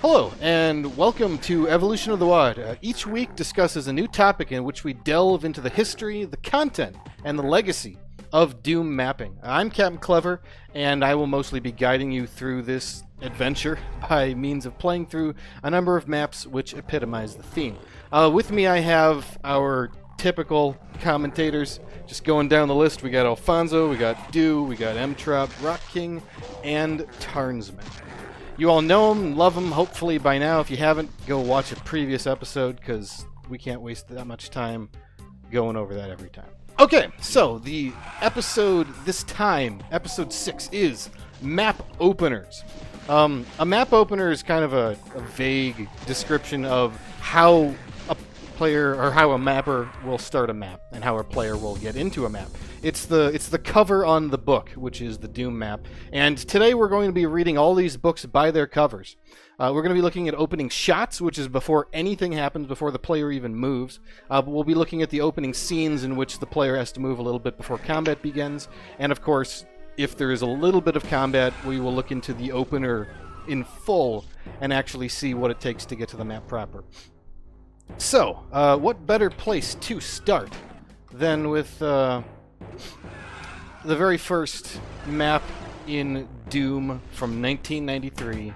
Hello, and welcome to Evolution of the WAD. Each week discusses a new topic in which we delve into the history, the content, and the legacy of Doom mapping. I'm Captain Clever, and I will mostly be guiding you through this adventure by means of playing through a number of maps which epitomize the theme. With me I have our typical commentators. Just going down the list, we got Alfonso, we got Dew, we got M-Trop, Rock King, and Tarnsman. You all know them, love them, hopefully by now. If you haven't, go watch a previous episode, because we can't waste that much time going over that every time. Okay, so the episode this time, episode 6, is map openers. A map opener is kind of a vague description of how a player or how a mapper will start a map and how a player will get into a map. It's the cover on the book, which is the Doom map. And today we're going to be reading all these books by their covers. We're going to be looking at opening shots, which is before anything happens, before the player even moves. But we'll be looking at the opening scenes in which the player has to move a little bit before combat begins. And of course, if there is a little bit of combat, we will look into the opener in full and actually see what it takes to get to the map proper. So, what better place to start than with the very first map in Doom from 1993,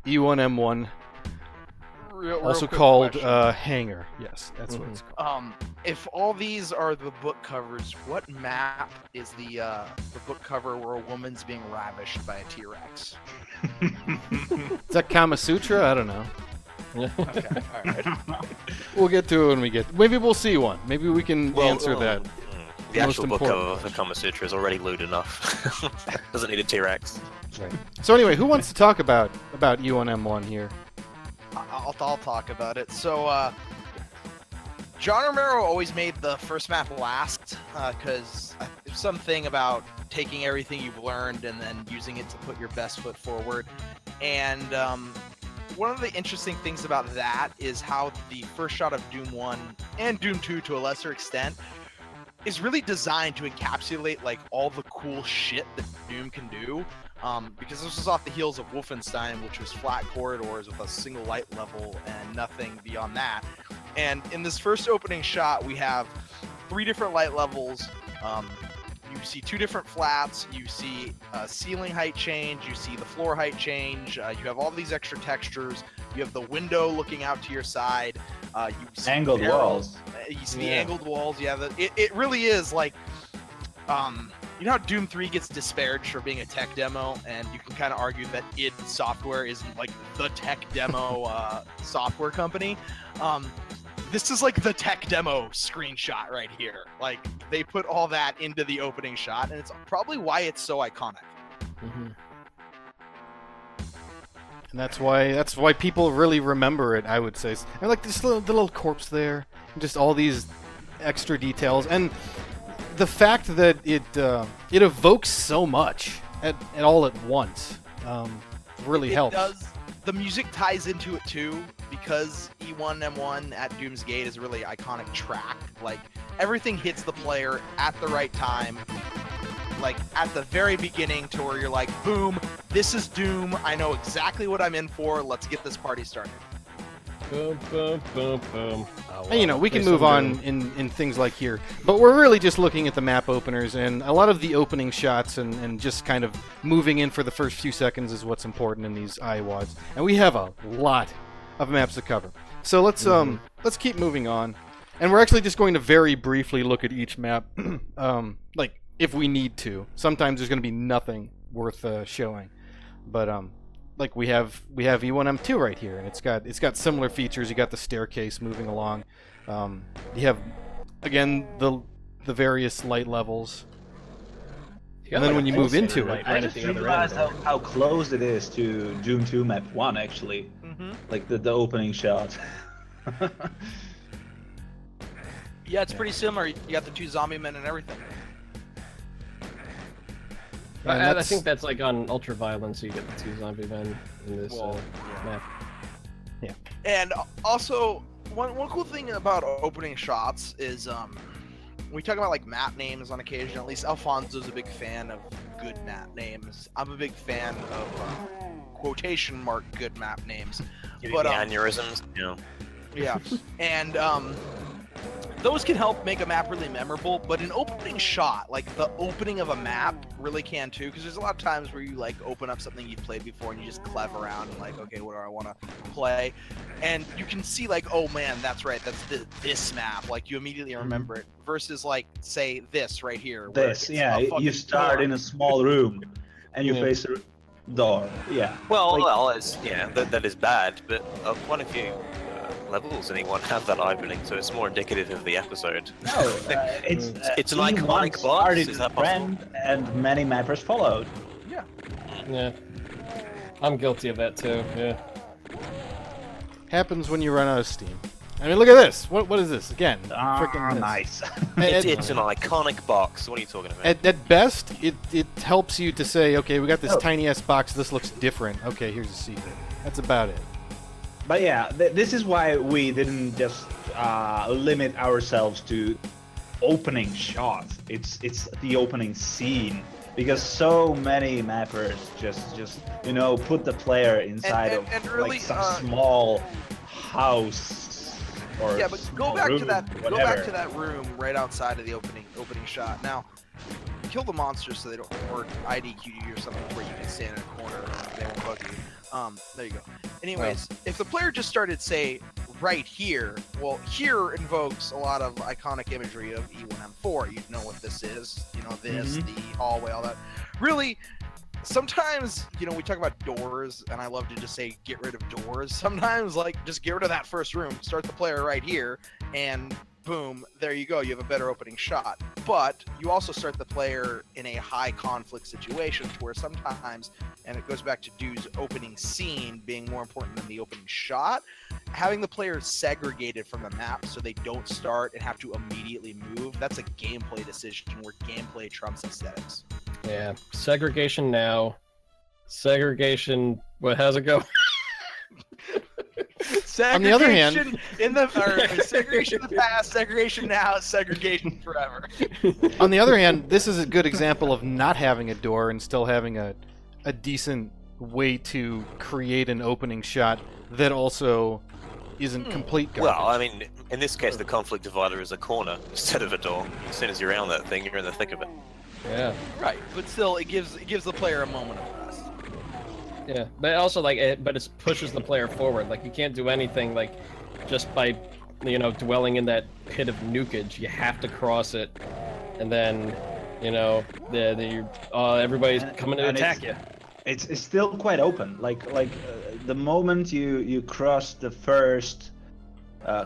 E1M1, also called Hangar. Yes, that's what it's called. If all these are the book covers, what map is the book cover where a woman's being ravished by a T-Rex? Is that Kama Sutra? I don't know. Okay, alright. We'll get to it when we get... Maybe we'll see one. Maybe we can answer that. The actual book cover for Kama Sutra is already lewd enough. Doesn't need a T-Rex. Right. So anyway, who wants to talk about U1M1 here? I'll talk about it. So, John Romero always made the first map last, because there's something about taking everything you've learned and then using it to put your best foot forward. And one of the interesting things about that is how the first shot of Doom 1 and Doom 2 to a lesser extent is really designed to encapsulate like all the cool shit that Doom can do. Because this was off the heels of Wolfenstein, which was flat corridors with a single light level and nothing beyond that. And in this first opening shot, we have 3 different light levels. You see 2 different flats, you see ceiling height change, you see the floor height change, you have all these extra textures, you have the window looking out to your side, you see angled walls. You see the angled walls, yeah. It really is like, you know how Doom 3 gets disparaged for being a tech demo, and you can kind of argue that id Software isn't like the tech demo software company. This is like the tech demo screenshot right here. Like, they put all that into the opening shot, and it's probably why it's so iconic. Mm-hmm. And that's why people really remember it, I would say. And like this little corpse there, and just all these extra details, and the fact that it evokes so much at all at once really helps. It does. The music ties into it too, because E1M1 at Doom's Gate is a really iconic track. Like, everything hits the player at the right time, like at the very beginning, to where you're like, boom, this is Doom, I know exactly what I'm in for, let's get this party started. Boom, boom, boom, boom. And, you know, we can move on in things like here, but we're really just looking at the map openers, and a lot of the opening shots and just kind of moving in for the first few seconds is what's important in these IWADs. And we have a lot of maps to cover. So let's keep moving on. And we're actually just going to very briefly look at each map, like if we need to. Sometimes there's going to be nothing worth showing, but like we have E1M2 right here, and it's got similar features. You got the staircase moving along. You have again the various light levels. And then when you move into it, I just realized how close it is to Doom 2 map 1 actually. Mm-hmm. Like the opening shot. Yeah, it's pretty similar. You got the 2 zombie men and everything. I think that's like on Ultraviolence, so you get the 2 zombie men in this map. Yeah. And also, one cool thing about opening shots is we talk about like map names on occasion. At least Alfonso's a big fan of good map names. I'm a big fan of quotation mark good map names. Give But you the aneurysms. yeah, and those can help make a map really memorable, but an opening shot, like the opening of a map, really can too, because there's a lot of times where you like open up something you've played before and you just clev around and like, okay, what do I want to play? And you can see like, oh man, that's right, that's this map, like you immediately remember it, versus like, say, this right here. This, yeah, you start in a small room and you face a door, yeah. Well, that is bad, but quite a few levels anyone have that opening, so it's more indicative of the episode. No, it's an iconic box. Started Is that trend, and many mappers followed. Yeah. I'm guilty of that too. Yeah. Happens when you run out of steam. I mean, look at this. What is this again? Ah, Frickin' nice. It's an iconic box. What are you talking about? At best, it helps you to say, okay, we got this tiny ass box. This looks different. Okay, here's a secret. That's about it. But yeah, this is why we didn't just limit ourselves to opening shots. It's the opening scene, because so many mappers just put the player inside of really, like some small house or yeah, but go back room, to that. whatever. Go back to that room right outside of the opening shot. Now, kill the monsters so they don't, or IDQD or something where you can stand in a corner and they won't bug you. There you go. Anyways, if the player just started, say, right here, well, here invokes a lot of iconic imagery of E1M4. You know what this is. You know this, the hallway, all that. Really, sometimes, we talk about doors, and I love to just say get rid of doors. Sometimes, like, just get rid of that first room, start the player right here, and boom, there you go. You have a better opening shot. But you also start the player in a high conflict situation where sometimes, and it goes back to Dude's opening scene being more important than the opening shot, having the player segregated from the map so they don't start and have to immediately move, that's a gameplay decision where gameplay trumps aesthetics. Yeah. Segregation now. Segregation. How's it go? On the other hand, segregation in the past, segregation now, segregation forever. On the other hand, this is a good example of not having a door and still having a decent way to create an opening shot that also isn't complete garbage. Well, I mean, in this case, the conflict divider is a corner instead of a door. As soon as you're around that thing, you're in the thick of it. Yeah. Right, but still, it gives the player a moment of rest. Yeah, but also but it pushes the player forward. Like you can't do anything like just by dwelling in that pit of nukage. You have to cross it, and then everybody's coming to attack you. It's still quite open. Like the moment you cross the first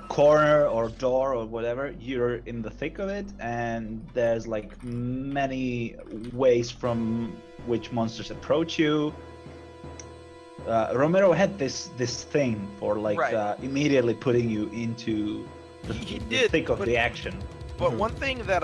corner or door or whatever, you're in the thick of it, and there's like many ways from which monsters approach you. Romero had this thing for immediately putting you into the thick of the action. But one thing that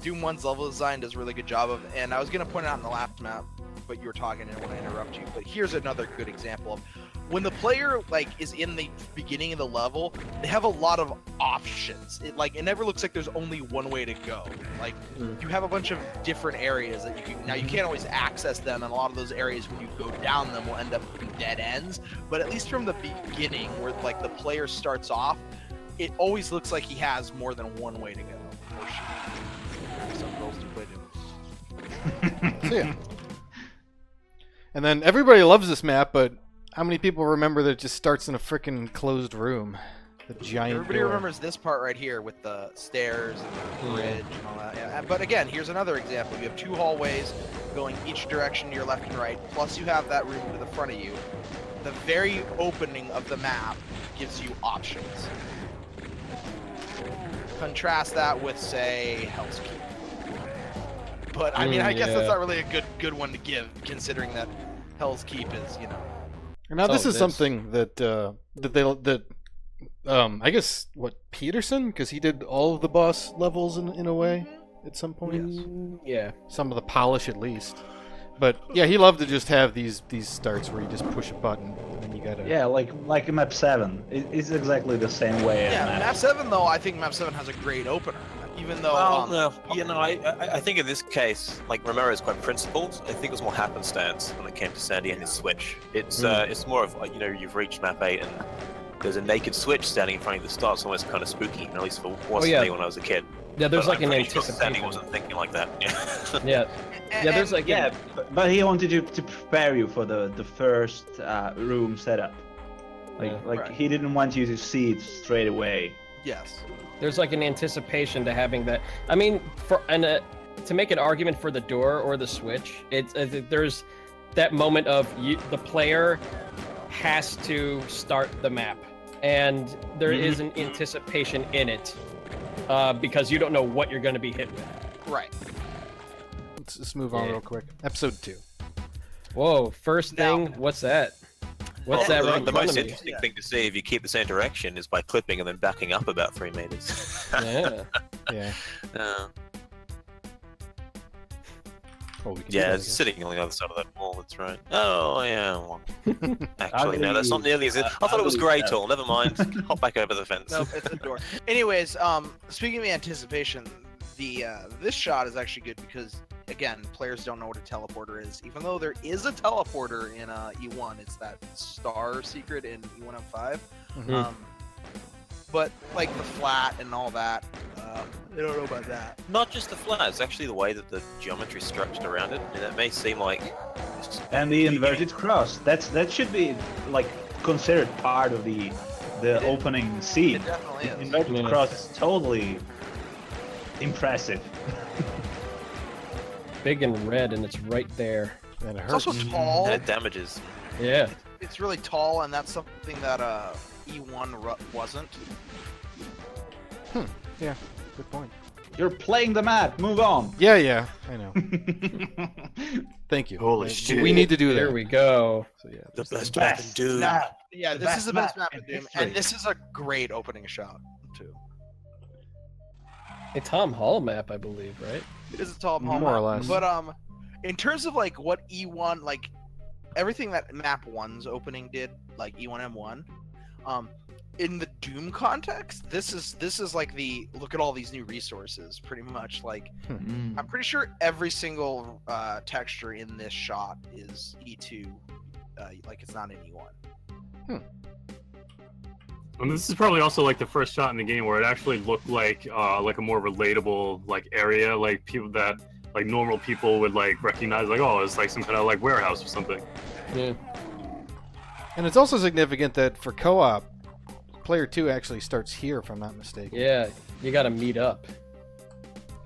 Doom 1's level design does a really good job of, and I was going to point it out in the last map, but you were talking and I want to interrupt you, but here's another good example of when the player is in the beginning of the level, they have a lot of options. It never looks like there's only one way to go. You have a bunch of different areas that you can. Now you can't always access them, and a lot of those areas when you go down them will end up being dead ends. But at least from the beginning, where the player starts off, it always looks like he has more than one way to go. Or she. Some girls do play it. So, yeah. And then everybody loves this map, but how many people remember that it just starts in a frickin' closed room? The giant Everybody door. remembers this part right here with the stairs and the bridge and all that. Yeah. But again, here's another example. You have two hallways going each direction to your left and right, plus you have that room to the front of you. The very opening of the map gives you options. Contrast that with, say, Hell's Keep. But I mean, I guess that's not really a good one to give, considering that Hell's Keep is, Now this is something that I guess Peterson, because he did all of the boss levels in a way at some point. Yeah. Some of the polish at least. But yeah, he loved to just have these starts where you just push a button and then you gotta. Yeah, like map 7. It's exactly the same way. Yeah, map 7 though. I think map 7 has a great opener. Even though, Well, no, I think in this case, like Romero's quite principled. I think it was more happenstance when it came to Sandy and his switch. It's more of like, you've reached map 8 and there's a naked switch standing in front of the start. It's almost kind of spooky, at least for me when I was a kid. Yeah, there's But like I'm an pretty sure Sandy anticipation. wasn't thinking like that. Yeah. Yeah, yeah. There's like Yeah, but he wanted to prepare you for the first room setup. Like Right. he didn't want you to see it straight away. yes. there's like an anticipation to having that. I mean, to make an argument for the door or the switch, there's that moment of the player has to start the map, and there is an anticipation in it because you don't know what you're going to be hit with. Right. Let's move on real quick. Episode 2. Whoa! First thing, what's that? What's that? Right in The front most of me? interesting thing to see if you keep the same direction is by clipping and then backing up about 3 meters. Yeah. Yeah. Uh, Oh, we can do yeah, that, I it's guess. sitting on the other side of that wall. That's right. Oh yeah. Well, I actually, no, that's not believe- nearly as. I I thought it was believe grey that. tall. Never mind. Hop back over the fence. No, it's a door. Anyways, speaking of anticipation, this shot is actually good because again, players don't know what a teleporter is, even though there is a teleporter in E1. It's that star secret in E1M5. Mhm. But like the flat and all that, they don't know about that. Not just the flat. It's actually the way that the geometry is structured around it. And it may seem like. And the inverted cross. That should be like considered part of the opening scene. It definitely The is. inverted Yeah. cross is totally impressive. Big and red, and it's right there. And it It's hurts. also tall. And it damages. Yeah. It's really tall, and that's something that E1 wasn't. Yeah, good point. You're playing the map. Move on. Yeah, I know. Thank you. Holy We- shit. We need to do that. There we go. So, yeah. The best map in Doom. map. Yeah, The this best is the best map map in in Doom, history. and this is a great opening shot too. A Tom Hall map, I believe, right? It is a tall home More or map. less. But in terms of like what E1, like everything that Map 1's opening did, like E1M1, in the Doom context, this is like the look at all these new resources, pretty much. Like I'm pretty sure every single texture in this shot is E2, like it's not in E1. And this is probably also like the first shot in the game where it actually looked like a more relatable like area, like people that like normal people would like recognize, like, oh, it's like some kind of like warehouse or something. Yeah. And it's also significant that for co-op, player 2 actually starts here, if I'm not mistaken. Yeah, you got to meet up.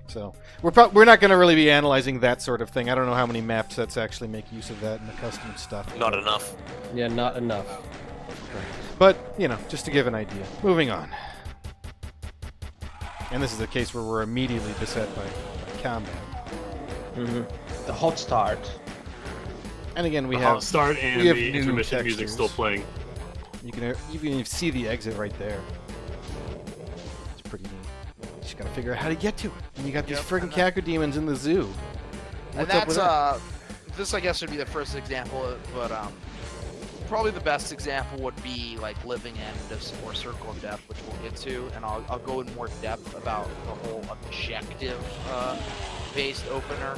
So we're not going to really be analyzing that sort of thing. I don't know how many map sets actually make use of that in the custom stuff. Not enough. Yeah, not enough. But, just to give an idea. Moving on. And this is a case where we're immediately beset by combat. Mm-hmm. The hot start. And again, we The have hot start and we have the new intermission music still textures. playing. You can even see the exit right there. It's pretty neat. You just gotta figure out how to get to it. And you got these Yep, friggin' and that- cacodemons in the zoo. And What's up with that's that? this I guess would be the first example, but probably the best example would be like Living End or Circle of Death, which we'll get to, and I'll go in more depth about the whole objective based opener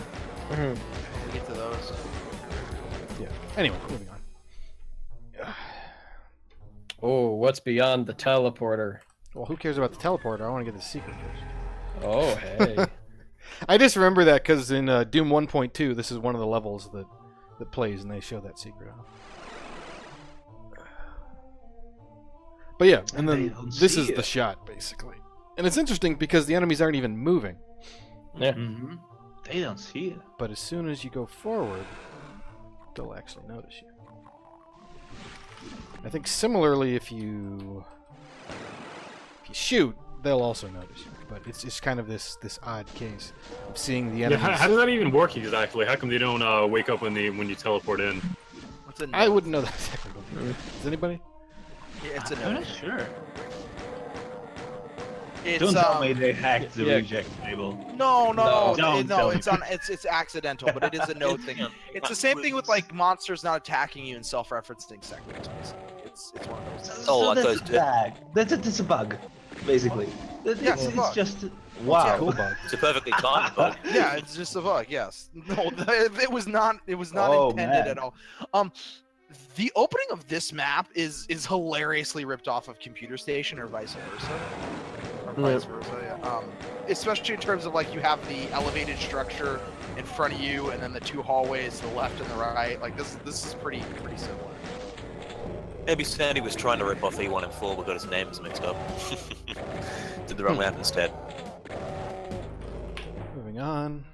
Mm-hmm. when we get to those. Yeah. Anyway, moving on. Oh, what's beyond the teleporter? Well, who cares about the teleporter? I want to get the secret first. Oh, hey. I just remember that because in Doom 1.2, this is one of the levels that plays, and they show that secret off. But yeah, and They then don't this see is it. the shot, basically. And it's interesting because the enemies aren't even moving. Yeah. Mm-hmm. They don't see it. But as soon as you go forward, they'll actually notice you. I think similarly, if you shoot, they'll also notice you. But it's just kind of this odd case of seeing the Yeah, enemies. how does that even work exactly? How come they don't wake up when you teleport in? What's a I node? wouldn't know that technically. Does anybody? Yeah, it's a I'm node. not sure. It's Don't tell me they hacked the yeah. reject table. No, No. Don't tell me. it's accidental, but it is a node thing. It's the same thing with like monsters not attacking you in self-referencing sectors. Basically. It's one of those things. Oh, like that's those- a bug. That's a bug, basically. it's a bug. just wow. Cool bug. It's a perfectly timed bug. Yeah, it's just a bug. Yes. No, it was not. It was not Oh, intended man. at all. The opening of this map is hilariously ripped off of Computer Station or vice versa. Or vice versa. Yeah. Especially in terms of like you have the elevated structure in front of you, and then the two hallways to the left and the right. Like this is pretty similar. Maybe Sandy was trying to rip off E1 and 4 but got his names mixed up. Did the wrong map instead. Moving on.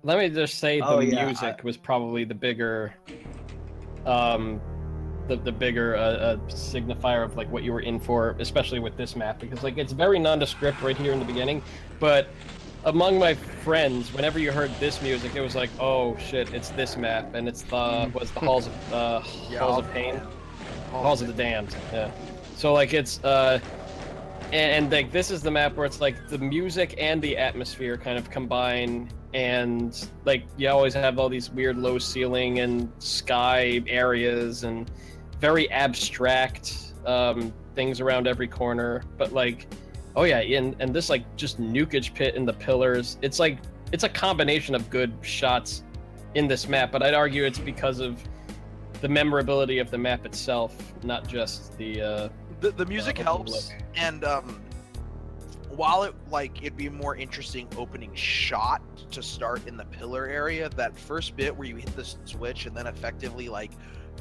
Let me just say Oh, the yeah, music was probably the bigger, the bigger signifier of like what you were in for, especially with this map, because like it's very nondescript right here in the beginning, but among my friends, whenever you heard this music, it was like, oh shit, it's this map, and it's the Halls of Halls of Pain, Halls of the Damned. Yeah. So like it's and like this is the map where it's like the music and the atmosphere kind of combine, and like you always have all these weird low ceiling and sky areas and very abstract things around every corner, but like oh yeah, and this like just nukage pit in the pillars, it's like it's a combination of good shots in this map, but I'd argue it's because of the memorability of the map itself, not just the music helps, and while it'd be a more interesting opening shot to start in the pillar area, that first bit where you hit the switch and then effectively like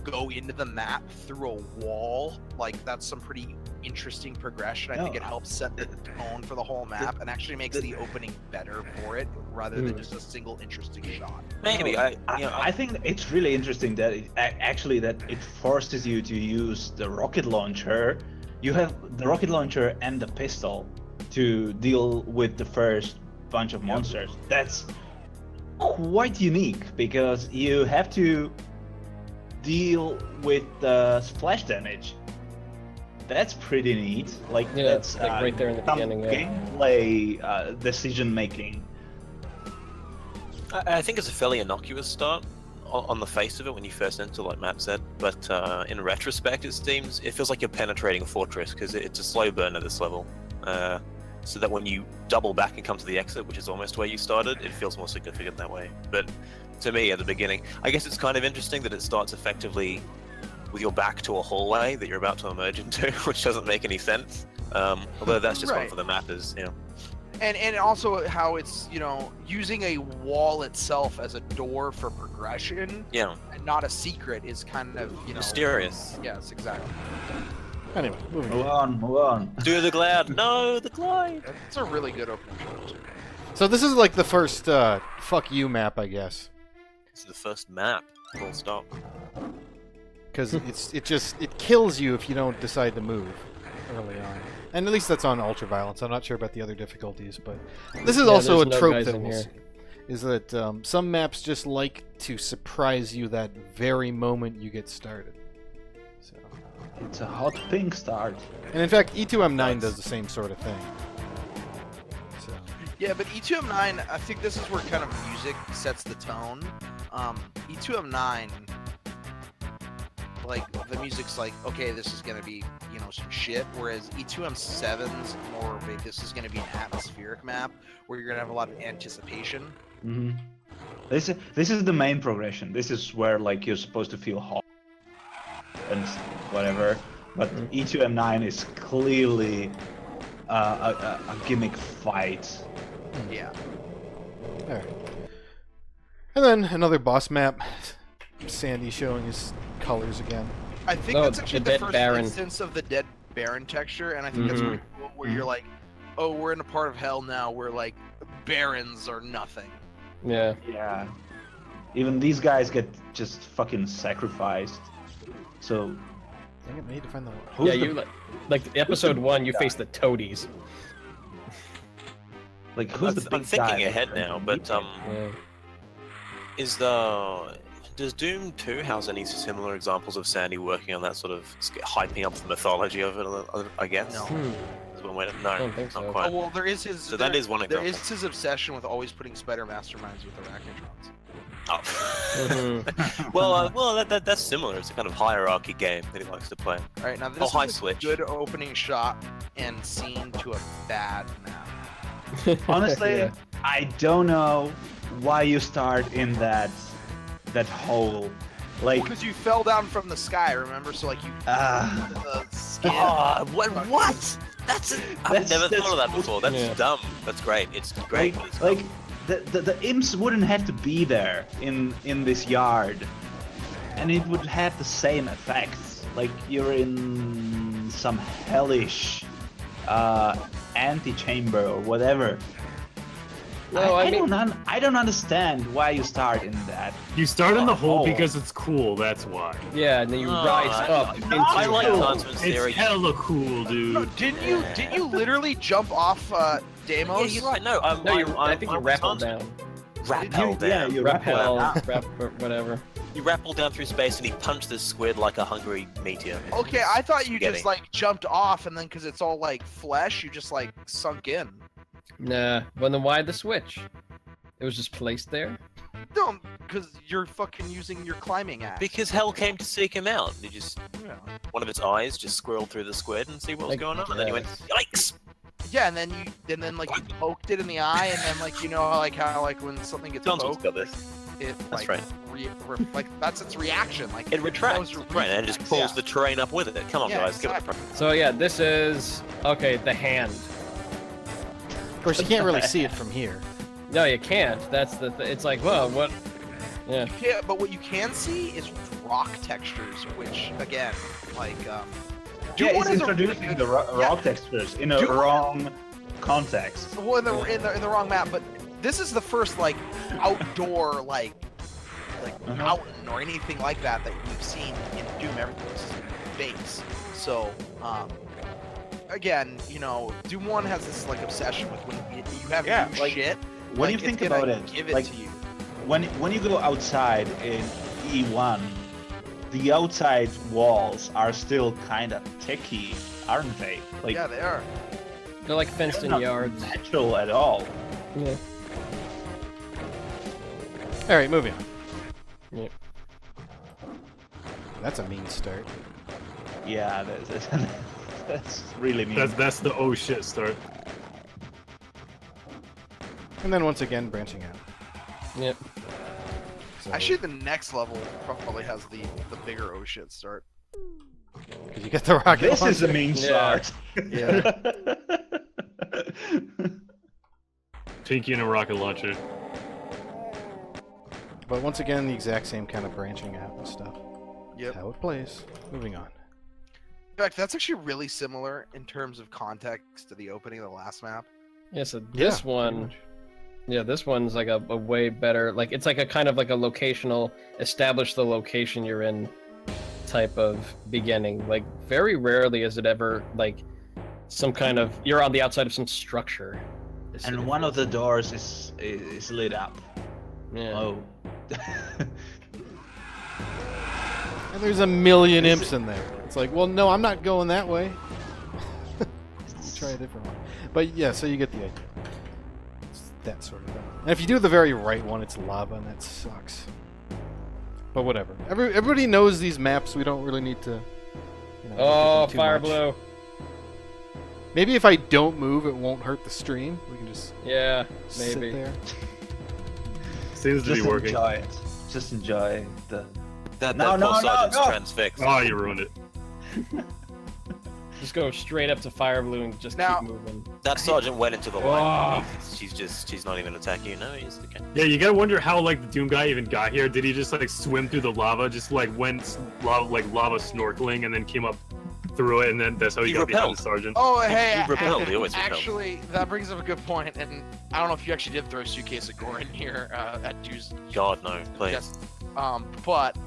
go into the map through a wall, like that's some pretty interesting progression. I think it helps set the tone for the whole map and actually makes the opening better for it rather than just a single interesting shot. Maybe I think it's really interesting that it forces you to use the rocket launcher. You have the rocket launcher and the pistol to deal with the first bunch of monsters. That's quite unique because you have to deal with the splash damage. That's pretty neat. Like that's like right there in the beginning. Gameplay decision making. I think it's a fairly innocuous start on the face of it when you first enter, like Matt said, but in retrospect it feels like you're penetrating a fortress because it's a slow burn at this level, so that when you double back and come to the exit, which is almost where you started, it feels more significant that way. But to me at the beginning, I guess it's kind of interesting that it starts effectively with your back to a hallway that you're about to emerge into, which doesn't make any sense, although that's just one for the mappers, you know. And also how it's, you know, using a wall itself as a door for progression, Yeah. and not a secret is kind of, you know, Mysterious. Yes, exactly. Anyway, moving Move on. on, move on. Do the glide. No, the glide. It's a really good opening shot. So this is like the first fuck you map, I guess, This is the first map. Full stop. because it kills you if you don't decide to move early on. And at least that's on ultraviolence. I'm not sure about the other difficulties, but this is also a there's no trope guys that in we'll here. see. Is that some maps just like to surprise you that very moment you get started. So, It's a hot pink start. and in fact, E2M9 does the same sort of thing. So, Yeah, but E2M9, I think this is where kind of music sets the tone. E2M9, like, the music's like, okay, this is gonna be, you know, some shit, whereas E2M7's more of a, this is gonna be an atmospheric map, where you're gonna have a lot of anticipation. Mm-hmm. This is the main progression. This is where like you're supposed to feel hot and whatever. But E2M9 is clearly a gimmick fight. Yeah. alright. And then another boss map. Sandy showing his colors again. I think No, that's actually the the Dead first Baron. instance of the Dead Baron texture, and I think that's pretty cool, where you're like, oh, we're in a part of hell now where, like, barons are nothing. Yeah. Yeah. Even these guys get just fucking sacrificed. So Dang it, I need to find the who's Yeah, the, you like episode 1, you face the toadies. like who's the I'm big thinking guy? ahead now, but Yeah. does Doom 2 house any similar examples of Sandy working on that sort of hyping up the mythology of it? I guess. No. Is one way to, no, I don't think not so. quite. Oh, well, there is his. So that is one There example. is his obsession with always putting spider masterminds with arachnotrons. Oh. Mhm. well, that's similar. It's a kind of hierarchy game that he likes to play. All right, now this Oh, high is a switch. good opening shot and scene to a bad map. Honestly, Yeah. I don't know why you start in that hole. Like, Because you fell down from the sky, remember? So like you the skin. Oh, what? I've That's- never that's- thought of that before. That's Yeah. dumb. That's great. It's great. like, It's like the imps wouldn't have to be there in this yard, and it would have the same effects. Like you're in some hellish antechamber or whatever. No, I mean- I don't understand why you start in that. You start in the hole Oh. because it's cool. That's why. Yeah, and then you Oh, rise I- up into. I like No. Huntsman's theory. It's hella cool, No, dude. didn't you literally jump off Yeah, Deimos? you're right. No, I think you rappel down. Rappel down. Yeah, you Rappel, rappel. whatever. You rappel down through space and he punched the squid like a hungry meteor. Okay, I thought you Spaghetti. just like jumped off and then because it's all like flesh, you just like sunk in. Nah, well then why the switch? It was just placed there. No, because you're fucking using your climbing axe. Because hell came to seek him out. He just Yeah. one of its eyes just squirreled through the squid and see what was I going on, and then he went, guess. yikes! Yeah, and then like you poked it in the eye, and then like you know how like when something gets John's poked, got this. it That's like right. like that's its reaction. Like It retracts, knows right, and it just pulls yeah. the terrain up with it. Come on, Yeah, guys, give it a exactly. try. So yeah, this is okay. The hand. Of course, you can't really see it from here. No, you can't. That's the. It's like, well, what? Yeah. Yeah, but what you can see is rock textures, which again, like Yeah, Doom it's 1 is a really introducing good- the yeah. rock textures in a Doom 1 wrong context. well, in the wrong map, but this is the first like outdoor like Uh-huh. mountain or anything like that we've seen in Doom. Everything's base. So again, you know, Doom 1 has this like obsession with when you have Yeah, new like, shit. When like, you it's think gonna about it, give it like to you. when you go outside in E1, the outside walls are still kind of ticky, aren't they? Like Yeah, they are. They're like fenced in not yards. natural at all. Yeah. All right, moving on. Yep. That's a mean start. Yeah, that's really mean. That's the oh shit start. And then once again, branching out. Yep. So, Actually, the next level probably has the bigger oh shit start. 'cause you get the rocket This is a launcher. mean Yeah. start. Yeah. Pinky and a rocket launcher. But once again, the exact same kind of branching out and stuff. Yep. How it plays. Moving on. In fact, that's actually really similar in terms of context to the opening of the last map. Yeah. So Yeah, this pretty one. much. Yeah, this one's like a way better. Like it's like a kind of like a locational, establish the location you're in, type of beginning. Like very rarely is it ever like some kind of you're on the outside of some structure. And one of the doors is lit up. Yeah. Oh. And there's a million imps in there. It's like, well, no, I'm not going that way. Try a different one. But yeah, so you get the idea. It's that sort of thing. And if you do the very right one, it's lava, and that sucks. But whatever. Everybody knows these maps. We don't really need to. You know, Oh, look at them too fire much. blue. Maybe if I don't move, it won't hurt the stream. We can just Yeah, sit maybe. there. Seems to be Just working. enjoy it. Just enjoy the. That No, poor no, no, sergeant's no. transfixed. Oh, you ruined it. Just go straight up to fire blue and just Now- keep moving. That sergeant went into the Oh. light. She's not even attacking you. No, he's okay. Yeah, you gotta wonder how like the Doom guy even got here. Did he just like swim through the lava, just like went lava snorkeling, and then came up through it, and then that's how he He got behind repelled. the sergeant? Oh, hey, he repelled, he always repelled. actually, that brings up a good point, and I don't know if you actually did throw a suitcase of gore in here at Dew's. God no, please. Yes. But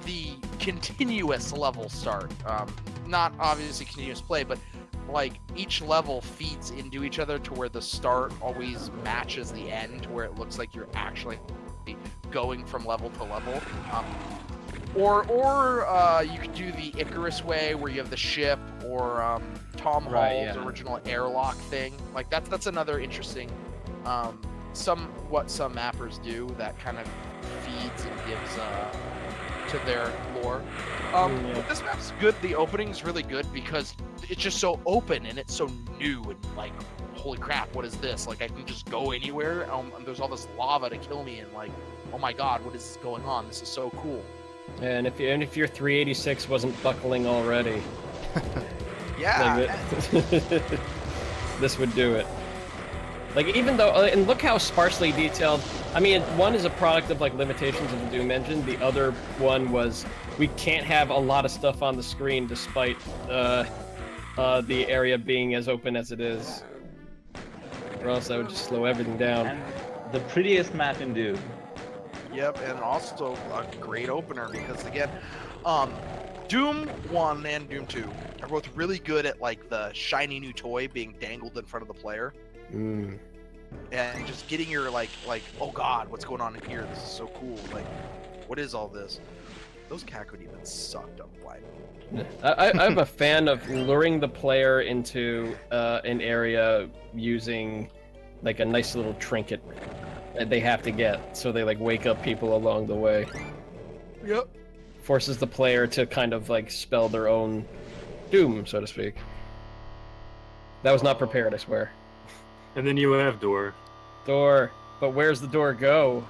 the continuous level start, not obviously continuous play, but like each level feeds into each other to where the start always matches the end, to where it looks like you're actually going from level to level. Or you could do the Icarus way, where you have the ship, or Tom Right, Hall's yeah. original airlock thing. Like that's another interesting, some mappers do that kind of needs and gives to their lore. Yeah. But this map's good. The opening's really good because it's just so open and it's so new and like, holy crap, what is this? Like I can just go anywhere. And there's all this lava to kill me and like, oh my god, what is going on? This is so cool. And if your 386 wasn't buckling already, Yeah. this would do it. Like even though, and look how sparsely detailed. I mean, one is a product of like limitations of the Doom engine. The other one was we can't have a lot of stuff on the screen despite the area being as open as it is, or else that would just slow everything down. And the prettiest map in Doom. Yep, and also a great opener because again, Doom 1 and Doom 2 are both really good at like the shiny new toy being dangled in front of the player. Mm. And just getting your like oh god, what's going on in here? This is so cool. Like, what is all this? Those Kaku demons sucked on White. I'm a fan of luring the player into an area using like a nice little trinket that they have to get, so they like wake up people along the way. Yep. Forces the player to kind of like spell their own doom, so to speak. That was not prepared, I swear. And then you have door. Door, but where's the door go?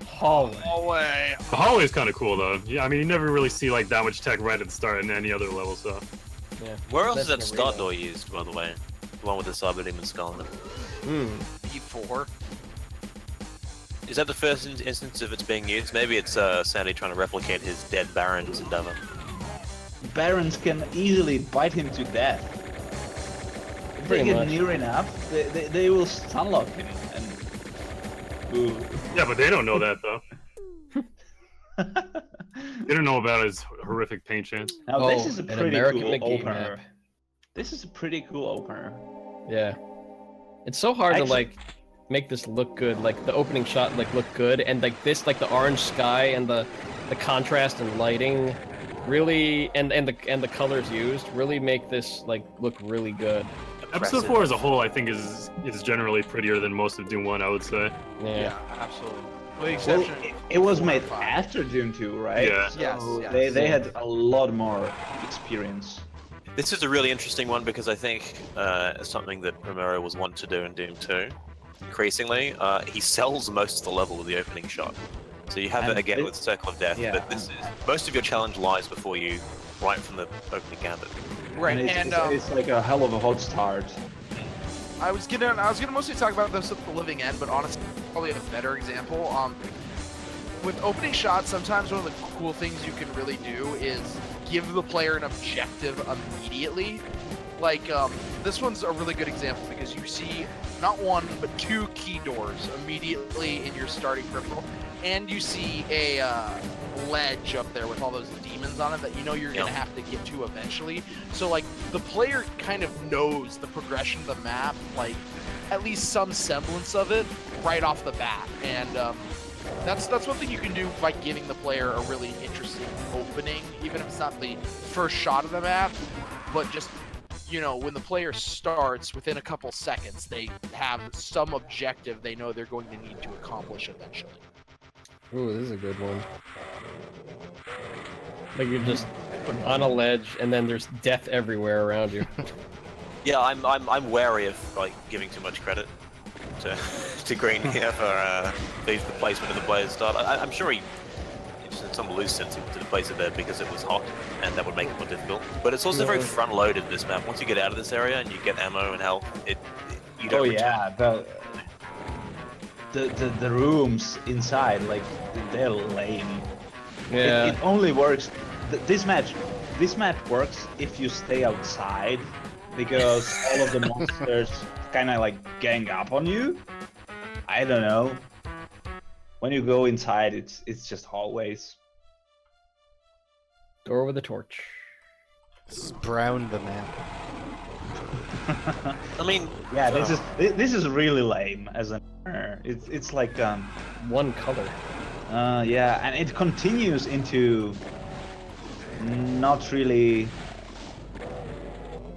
Hallway. Hallway. The hallway is kind of cool though. Yeah, I mean you never really see like that much tech right at the start in any other level, so. Yeah. Where else is That's that an start arena. door used, by the way? The one with the Cyber Demon skull in it. E4. Is that the first instance of it's being used? Maybe it's Sandy trying to replicate his dead Baron's endeavor. Barons can easily bite him to death. If they Pretty get much. near enough, they will stunlock him. And ooh. Yeah, but they don't know that though. They don't know about his horrific paint chance. Now this is a an pretty American cool McGee opener. map. This is a pretty cool opener. Yeah. It's so hard Actually- to like make this look good, like the opening shot like look good, and like this, like the orange sky and the contrast and lighting really and the colors used really make this like look really good. Episode 4 as a whole, I think, is generally prettier than most of Doom 1, I would say. Yeah, absolutely. With the Well, exception it was 4 made and 5. after Doom 2, right? Yeah. So Yes, they had a lot more experience. This is a really interesting one because I think something that Romero was wanting to do in Doom 2, increasingly, he sells most of the level with the opening shot. So you have And it again this- with Circle of Death, yeah. but this is most of your challenge lies before you, right from the opening gambit. Right, And and it's like a hell of a hot start. I was gonna mostly talk about this at the living end, but honestly, probably a better example. With opening shots, sometimes one of the cool things you can really do is give the player an objective immediately. Like this one's a really good example because you see not one but 2 key doors immediately in your starting peripheral, and you see a ledge up there with all those demons on it that you know you're gonna have to get to eventually. So like the player kind of knows the progression of the map, like at least some semblance of it right off the bat, and that's one thing you can do by giving the player a really interesting opening, even if it's not the first shot of the map, but just, you know, when the player starts, within a couple seconds, they have some objective they know they're going to need to accomplish eventually. Ooh, this is a good one. Like you're just on a ledge, and then there's death everywhere around you. Yeah, I'm wary of like giving too much credit to Green here for the placement of the player's start. I'm sure he, just in some loose sense, he wanted to place it there because it was hot, and that would make it more difficult. But it's also very front-loaded, this map. Once you get out of this area and you get ammo and health, you don't. Oh return. yeah, the rooms inside, like they're lame. Yeah. It only works. This map works if you stay outside, because all of the monsters kind of like gang up on you. I don't know. When you go inside, it's just hallways. Door with a torch. This is brown the map. I mean, Yeah, this is really lame as an. It's like One color. yeah, and it continues into not really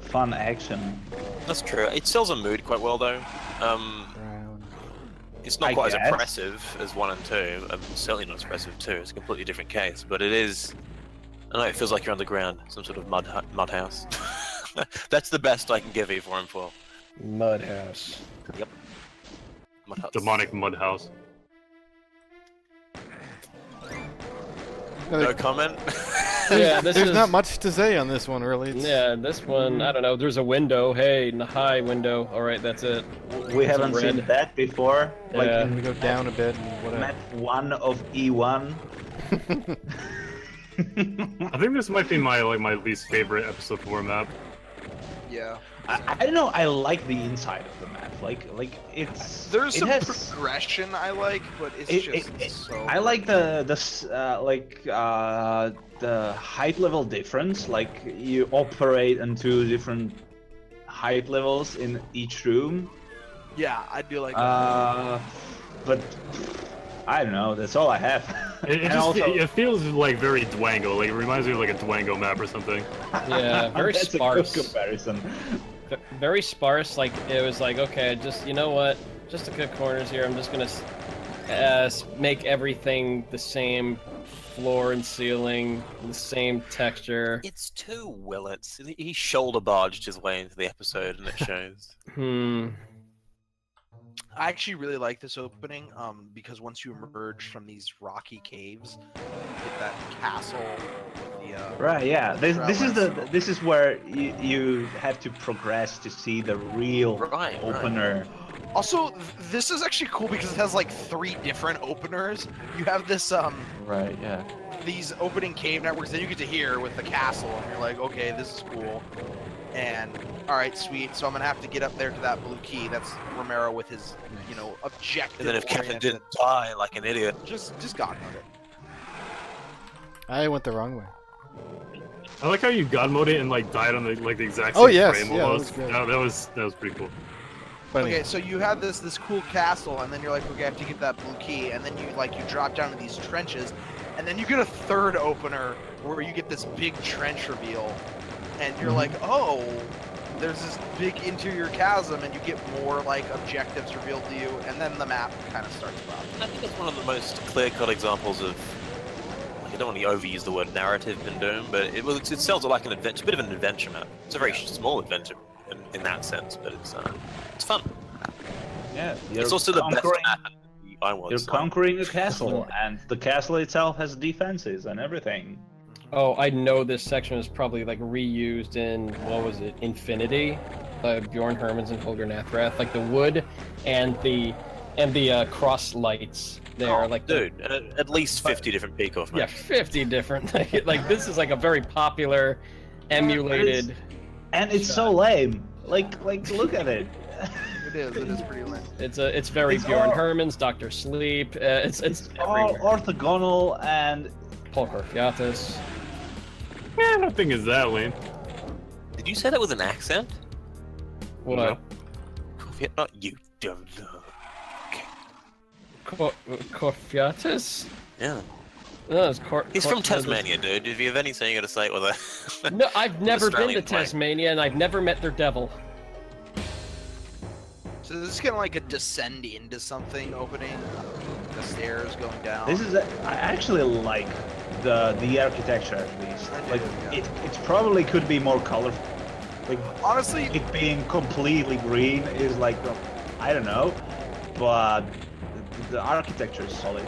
fun action. that's true. It sells a mood quite well, though. Brown. It's not I quite guess. as impressive as 1 and 2. Certainly not as impressive 2. It's a completely different case, but it is. I don't know. It feels like you're underground, some sort of mud house. That's the best I can give E4 and 4. Mud house. Yep. Mud huts. Demonic mud house. No comment. Yeah, this There's is not much to say on this one, really. It's- Yeah, this one, I don't know. There's a window. Hey, high window. All right, that's it. We haven't red. seen that before. Like Yeah. And we go down a bit and whatever. map 1 of E1. I think this might be my least favorite episode 4 map. Yeah. I don't know. I like the inside of the map. Like it's. There's it some has, progression I like, but it's so. I like the height level difference. Like you operate in 2 different height levels in each room. Yeah, I do like. But I don't know. That's all I have. It feels like very Dwango. Like it reminds me of like a Dwango map or something. Yeah, very That's sparse. a good comparison. Very sparse. Like it was like, okay, just you know what? Just to cut corners here, I'm just gonna make everything the same floor and ceiling, the same texture. It's too Willits. He shoulder barged his way into the episode, and it shows. I actually really like this opening, because once you emerge from these rocky caves, you get that castle with the Right, yeah. This is trellis. this is where you have to progress to see the real Right. opener. Also, this is actually cool because it has like 3 different openers. You have this Right, yeah. these opening cave networks that you get to hear with the castle, and you're like, okay, this is cool. And all right, sweet. So I'm gonna have to get up there to that blue key. That's Romero with his, objective. And then if Kevin oriented- didn't die like an idiot, just God mode it. I went the wrong way. I like how you god mode it and like died on the exact Oh, same yes, frame yeah, that almost. was great. that was pretty cool. But Okay, anyway, so you have this cool castle, and then you're like, okay, I have to get that blue key, and then you drop down to these trenches, and then you get a third opener where you get this big trench reveal, and you're like, oh, there's this big interior chasm, and you get more like objectives revealed to you, and then the map kind of starts up. I think it's one of the most clear-cut examples of. I don't want to overuse the word narrative in Doom, but it sells it like an adventure, a bit of an adventure map. It's a very small adventure in that sense, but it's fun. Yeah. It's also the best conquering- map in the Iron You're World. conquering a castle, and the castle itself has defenses and everything. Oh, I know this section is probably like reused in what was it, Infinity, Bjorn Hermans and Holger Nathrath, like the wood and the cross lights there, like the- Dude, at least 50 different peak-off yeah, maps. 50 different. Like this is like a very popular, emulated. And it's so lame. Like look at it. It is pretty lame. It's very It's Bjorn all- Hermans, Dr. Sleep. It's all everywhere. orthogonal and Paul Corfiatis. Yeah, nothing is that lame. Did you say that with an accent? What? No. Not you, dumb. Corfiatis? Yeah. No, it's He's from Tasmania, dude. If you have anything you gotta say it with a. No, I've never been to Australian flag. Tasmania, and I've never met their devil. So this is kind of like a descend into something opening, the stairs going down. I actually like the architecture at least. I do, Like yeah. it probably could be more colorful. Like Honestly, it being completely green is like I don't know, but the architecture is solid.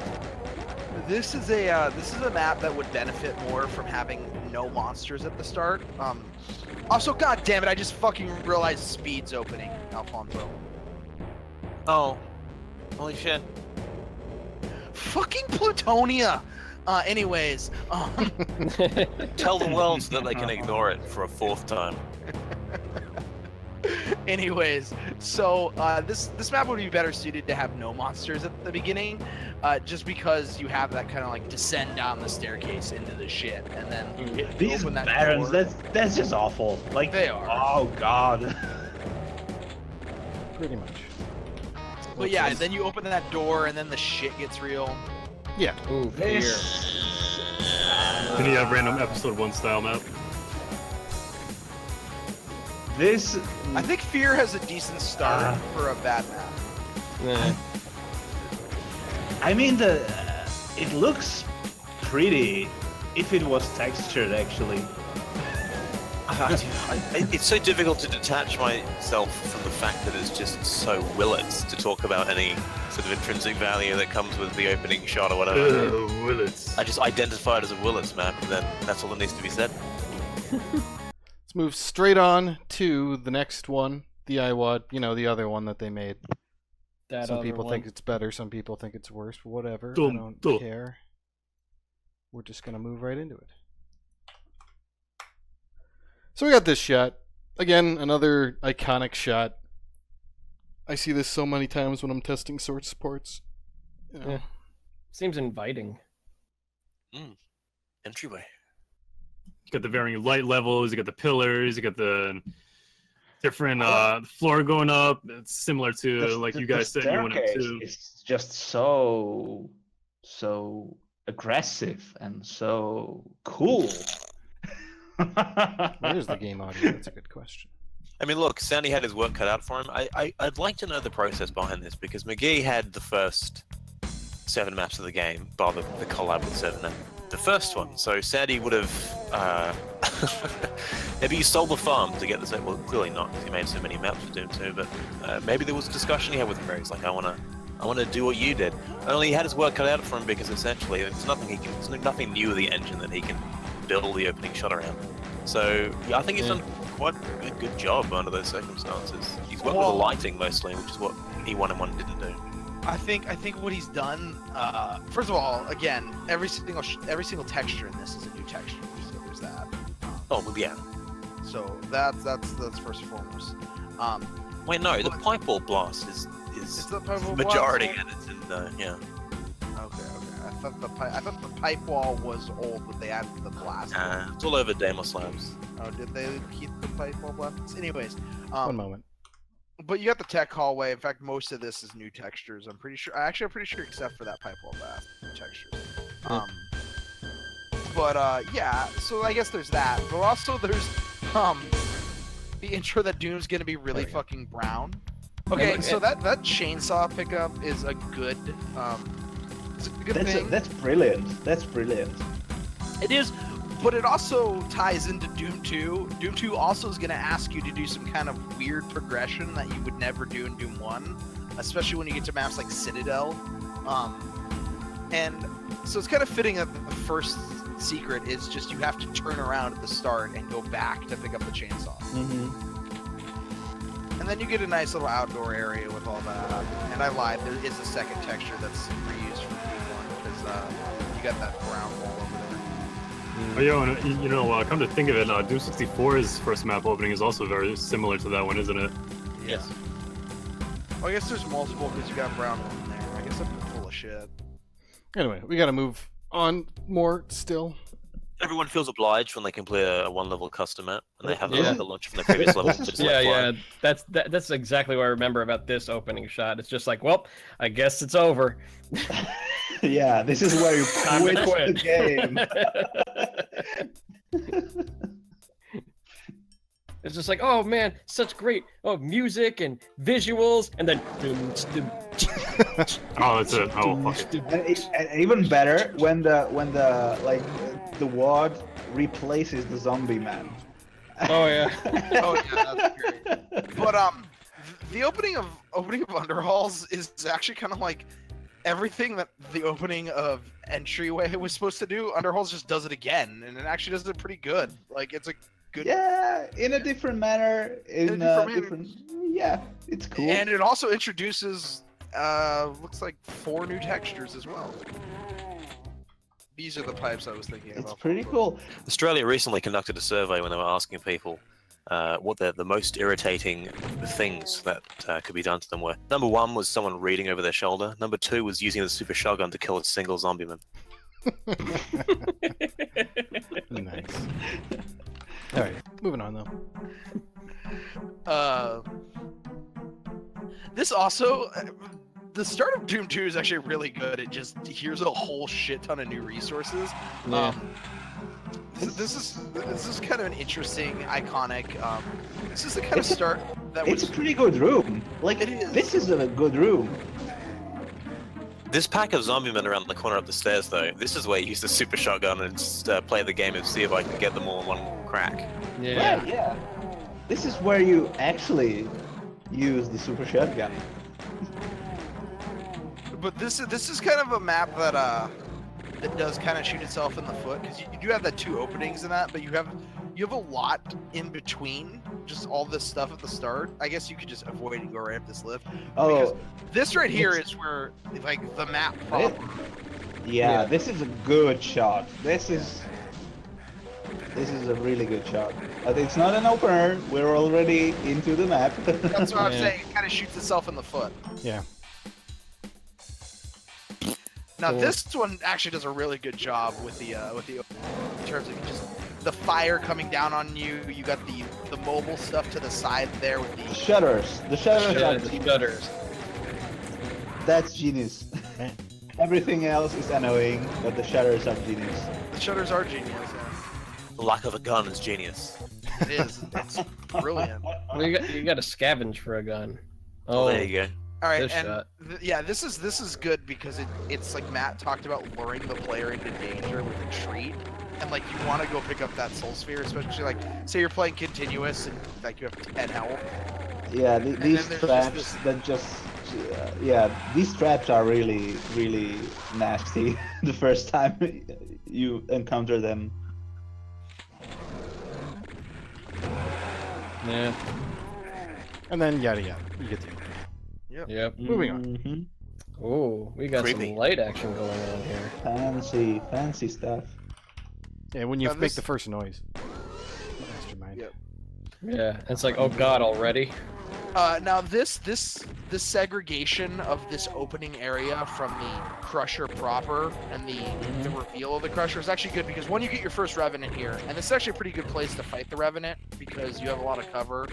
this is a map that would benefit more from having no monsters at the start. Also, god damn it, I just fucking realized speed's opening, Alfonso. Oh. Holy shit. Fucking Plutonia! Anyways, Tell the world so that they can ignore it for a 4th time. anyways, so this map would be better suited to have no monsters at the beginning, just because you have that kind of like descend down the staircase into the shit, and then you These open that barons, door. that's just awful. Like They are. Oh god. pretty much. But yeah, then you open that door, and then the shit gets real. Yeah. Ooh, fear. Then you have random episode 1 style map. This I think Fear has a decent start for a bad map. Eh. I mean, it looks pretty if it was textured, actually. It's so difficult to detach myself from the fact that it's just so Willits to talk about any sort of intrinsic value that comes with the opening shot or whatever. Willits. I just identify it as a Willits map, and then that's all that needs to be said. Let's move straight on to the next one, the iWAD. You know, the other one that they made. That Some other people one. think it's better, some people think it's worse, but whatever. I Dum, don't dum. care. We're just gonna move right into it. So we got this shot. Again, another iconic shot. I see this so many times when I'm testing sword supports. You know. Yeah. Seems inviting. Entryway. You got the varying light levels, you got the pillars, you got the different floor going up. It's similar to like you guys said you wanted to. It's just so aggressive and so cool. Where's the game audio? That's a good question. I mean, look, Sandy had his work cut out for him. I'd like to know the process behind this, because McGee had the first 7 maps of the game, bar the collab with 7, the first one. So Sandy would have maybe he stole the farm to get the same. Well, clearly not, because he made so many maps for Doom 2. But maybe there was a discussion he had with him where he's like, I want to do what you did. Only he had his work cut out for him, because essentially there's nothing new with the engine that he can build the opening shot around. So yeah, I think he's done quite a good job under those circumstances. He's worked with the lighting mostly, which is what E1 didn't do. I think what he's done. First of all, again, every single texture in this is a new texture. So there's that. Oh well, yeah. So that's first and foremost. Wait, no, the pipe ball blast is the pipe wall majority blast? edits in the yeah. Okay. I thought the pipe wall was old, but they added the blast. It's all over Deimos Labs. Oh, did they keep the pipe wall blast? Anyways, One moment. But you got the tech hallway. In fact, most of this is new textures. I'm pretty sure. I'm pretty sure, except for that pipe wall blast, new textures. Yeah. So I guess there's that. But also there's the intro that Doom's gonna be really fucking brown. Okay, so that chainsaw pickup is a good it's a good thing. That's brilliant. That's brilliant. It is, but it also ties into Doom 2. Doom 2 also is going to ask you to do some kind of weird progression that you would never do in Doom 1, especially when you get to maps like Citadel. And so it's kind of fitting that the first secret is just you have to turn around at the start and go back to pick up the chainsaw. Mm-hmm. And then you get a nice little outdoor area with all that. And I lied, there is a second texture that's reused from Doom 1 because you got that brown wall over there. Oh, yo, and, you know, come to think of it, Doom 64's first map opening is also very similar to that one, isn't it? Yes. Well, I guess there's multiple because you got brown one in there. I guess I'm full of shit. Anyway, we gotta move on more still. Everyone feels obliged when they complete a 1-level custom map, and they have the launch from the previous level. Just Yeah. That's exactly what I remember about this opening shot. It's just like, well, I guess it's over. Yeah, this is where you quit the game. It's just like, oh man, such great music and visuals, and then Oh, that's it. Oh, fuck it. And even better when the WAD replaces the zombie man. Oh yeah. Oh yeah, that's great. But the opening of Underhalls is actually kind of like everything that the opening of Entryway was supposed to do. Underhalls just does it again, and it actually does it pretty good. Like it's a good. Yeah, in a different manner. Yeah, it's cool. And it also introduces looks like 4 new textures as well. These are the pipes I was thinking about. It's pretty cool. Australia recently conducted a survey when they were asking people what the most irritating things that could be done to them were. Number 1 was someone reading over their shoulder. Number 2 was using the super shotgun to kill a single zombie man. Nice. All right, moving on though. This also, the start of Doom 2 is actually really good. It just here's a whole shit ton of new resources. Yeah. This is kind of an interesting, iconic. This is the kind of start that It's was. a pretty good room. Like It is. This is a good room. This pack of zombie men around the corner up the stairs, though, this is where you use the super shotgun and just play the game and see if I can get them all in one crack. Yeah. Right, yeah. This is where you actually use the super shotgun. But this is kind of a map that that does kind of shoot itself in the foot, because you do have the 2 openings in that, but you have a lot in between, just all this stuff at the start. I guess you could just avoid and go right up this lift. Because Oh, this right here is where, like, the map proper. yeah, Yeah. this is a good shot. This is a really good shot. But it's not an opener. We're already into the map. That's what I'm Yeah. saying. It kind of shoots itself in the foot. Yeah. Now Cool. this one actually does a really good job with the in terms of just the fire coming down on you. You got the mobile stuff to the side there with the Shutters. The shutters Yeah, are the genius. shutters. That's genius. Everything else is annoying, but the shutters are genius. The shutters are genius. Yeah. The lack of a gun is genius. It is. It's brilliant. Well, you got to scavenge for a gun. Oh, Oh, there you go. All right, This and shot. yeah, this is good because it's like Matt talked about luring the player into danger with a treat, and like you want to go pick up that soul sphere, especially like say you're playing continuous and like you have 10 health. Yeah, then these there's traps just that just yeah, these traps are really nasty the first time you encounter them. yeah. And then yada yada. You get the idea. Yep. Moving on. Mhm. Oh, we got Creepy. some light action going on here. Fancy stuff. Yeah, when you Now make this- the first noise. Mastermind. Yep. Yeah, it's like, oh god, already? Now this segregation of this opening area from the crusher proper and the reveal of the crusher is actually good because one, you get your first revenant here, and this is actually a pretty good place to fight the revenant because you have a lot of cover,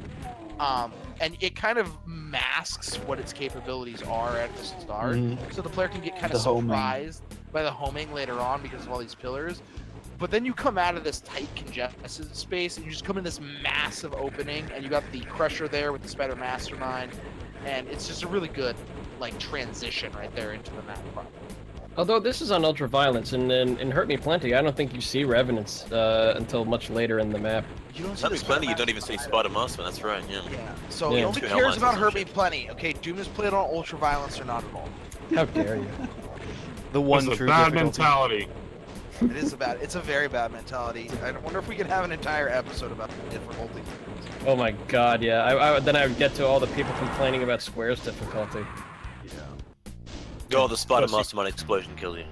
and it kind of masks what its capabilities are at the start, so the player can get kind of The homing. surprised by the homing later on because of all these pillars. But then you come out of this tight, congested space, and you just come in this massive opening, and you got the Crusher there with the Spider Mastermind, and it's just a really good, like, transition right there into the map. Although this is on Ultraviolence, and in Hurt Me Plenty, I don't think you see Revenants until much later in the map. You don't see That was the plenty. You Spider don't even see Spider Masterman. That's right. Yeah. Yeah. So Yeah. nobody Two cares Hellmasters about and Hurt Me shit. Plenty. Okay, Doom is played on Ultraviolence or not at all. How dare you? The one It's a true bad difficulty. mentality. It's a very bad mentality. I wonder if we could have an entire episode about difficulty. Oh my god, yeah. Then I would get to all the people complaining about Square's difficulty. Oh, the Spider Pussy. Mastermind explosion killed you.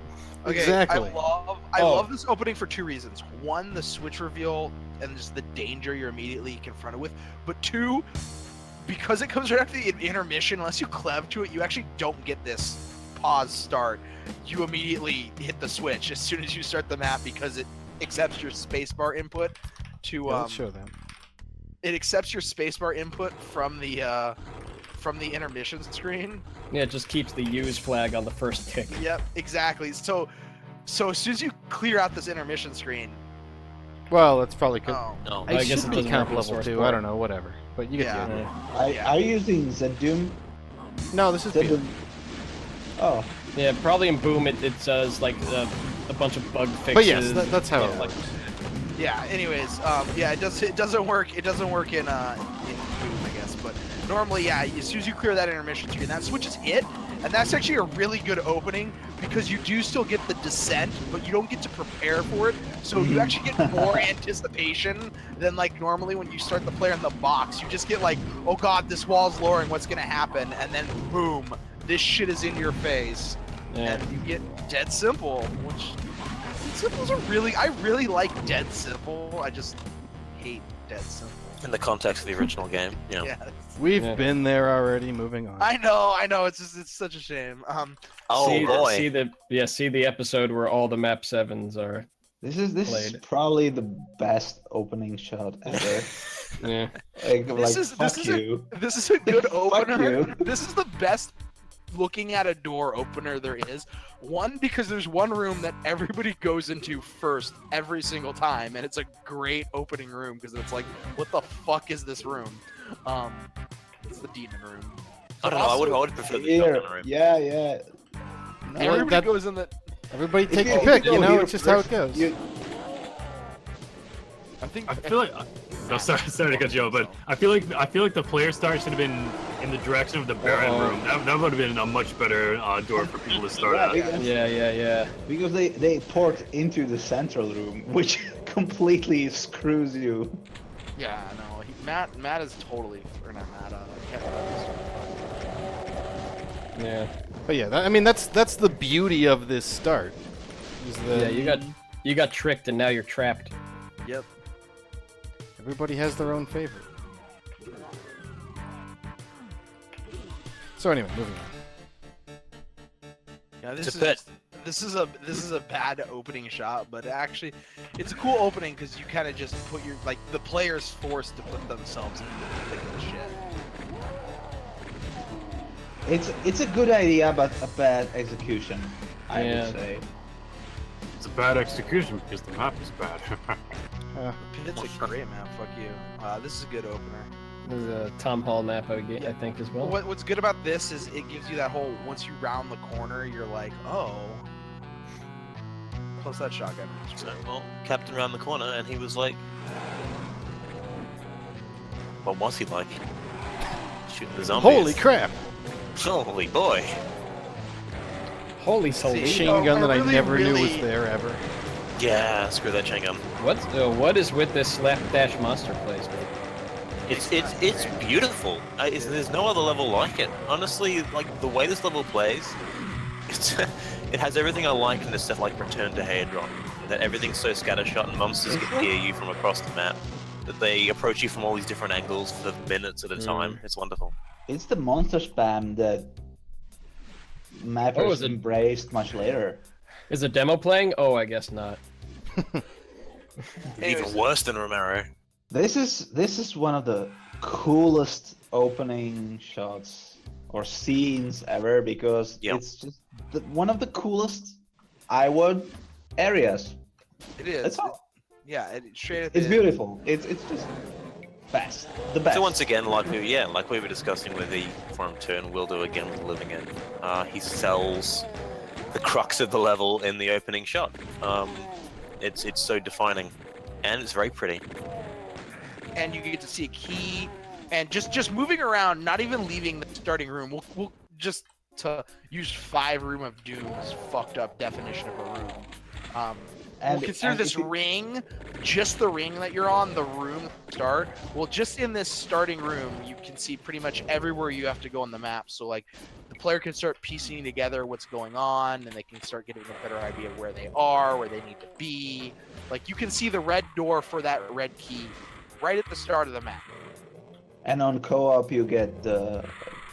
Okay, Exactly. I Oh. love this opening for 2 reasons. One, the switch reveal and just the danger you're immediately confronted with. But 2, because it comes right after the intermission, unless you clev to it, you actually don't get this pause start. You immediately hit the switch as soon as you start the map because it accepts your spacebar input to Yeah, let's show them. it accepts your spacebar input from the intermission screen. Yeah, it just keeps the use flag on the first tick. Yep, exactly. So as soon as you clear out this intermission screen, Well, that's probably good. oh, No. I I guess should it be doesn't comp work in level source 2. port. I don't know, whatever. But you get Yeah. the idea. Are you using Zedum? No, this is Zedum. Beam. Oh, Yeah, probably in Boom it says like a bunch of bug fixes. But yes, that's how Yeah, it like- works. yeah. Anyways, yeah, it doesn't work in Doom, I guess. But normally, yeah, as soon as you clear that intermission screen, that switch is hit, and that's actually a really good opening because you do still get the descent, but you don't get to prepare for it. So you actually get more anticipation than like normally when you start the player in the box. You just get like, oh god, this wall's lowering, what's gonna happen? And then boom, this shit is in your face. Yeah. And you get Dead Simple, which Dead Simple's I really like Dead Simple. I just hate Dead Simple. In the context of the original game. Yeah. Yeah. We've Yeah. been there already. Moving on. I know. It's such a shame. Oh see, boy. see the episode where all the map 7s are. this is Played. probably the best opening shot ever. Yeah. This is a good Fuck opener. you. This is the best looking at a door opener there is. One, because there's one room that everybody goes into first every single time, and it's a great opening room because it's like, what the fuck is this room? It's the demon room. I don't know. I would prefer the Here, shotgun room. yeah. Everybody goes in the. Everybody If take you- a if pick, you you go know? here It's just how it first, goes. I think. I feel like. No, sorry to cut you off, but I feel like the player start should have been in the direction of the Baron Uh-oh. room. That would have been a much better door for people to start at. Yeah. Because they port into the central room, which completely screws you. Yeah, no. Matt is totally. Or not Matt. Yeah. But yeah, I mean that's the beauty of this start. Is that Yeah, you got tricked and now you're trapped. Yep. everybody has their own favorite. So anyway, moving on. Yeah, It's a pit. this is a bad opening shot, but actually, it's a cool opening because you kind of just put your the player's forced to put themselves in the thick of the shit. It's a good idea, but a bad execution, I Yeah. would say. It's a bad execution because the map is bad. It's a great map. Fuck you. This is a good opener. There's a Tom Hall map, I think, as well. What's good about this is it gives you that whole once you round the corner, you're like, oh. Plus that shotgun. So, well, Captain round the corner, and he was like, what was he like? Shooting the zombies. Holy crap! Holy boy! Holy See, Chain Oh, gun that I really, never knew was really- there ever. Yeah, screw that chain gun. What is with this slapdash monster placement? It's beautiful. There's no other level like it. Honestly, like the way this level plays, it has everything I like in the stuff like Return to Hadron. That everything's so scattershot and monsters can hear you from across the map. That they approach you from all these different angles for minutes at a time. It's wonderful. It's the monster spam that mappers is it? embraced much later. Is the demo playing? Oh, I guess not. Even worse than Romero. This is one of the coolest opening shots or scenes ever because Yep. it's just one of the coolest IWOD areas. It is. That's all. Straight at the It's end. beautiful. It's just best. The best. So once again, like we were discussing with the Forum 2 and we'll do again with Living End, he sells the crux of the level in the opening shot. It's so defining, and it's very pretty. And you get to see a key, and just moving around, not even leaving the starting room. We'll just to use 5 Room of Doom's fucked up definition of a room. We'll consider this if you- ring, just the ring that you're on, the room start. Well, just in this starting room, you can see pretty much everywhere you have to go on the map. So like, the player can start piecing together what's going on, and they can start getting a better idea of where they are, where they need to be. Like, you can see the red door for that red key right at the start of the map. And on co-op, you get the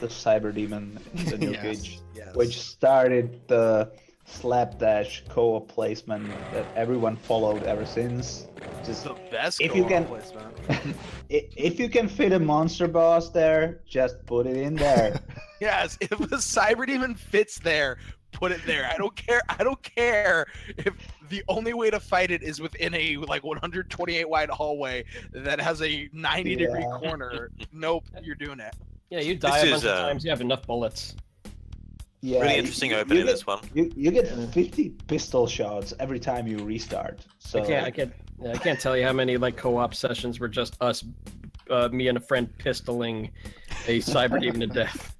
Cyber Demon in the new Yes, cage, yes. which started the slapdash co-op placement that everyone followed ever since. Just The best if you co-op can- placement. if you can fit a monster boss there, just put it in there. Yes, if a cyber demon fits there, put it there. I don't care. I don't care if the only way to fight it is within a like 128 wide hallway that has a 90-degree Yeah. corner. Nope, you're doing it. Yeah, you die This a bunch is, of times. You have enough bullets. Yeah, Really you- interesting you opening, get- this one. You get 50 pistol shots every time you restart. So I can't tell you how many like co-op sessions were just us, me and a friend pistoling a cyber demon to death.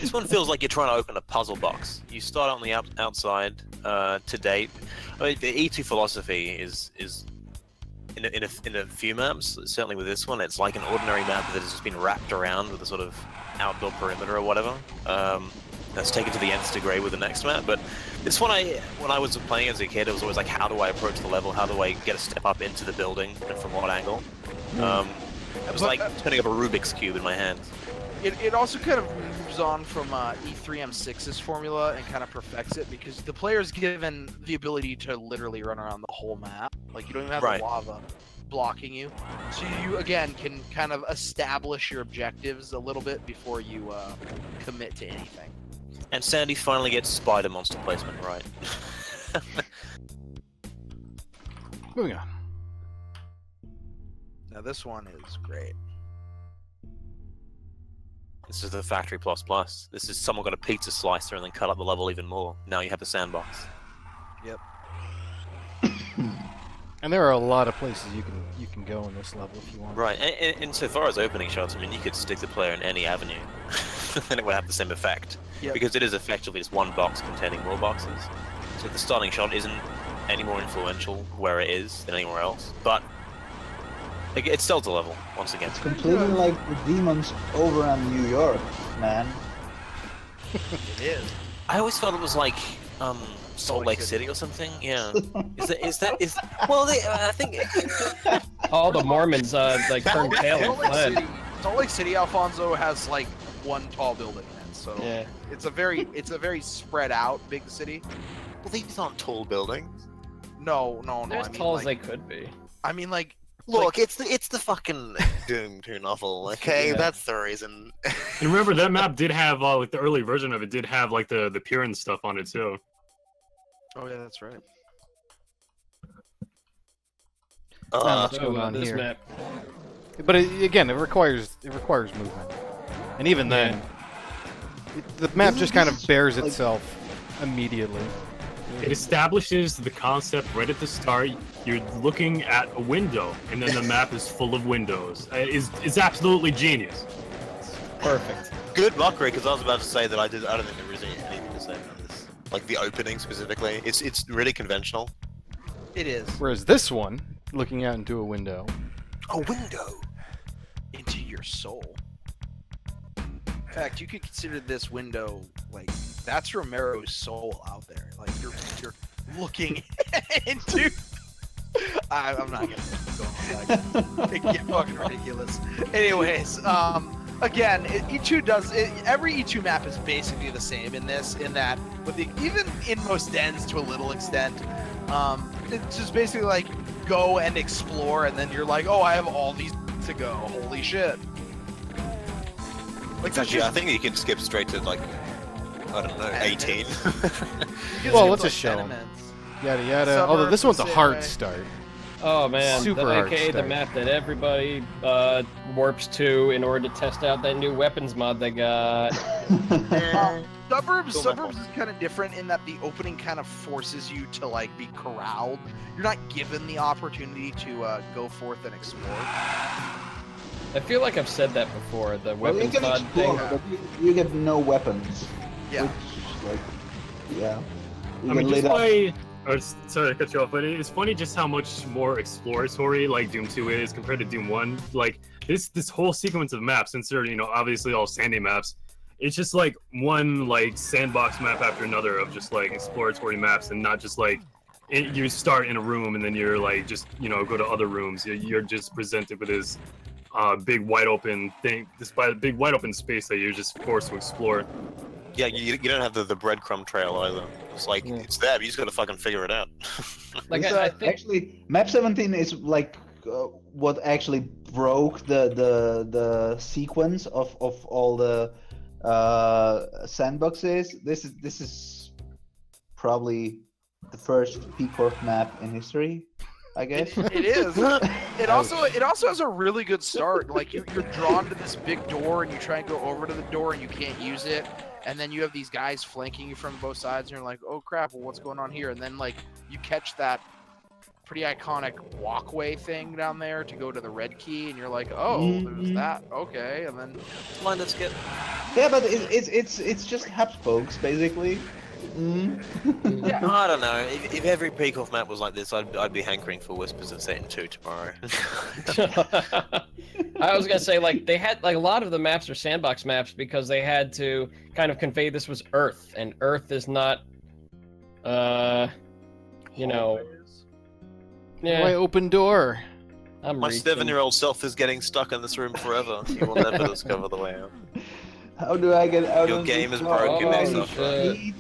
This one feels like you're trying to open a puzzle box. You start on the outside. To date, I mean, the E2 philosophy is in a few maps. Certainly with this one, it's like an ordinary map that has just been wrapped around with a sort of outdoor perimeter or whatever. That's taken to the nth degree with the next map. But this one, when I was playing as a kid, it was always like, how do I approach the level? How do I get a step up into the building and from what angle? It was like turning up a Rubik's cube in my hands. It also kind of moves on from E3M6's formula and kind of perfects it because the player's given the ability to literally run around the whole map. Like, you don't even have Right. the lava blocking you. So you, again, can kind of establish your objectives a little bit before you commit to anything. And Sandy finally gets spider monster placement right. Moving on. Now this one is great. This is the Factory Plus Plus. This is someone got a pizza slicer and then cut up the level even more. Now you have the sandbox. Yep. And there are a lot of places you can go in this level if you want. Right, and so far as opening shots, I mean, you could stick the player in any avenue, and it would have the same effect. Yep. Because it is effectively just one box containing more boxes. So the starting shot isn't any more influential where it is than anywhere else. But it's still the level, once again. It's completely like the demons over on New York, man. It is. I always thought it was like Salt Lake City or something. Yeah. Is well, I think. All the Mormons like turned pale and fled. Salt Lake City, Alfonso, has like one tall building in it, so Yeah. it's a very spread out big city. Well, these aren't tall buildings. No. They're as I mean, tall like, as they could be. I mean, like, Look, it's the fucking Doom 2 novel. Okay, Yeah. that's the reason. And remember that map did have like the early version of it did have like the pier and stuff on it too. oh yeah, that's right. Not much So, going on this here. map. But again, it requires movement, and even then, the map just kind of bears itself immediately. It establishes the concept right at the start. You're looking at a window, and then the map is full of windows. It's absolutely genius. Perfect. Good luck, Rick, because I was about to say that I don't think there is anything to say about this. Like the opening specifically, it's really conventional. It is. Whereas this one, looking out into a window, A window. Into your soul. In fact, you could consider this window like that's Romero's soul out there. Like you're looking into. I'm not gonna go on that. It get fucking ridiculous. Anyways, again, E2 does every E2 map is basically the same in that with even in most dens to a little extent. It's just basically like go and explore, and then you're like, oh, I have all these to go. Holy shit! Like Actually, I think you can skip straight to like, I don't know, 18. Well, let's just show 'em. yada yada. Although this one's a hard start. Oh man, Super hard AKA the start. map that everybody warps to in order to test out that new weapons mod they got. Suburbs Cool map. is kind of different in that the opening kind of forces you to like be corralled. You're not given the opportunity to go forth and explore. I feel like I've said that before. The Well, you weapons can mod explore, thing. but you get no weapons. Yeah. Which, like, yeah. You I get mean, lit just up. by sorry to cut you off, but it's funny just how much more exploratory like Doom 2 is compared to Doom 1. Like this whole sequence of maps, since they're obviously all sandy maps, it's just like one like sandbox map after another of just like exploratory maps, and not just like you start in a room and then you're like just go to other rooms. You're just presented with this big wide open thing, despite big wide open space that you're just forced to explore. Yeah, you don't have the breadcrumb trail either. It's like, it's there, but you just gotta fucking figure it out. Like It's, I think actually, map 17 is like what actually broke the sequence of all the sandboxes. This is probably the first P-Corp map in history, I guess. It is. It also has a really good start. Like you're drawn to this big door, and you try and go over to the door, and you can't use it. And then you have these guys flanking you from both sides, and you're like, oh crap, well, what's going on here? And then like you catch that pretty iconic walkway thing down there to go to the red key, and you're like, oh, there's that. Okay, and then Line us get. Yeah, but it's just hub spokes basically. yeah. I don't know. If every Peacock map was like this, I'd be hankering for Whispers of Satan 2 tomorrow. I was gonna say like they had like a lot of the maps are sandbox maps because they had to kind of convey this was Earth, and Earth is not Why yeah. open door? I'm My reaching. 7-year-old self is getting stuck in this room forever. He will never discover the way out. How do I get out Your of game this is car? broken, Oh, Nathan. shit.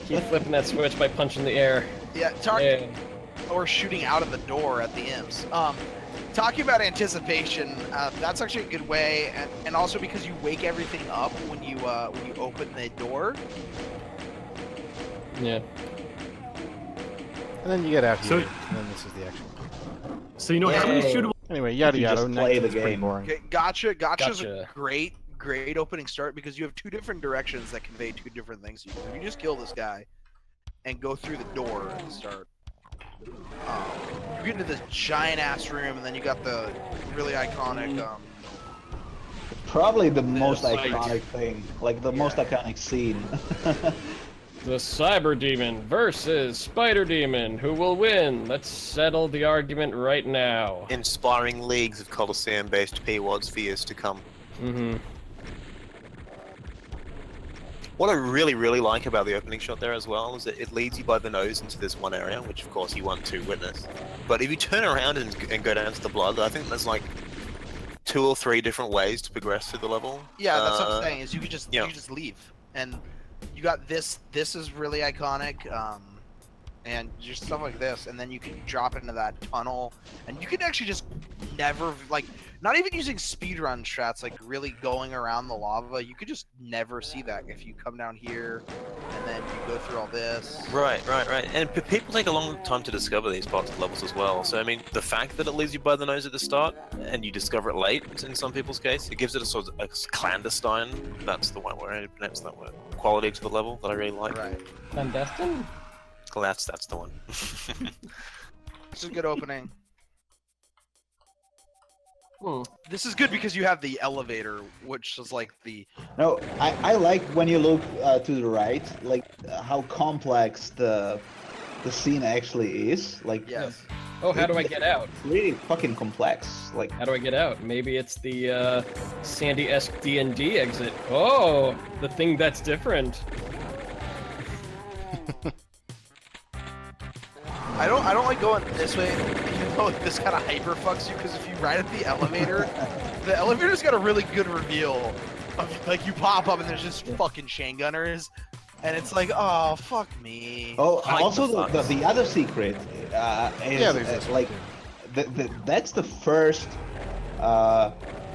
Keep flipping that switch by punching the air. Yeah, Yeah. or shooting out of the door at the imps. Talking about anticipation, that's actually a good way, and also because you wake everything up when you open the door. Yeah. And then you get out So- here, and then this is the actual. So how many shootable? Anyway, yada You yada. just play the It's pretty game. boring. Okay, Gotcha's Gotcha. a great great opening start because you have two different directions that convey two different things to you. If you just kill this guy and go through the door and start, you get into this giant ass room, and then you got the really iconic. Probably the most fight. iconic thing, like the most iconic scene. The Cyber Demon versus Spider Demon. Who will win? Let's settle the argument right now. Inspiring leagues of Coliseum-based PWADs for years to come. Mm-hmm. What I really, really like about the opening shot there as well is that it leads you by the nose into this one area, which of course you want to witness. But if you turn around and go down to the blood, I think there's like 2 or 3 different ways to progress through the level. Yeah, that's what I'm saying. Is you could just yeah. you could just leave, and you got this. This is really iconic, and just stuff like this, and then you can drop into that tunnel, and you can actually just never like. Not even using speedrun strats, like really going around the lava, you could just never see that if you come down here and then you go through all this. Right. And people take a long time to discover these parts of levels as well. So, I mean, the fact that it leaves you by the nose at the start, and you discover it late, in some people's case, it gives it a sort of a clandestine, that's the one word, I pronounce that word, quality to the level that I really like. Right. Clandestine? Well, that's the one. This is a good opening. Hmm. This is good because you have the elevator, which is like the... No, I like when you look to the right, like how complex the scene actually is. Like, Yes. Oh, how do I get out? really fucking complex. Like, How do I get out? Maybe it's the Sandy-esque D&D exit. Oh, the thing that's different. I don't like going this way, even though this kind of hyper fucks you, because if you ride at the elevator's got a really good reveal of, like, you pop up and there's just fucking chain gunners, and it's like, oh, fuck me. oh, I like also the the other secret is Yeah, there's this one like too. that's the first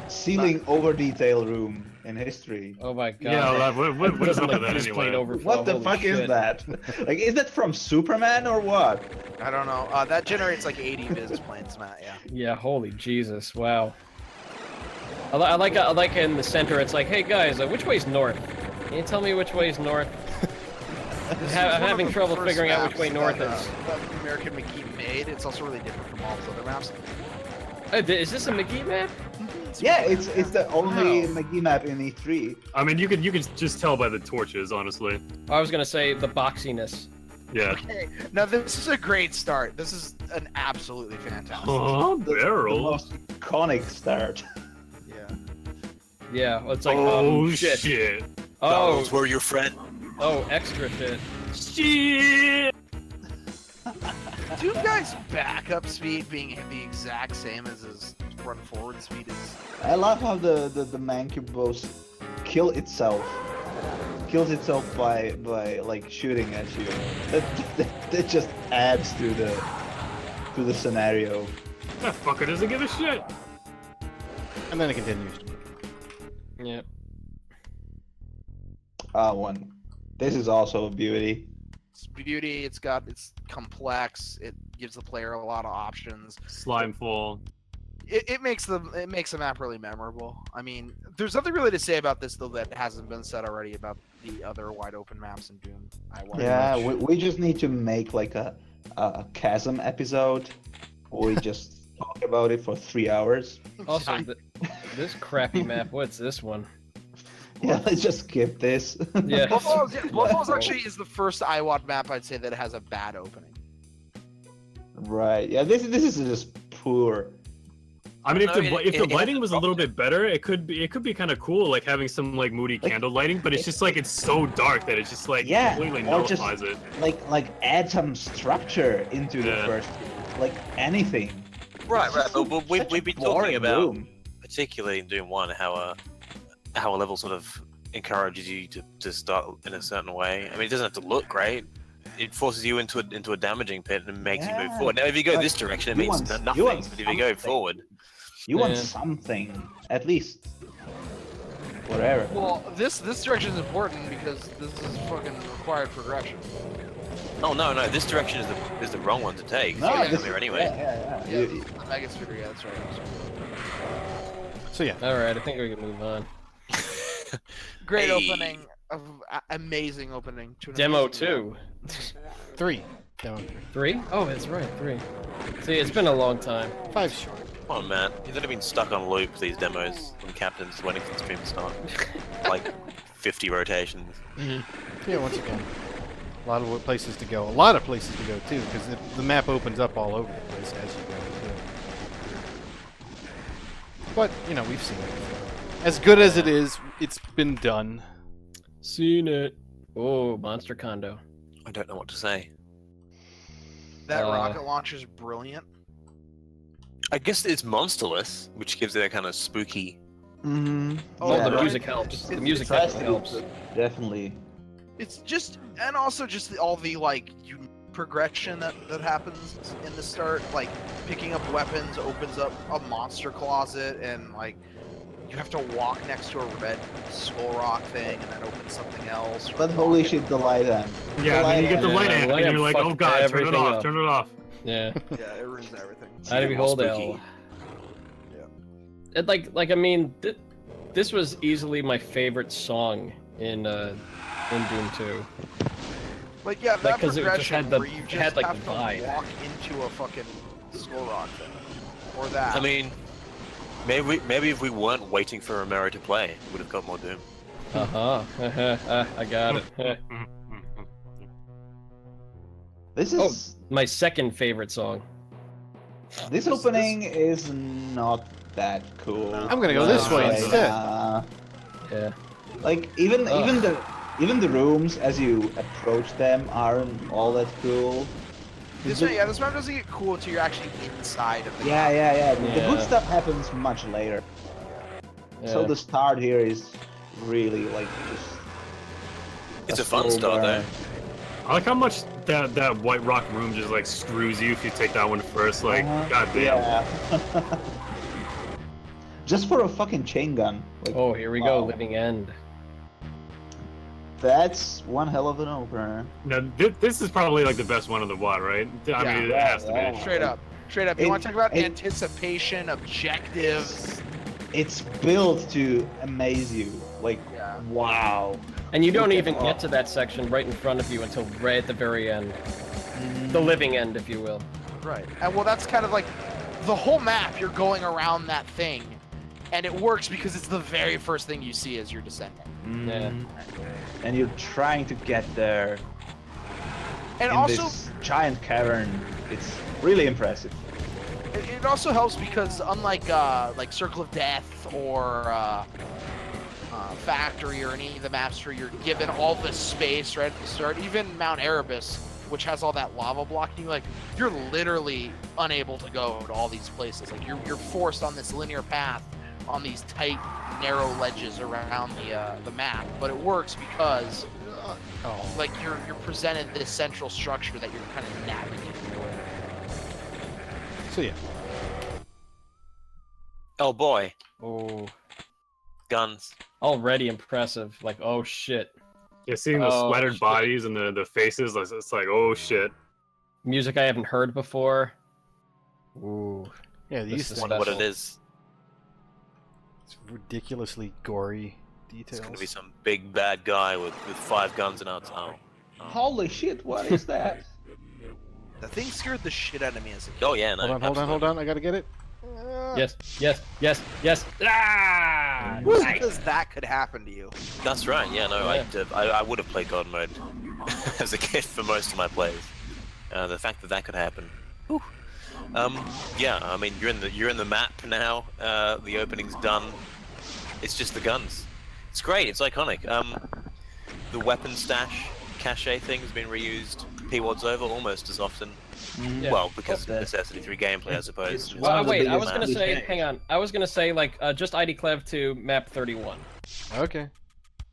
ceiling over detail room in history. Oh my god. Yeah, what is up with that This plane anyway? overflow, What the holy fuck is shit. that? Like, is that from Superman or what? I don't know. That generates like 80 business planes, Matt, yeah. Yeah, holy Jesus, wow. I like in the center, it's like, hey guys, which way's north? Can you tell me which way's north? This I'm is one of having the trouble first figuring out which maps way north that, is. that American McGee made. It's also really different from all the other maps. Is this a McGee map? Yeah, it's the only Wow. McGee map in E3. I mean, you can just tell by the torches, honestly. I was gonna say the boxiness. Yeah. Okay, now this is a great start. This is an absolutely fantastic. Oh, The barrel. most iconic start. Yeah. Yeah, it's like, Oh shit. shit. Oh, Barrels were your friend. oh, extra shit. Shit. Do you guys' backup speed being the exact same as his run forward speed is? I love how the Mancubus kills itself by like shooting at you. That just adds to the scenario. That fucker doesn't give a shit. And then it continues. Yeah. One. This is also a beauty. It's beauty. It's complex. It gives the player a lot of options. Slimefall. It makes the map really memorable. I mean, there's nothing really to say about this though that hasn't been said already about the other wide open maps in Doom. Yeah, we just need to make like a chasm episode. We just talk about it for 3 hours. Also, this crappy map. What's this one? Yeah, let's just skip this. Yeah. Buffalo's actually is the first IWAD map I'd say that has a bad opening. Right. Yeah, this is just poor. I mean, if No, the it lighting has was a little bit better, it could be kind of cool, like having some like moody candle lighting. But it's just like it's so dark that it's just like Yeah, completely or just- nullifies it. Like add some structure into the Yeah. first, like anything. Right. It's But such we've a been talking boring about, room. particularly in Doom 1, how a level sort of encourages you to start in a certain way. I mean, it doesn't have to look great. It forces you into a damaging pit and makes you move Yeah. forward. Now, if you go Like, this direction, it you means want- you nothing. want But if you go something. forward, You want Yeah. something, at least. Whatever. Well, this direction is important because this is fucking required progression. oh no, this direction is the wrong one to take. No, So you this- come here anyway. Yeah. Yeah, the Megasphere, yeah, that's right. So yeah, All right, I think we can move on. Great Hey. opening. Amazing opening. To an Demo amazing 2. 3. Demo 3. 3? Oh, that's right, 3. See, it's been a long time. 5 short. Come on, man. You've only been stuck on loop these demos when Captain's waiting for the stream to start. Like 50 rotations. Yeah, once again, a lot of places to go. A lot of places to go too, because the map opens up all over the place as you go. Too. But you know, we've seen it before. As good as it is, it's been done. Seen it. Oh, Monster Condo. I don't know what to say. That rocket launcher's brilliant. I guess it's monsterless, which gives it a kind of spooky. Mm-hmm. Oh, Yeah, the right. music helps. The music Tries to be helps. Definitely. It's just, and also just all the like progression that happens in the start, like picking up weapons opens up a monster closet, and like you have to walk next to a red skull rock thing, and then open something else. or But holy rocket- shit, the light amp. Yeah, then you get the Yeah, light the amp, light and amp you're like, oh fucked god, turn it everything off, up. turn it off. Yeah. Yeah, it ruins everything. I Even more behold spooky. L. It, like I mean, this was easily my favorite song in Doom 2. Like yeah, that Like, 'cause it just progression had the- where you it just had, like, have the to vibe. walk into a fucking skull rock thing, or that. I mean, maybe if we weren't waiting for Romero to play, we would have got more Doom. I got it. This Oh, is my second favorite song. this opening is not that cool. I'm gonna go this way Like, instead. Yeah. Like even Ugh. even the rooms as you approach them aren't all that cool. this The- map doesn't get cool until you're actually inside of the yeah. The Yeah. good stuff happens much later. So Yeah. the start here is really like just. It's a fun slow start, burn. I like how much that White Rock room just like screws you if you take that one first. Like, goddamn. Yeah. Just for a fucking chain gun. Like, Oh, here we go, wow. Living End. That's one hell of an opener. Now, this is probably like the best one of the WAD, right? I mean, it Yeah, has to yeah. be. Straight up. You It- want to talk about it- anticipation, objectives? It's built to amaze you. Like, Yeah. wow. And you don't Look even at- get to that section right in front of you until right at the very end. The living end, if you will. Right. And well, that's kind of like the whole map. You're going around that thing, and it works because it's the very first thing you see as you're descending. Yeah. And you're trying to get there And in also, this giant cavern. It's really impressive. it also helps because unlike like Circle of Death or Factory or any of the maps where you're given all this space right at the start, even Mount Erebus, which has all that lava blocking, like you're literally unable to go to all these places. Like you're forced on this linear path on these tight, narrow ledges around the map. But it works because like you're presented this central structure that you're kind of navigating your way. So yeah, Oh boy, Oh, guns. already impressive. Like, oh shit. Yeah, seeing the Oh, splattered shit. bodies and the faces, it's like, oh shit. Music I haven't heard before. Ooh. yeah, This these is things, Wonder what it special. is. it's ridiculously gory It's details. gonna be some big bad guy with 5 guns in our town. Holy shit, what is that? The thing scared the shit out of me as a kid. Oh yeah, no. Hold on, I gotta get it. Yes. Ah! Just Nice. because that could happen to you. That's right. Yeah, no, Yeah. I would have played God mode as a kid for most of my plays. The fact that could happen. Whew. Yeah, I mean you're in the map now. The opening's done. It's just the guns. It's great. It's iconic. The weapon stash cache thing has been reused. P-Wad's over almost as often. Yeah. Well, because Oh, of Necessity 3 gameplay, I suppose. It's It's one Well, of the wait, I was biggest gonna maps. say, hang on. I was gonna say, like, just ID Clev to map 31. Okay.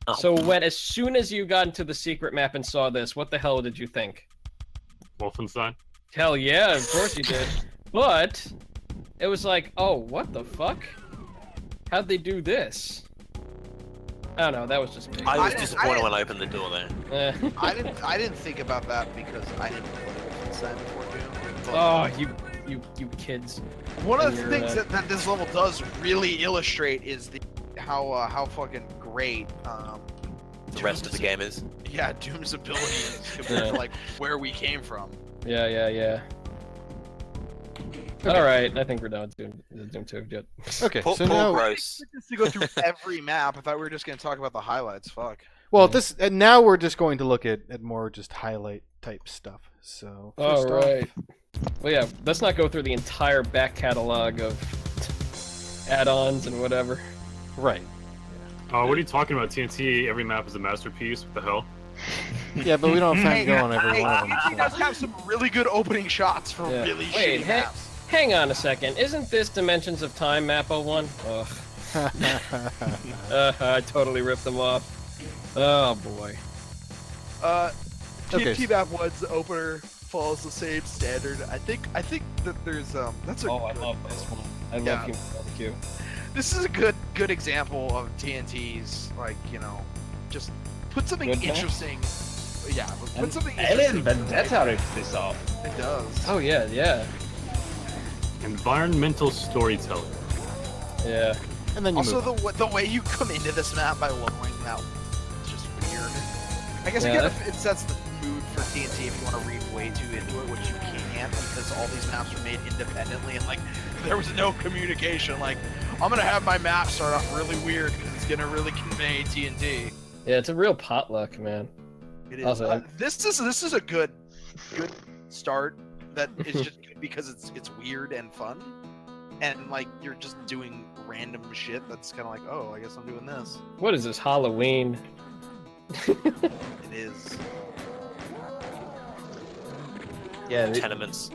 Oh. So as soon as you got into the secret map and saw this, what the hell did you think? Wolfenstein. Hell yeah, of course you did. But it was like, oh, what the fuck? How'd they do this? I don't know. That was just me. I was I- disappointed I- when I opened the door there. Eh. I didn't think about that because I didn't play Wolfenstein before Doom. But Oh, you kids. one of the and your, things that this level does really illustrate is how fucking great great. The rest of the game is. Yeah, Doom's abilities compared to like where we came from. Yeah. Okay. All right, I think we're done with Doom 2. Good. Okay, Paul so now, Gross. Just to go through every map. I thought we were just going to talk about the highlights. Fuck. well, now we're just going to look at more just highlight type stuff. So All first off- right. Well, yeah, let's not go through the entire back catalog of add-ons and whatever. right? What are you talking about? TNT, every map is a masterpiece. What the hell? Yeah, but we don't have time to Hey, go on every one of them. TNT does have some really good opening shots for Yeah. really Wait, shitty hey- maps. Hang on a second. Isn't this Dimensions of Time map 01? Ugh. I totally ripped them off. Oh boy. Okay. TNT map 1's opener follows the same standard. I think that there's that's a Oh, I good- love this one. I Yeah. love Human Barbecue. This is a good example of TNT's, like, you know, just put something Good map. interesting. Yeah, put And something Alien interesting. Vendetta rips this off. It does. Oh yeah. Environmental storytelling. Yeah. And then you Also, move. the way you come into this map by lowering that, it's just weird. I guess Yeah, again, it sets the mood for TNT if you want to read way too into it, which you can't because all these maps are made independently and like there was no communication. Like, I'm gonna have my map start off really weird because it's gonna really convey TNT. Yeah, it's a real potluck, man. It is. Also, This is a good start. That is just good because it's weird and fun, and like you're just doing random shit. That's kind of like, oh, I guess I'm doing this. What is this, Halloween? It is. Yeah, Tenements.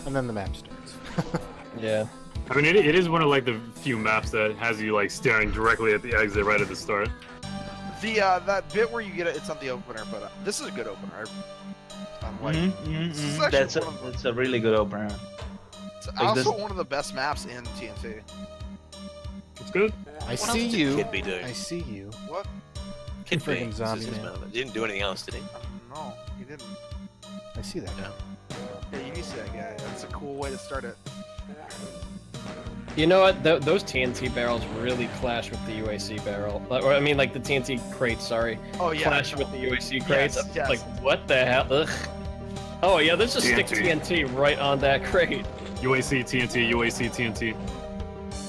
And then the map starts. Yeah. I mean, it is one of like the few maps that has you like staring directly at the exit right at the start. The that bit where you get it's not the opener, but this is a good opener. I'm like, this is actually That's one of that's a really good opener. it's like also this- one of the best maps in TNT. It's good. I What see else did you. Kid be doing? I see you. What? Kid friggin' be. zombie This is his man. He didn't do anything else, did he? No, he didn't. I see that. No. Yeah, you see that guy. That's a cool way to start it. You know what? Those TNT barrels really clash with the UAC barrel. Or I mean, like the TNT crates. Sorry. Oh yeah. Clash with the UAC crates. Yes, I'm yes. Like, what the hell? Ugh. Oh yeah, let's just stick TNT. TNT right on that crate. UAC TNT, UAC TNT.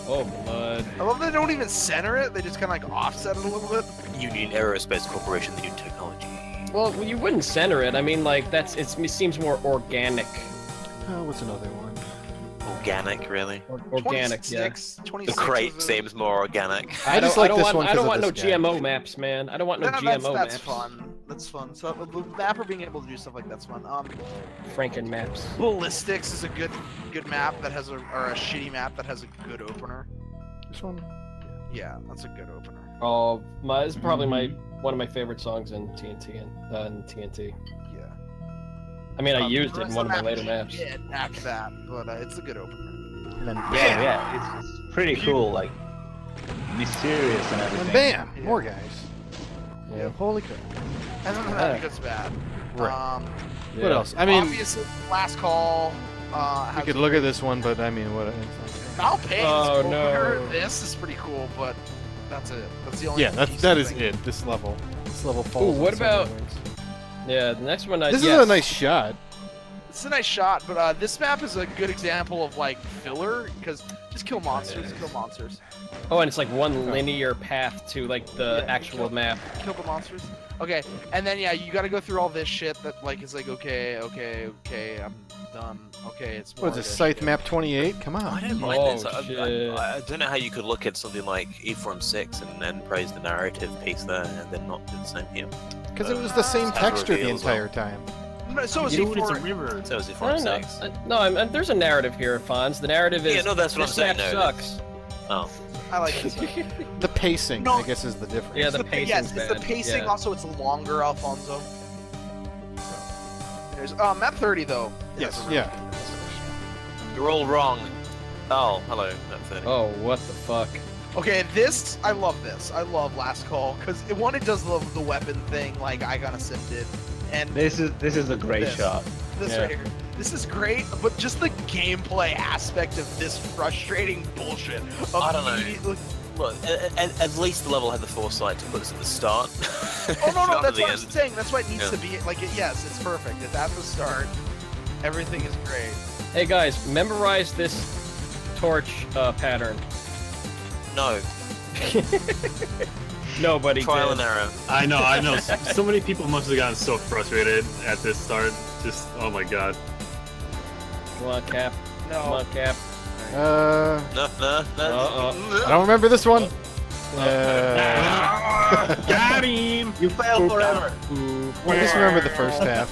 Oh blood. I love they don't even center it. They just kind of like offset it a little bit. Union Aerospace Corporation, the new technology. Well, you wouldn't center it. I mean, like it seems more organic. Oh, what's another one? Organic, really? Organic, yeah. 26 The crate was a- seems more organic. I just like this one I don't 'cause want of no this guy. GMO maps, man. I don't want no No, GMO that's maps. fun. That's fun. So the mapper being able to do stuff like that's fun. Franken maps. Ballistics is a good map that has or a shitty map that has a good opener. This one? Yeah, that's a good opener. Oh, it's probably one of my favorite songs in TNT and TNT. Yeah. I mean, I The used it rest in one of my the later map maps. is shit after that, but it's a good opener. And then Yeah, it's pretty cool, like mysterious and everything. And bam! Yeah. More guys. Yeah. Holy crap. And then that gets bad. Right. Yeah. What else? I mean, obviously, last call. we could look at this one, but I mean, what? Malpane's Oh, opener. no. This is pretty cool, but that's it. That's the only. Yeah, that decent is thing. it. This level. This level Ooh, falls. what on so many about- ways. Yeah, the next one. This yes. is a nice shot. It's a nice shot, but this map is a good example of like filler because just kill monsters, kill monsters, Oh, and it's like one linear path to like the Yeah, actual kill- map. kill the monsters. Okay, and then yeah, you got to go through all this shit that like is like okay, I'm done. Okay, it's more What is of this? this Scythe shit. map 28? Come I on. don't mind Oh, this. shit. I don't know how you could look at something like E-Form 6 and praise the narrative piece there and then not do the same here. Because it was the same As texture the reveal as well. entire time. No, so is Dude, it's a E4. river. So is I E-Form don't know. 6. There's a narrative here, Fonz. The narrative is Yeah, no, that's what this I'm saying. map No, sucks. Oh. I like this. The pacing, No. I guess, is the difference. Yeah, the Yes, pacing's it's the bad. pacing. Yeah. Also, it's longer, Alfonso. There's map 30 though. Yes, That's a yeah. You're all wrong. Oh, hello. That's 30. Oh, what the fuck? Okay, this I love this. I love Last Call because it does love the weapon thing like I got simmed it, and This is a great This. shot. this Yeah. right here. This is great, but just the gameplay aspect of this frustrating bullshit. Of I don't know. immediately- Well, at least the level had the foresight to put us at the start. Oh no, Not that's at the what I'm end. saying. That's why it needs Yeah. to be like yes, it's perfect. It's at the start. Everything is great. Hey guys, memorize this torch pattern. No, Nobody trial did. and error. I know. So many people must have gotten so frustrated at this start. Just, oh my god. Come on, Cap. No. Come on, Cap. No. Uh-oh. I don't remember this one. Got him! You fail forever. I just remember the first half.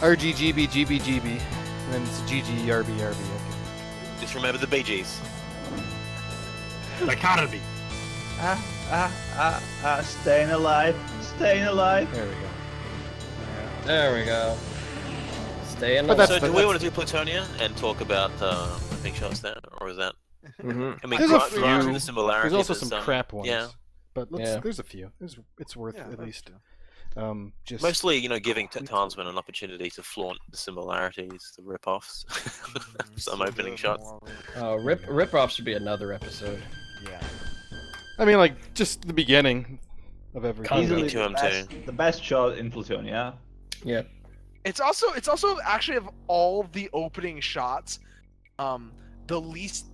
RGGB, GB, and then it's GGRB. Okay. Just remember the Bee Gees. Dichotomy. Staying alive. Staying alive. There we go. There we go. Stay in But the that's So the- do we want to do Plutonia and talk about big shots there, or is that? Mhm. I mean, There's a granted few. the similarities. There's also is, some crap ones. Yeah. But Yeah. there's a few. It's worth Yeah, at that's least. true. Just Mostly, giving Tansman an opportunity to flaunt the similarities, the rip-offs, some opening shots. Rip-off should be another episode. Yeah. I mean, like just the beginning of everything. Easily. Easily to him, the best shot in Plutonia. Yeah. It's also actually of all the opening shots, the least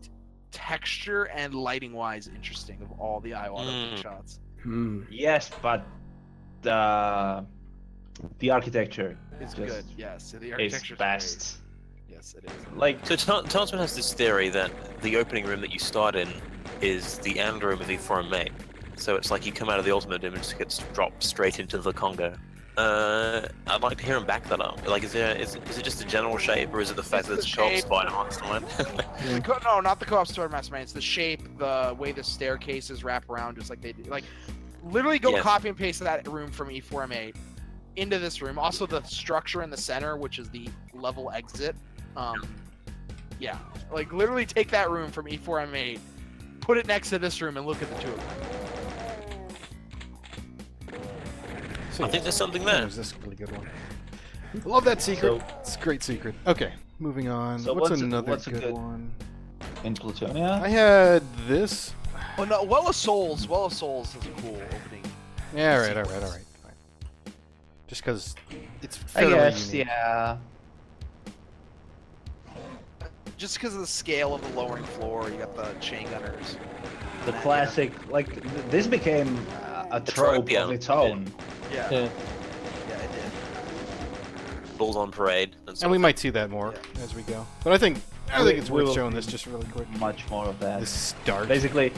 texture and lighting wise interesting of all the IWAD opening shots. Yes, but the architecture It's Just good. Yes, the is architecture best. Yes, it is. Like, So Tansman has this theory that the opening room that you start in is the end room of E4 Mate. So it's like you come out of the Ultimate Doom and just gets dropped straight into the Congo. I'd like to hear him back that up. Like, is it just a general shape, or is it the fact that it's a co-op shape. spider mastermind? No, not the co-op story mastermind. It's the shape, the way the staircases wrap around, just like they do. Like, literally go Yes. copy and paste that room from E4M8 into this room. Also, the structure in the center, which is the level exit. Yeah, like literally take that room from E4M8, put it next to this room, and look at the two of them. So, I think there's something yeah, there. there's this really good one. I love that secret. So- It's a great secret. Okay, moving on. So what's what's a- another what's a good good- one? in Plutonia. I had this. Oh no, Well of Souls has a cool opening. Yeah, all right. Fine. Just because it's I fairly guess, unique. yeah. Just because of the scale of the lowering floor, you got the chain gunners. The classic, like, this became a trope yeah. of its own. Yeah, Yeah. yeah, it did. Bulls on parade. And we might see that more as we go. But I think it's We worth will showing see this just really quick. Much more of that. This start. Basically,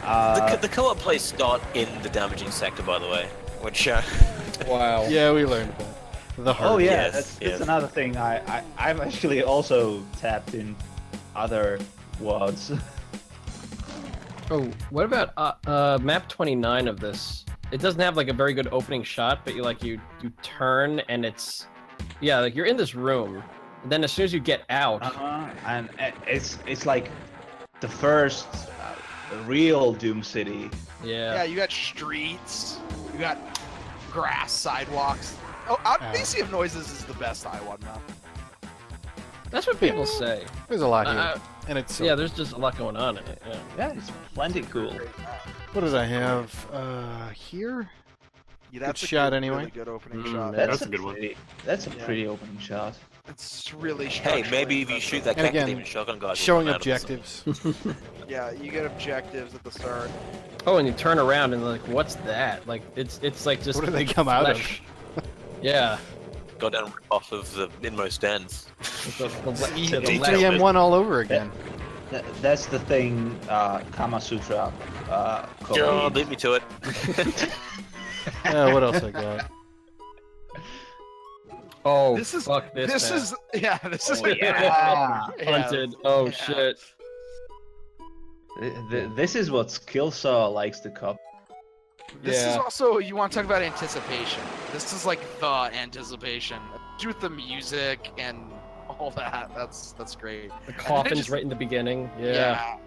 The co-op plays start in the damaging sector, by the way, which Wow. Yeah, we learned that. The heart. oh yeah, Yes, that's yes. another thing. I've actually also tapped in other WADs. Oh, what about map 29 of this? It doesn't have like a very good opening shot, but you turn and it's like you're in this room. And then as soon as you get out, And it's like the first real Doom City. Yeah, you got streets, you got grass, sidewalks. Oh, Odyssey of Noises is the best IWAD map. that's what people say. There's a lot here. Uh, and it's so Yeah, there's just a lot going on in it. Yeah. Yeah, it's plenty cool. What did I have here? Yeah, that's Good a shot good, anyway. Really good opening Mm, shot. That's a good one. That's a Yeah. pretty opening shot. It's really hey, structurally maybe if you impressive. shoot that And again, Cacodemon shotgun guy, Showing objectives. Yeah, you get objectives at the start. Oh, and you turn around and like, what's that? Like it's like just What do they come out of? flesh. Yeah. Go down off of the inmost ends. The left- to the left. D3M1 all over again. That's the thing Kama Sutra Oh, called. beat me to it. What else I got? Oh, This is fuck this. This man. is this is Oh, yeah. Hunted. Oh Yeah. shit. This is what Skillsaw likes to copy. This is Yeah. also, you want to talk about anticipation. This is like the anticipation. With the music and all that. That's great. The coffin's just- right in the beginning. Yeah.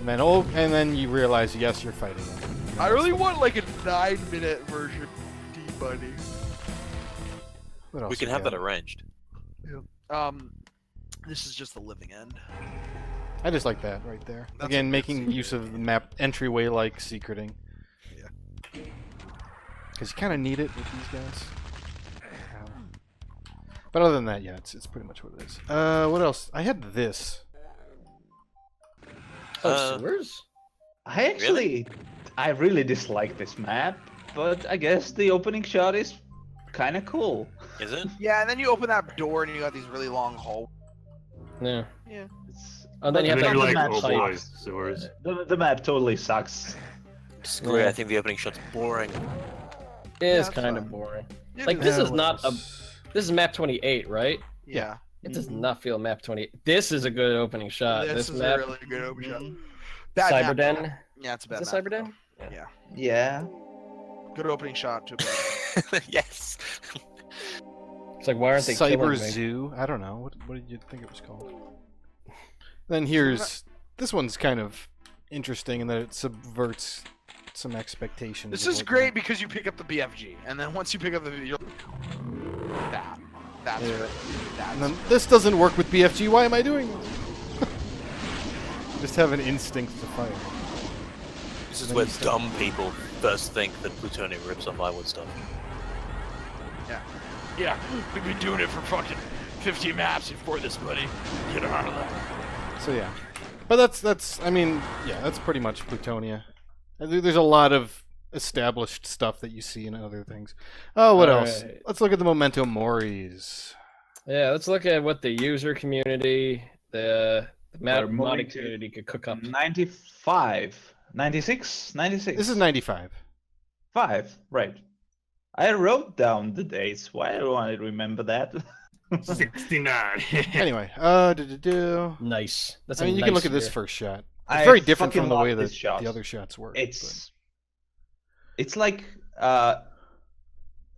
And then you realize, yes, you're fighting them. I really want like a 9-minute version of D-Bunny. What else We can we have got? that arranged. This is just the living end. I just like that right there. That's Again, a good making use of the map entryway like secreting. Yeah. Because you kind of need it with these guys. But other than that, yeah, it's pretty much what it is. What else? I had this. Sewers? I really dislike this map, but I guess the opening shot is kind of cool. Is it? Yeah, and then you open that door and you got these really long holes. Yeah. Yeah. And then you have And then that you're like, map oh boy, sucks. sewers. The map totally sucks. Disagree. Yeah. I think the opening shot's boring. It is that's kind of fine. boring. It Like, this is what not a... else? This is map 28, right? Yeah. It does not feel map 28. This is a good opening shot. This is map, a really good open shot. Bad map, Cyberden. though. Yeah, it's a bad Is it map, Cyberden? though. Yeah. Yeah. Good opening shot to Yes. It's like, why aren't they Cyber killing me? Zoo? I don't know. What did you think it was called? Then here's... This one's kind of interesting in that it subverts some expectations. This of is what- great because you pick up the BFG, and then once you pick up the you're that's Yeah. And then, this doesn't work with BFG. Why am I doing this? Just have an instinct to fire. This is where dumb people first think that plutonium rips off iWood stuff. yeah. We've been doing it for fucking 50 maps before this, buddy. Get out of there. So yeah, but that's I mean yeah, that's pretty much Plutonia. There's a lot of established stuff that you see in other things. Oh, what else? Alright. Let's look at the Memento Moris. Yeah, let's look at what the user community, the map We're moving modding to community could cook up. 95, 96, 96. This is 95. 5, right. I wrote down the dates. Why do I remember that? 69. Anyway, Nice. That's I mean, a you nice can look at this year. first shot. It's I very different fucking from the way love that this shot. the other shots work. It's like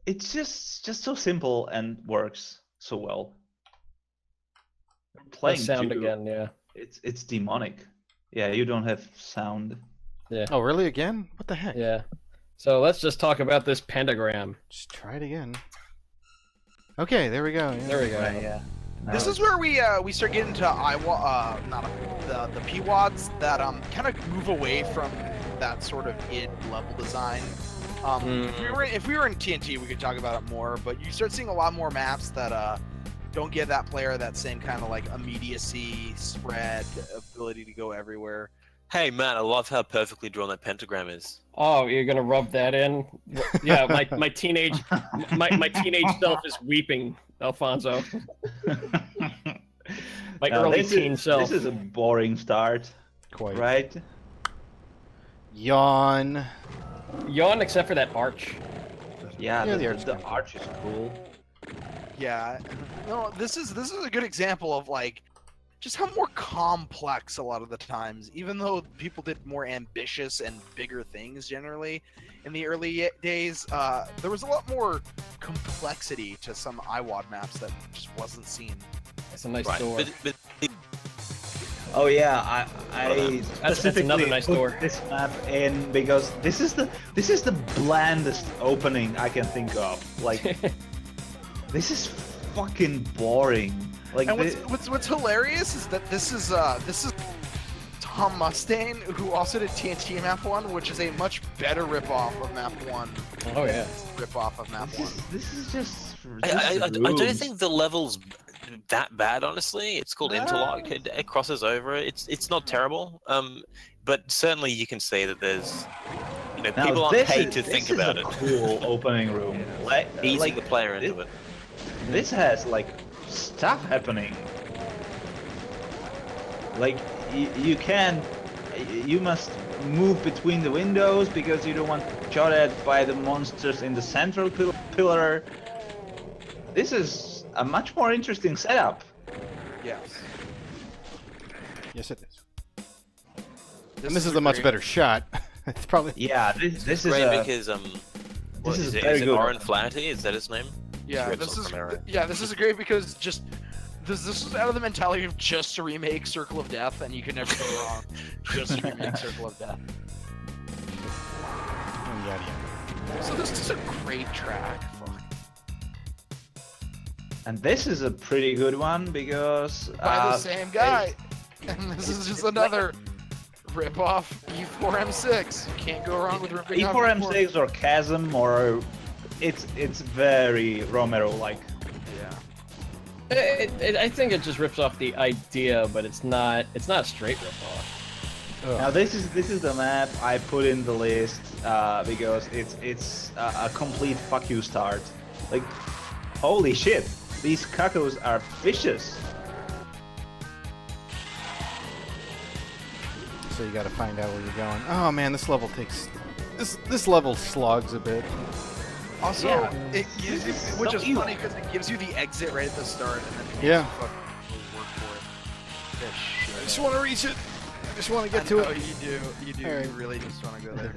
it's just so simple and works so well. The Playing sound Judo, again, yeah. it's demonic. Yeah, you don't have sound. Oh, really? Again? What the heck? Yeah. So let's just talk about this pentagram. Just try it again. Okay, there we go. Yeah. There we go. Yeah. This is where we start getting to the PWADs that kind of move away from that sort of id level design. If we were in TNT, we could talk about it more, but you start seeing a lot more maps that don't give that player that same kind of like immediacy, spread, ability to go everywhere. Hey man, I love how perfectly drawn that pentagram is. Oh, you're gonna rub that in? Yeah, my teenage self is weeping, Alfonso. My early teen self. This is a boring start, Quite. right? Yawn. Yawn, except for that arch. Yeah, Yeah, the the art's kinda arch is cool. Yeah, no, this is a good example of like just how more complex a lot of the times, even though people did more ambitious and bigger things generally in the early days, there was a lot more complexity to some IWAD maps that just wasn't seen. That's a nice Right. door. But Oh yeah, I That's specifically another nice put door. this map in because this is the blandest opening I can think of. Like this is fucking boring. Like And what's hilarious is that this is Tom Mustaine, who also did TNT Map 1, which is a much better ripoff of Map 1. Oh yeah. Ripoff of Map 1. this is just. I don't rude. think the level's that bad, honestly. It's called Interlock. It crosses over. It's not terrible. But certainly you can say that there's, Now, people aren't this paid is- to this think is about a it. Cool opening room. Easing the player into it. This has like stuff happening. Like you must move between the windows because you don't want shot at by the monsters in the central pillar. This is a much more interesting setup. Yes. Yes, it is. And this is a much better shot. It's probably Yeah, this is Great a, because what is is it? very Is it good. Oren Flaherty? Is that his name? Yeah, Sure, it's this not is Romero. this is great because just this is out of the mentality of just to remake Circle of Death, and you can never go wrong. Just to remake Circle of Death. yeah. So this is a great track. Fuck. and this is a pretty good one because By the same guy. And this is just another rip-off E4M6. You can't go wrong with ripping off E4M6 or Chasm or it's very Romero-like. Yeah. I think it just rips off the idea, but it's not a straight rip off. Now this is the map I put in the list because it's a complete fuck you start. Like, holy shit, these cuckoos are vicious. So you got to find out where you're going. Oh man, this level takes this level slogs a bit. Also, Yeah. it gives you, which is funny because it gives you the exit right at the start, and then it makes Yeah. you fucking work for it. That shit. I just want to reach it. I just want to get I to know it. You do. Alright. You really just want to go there.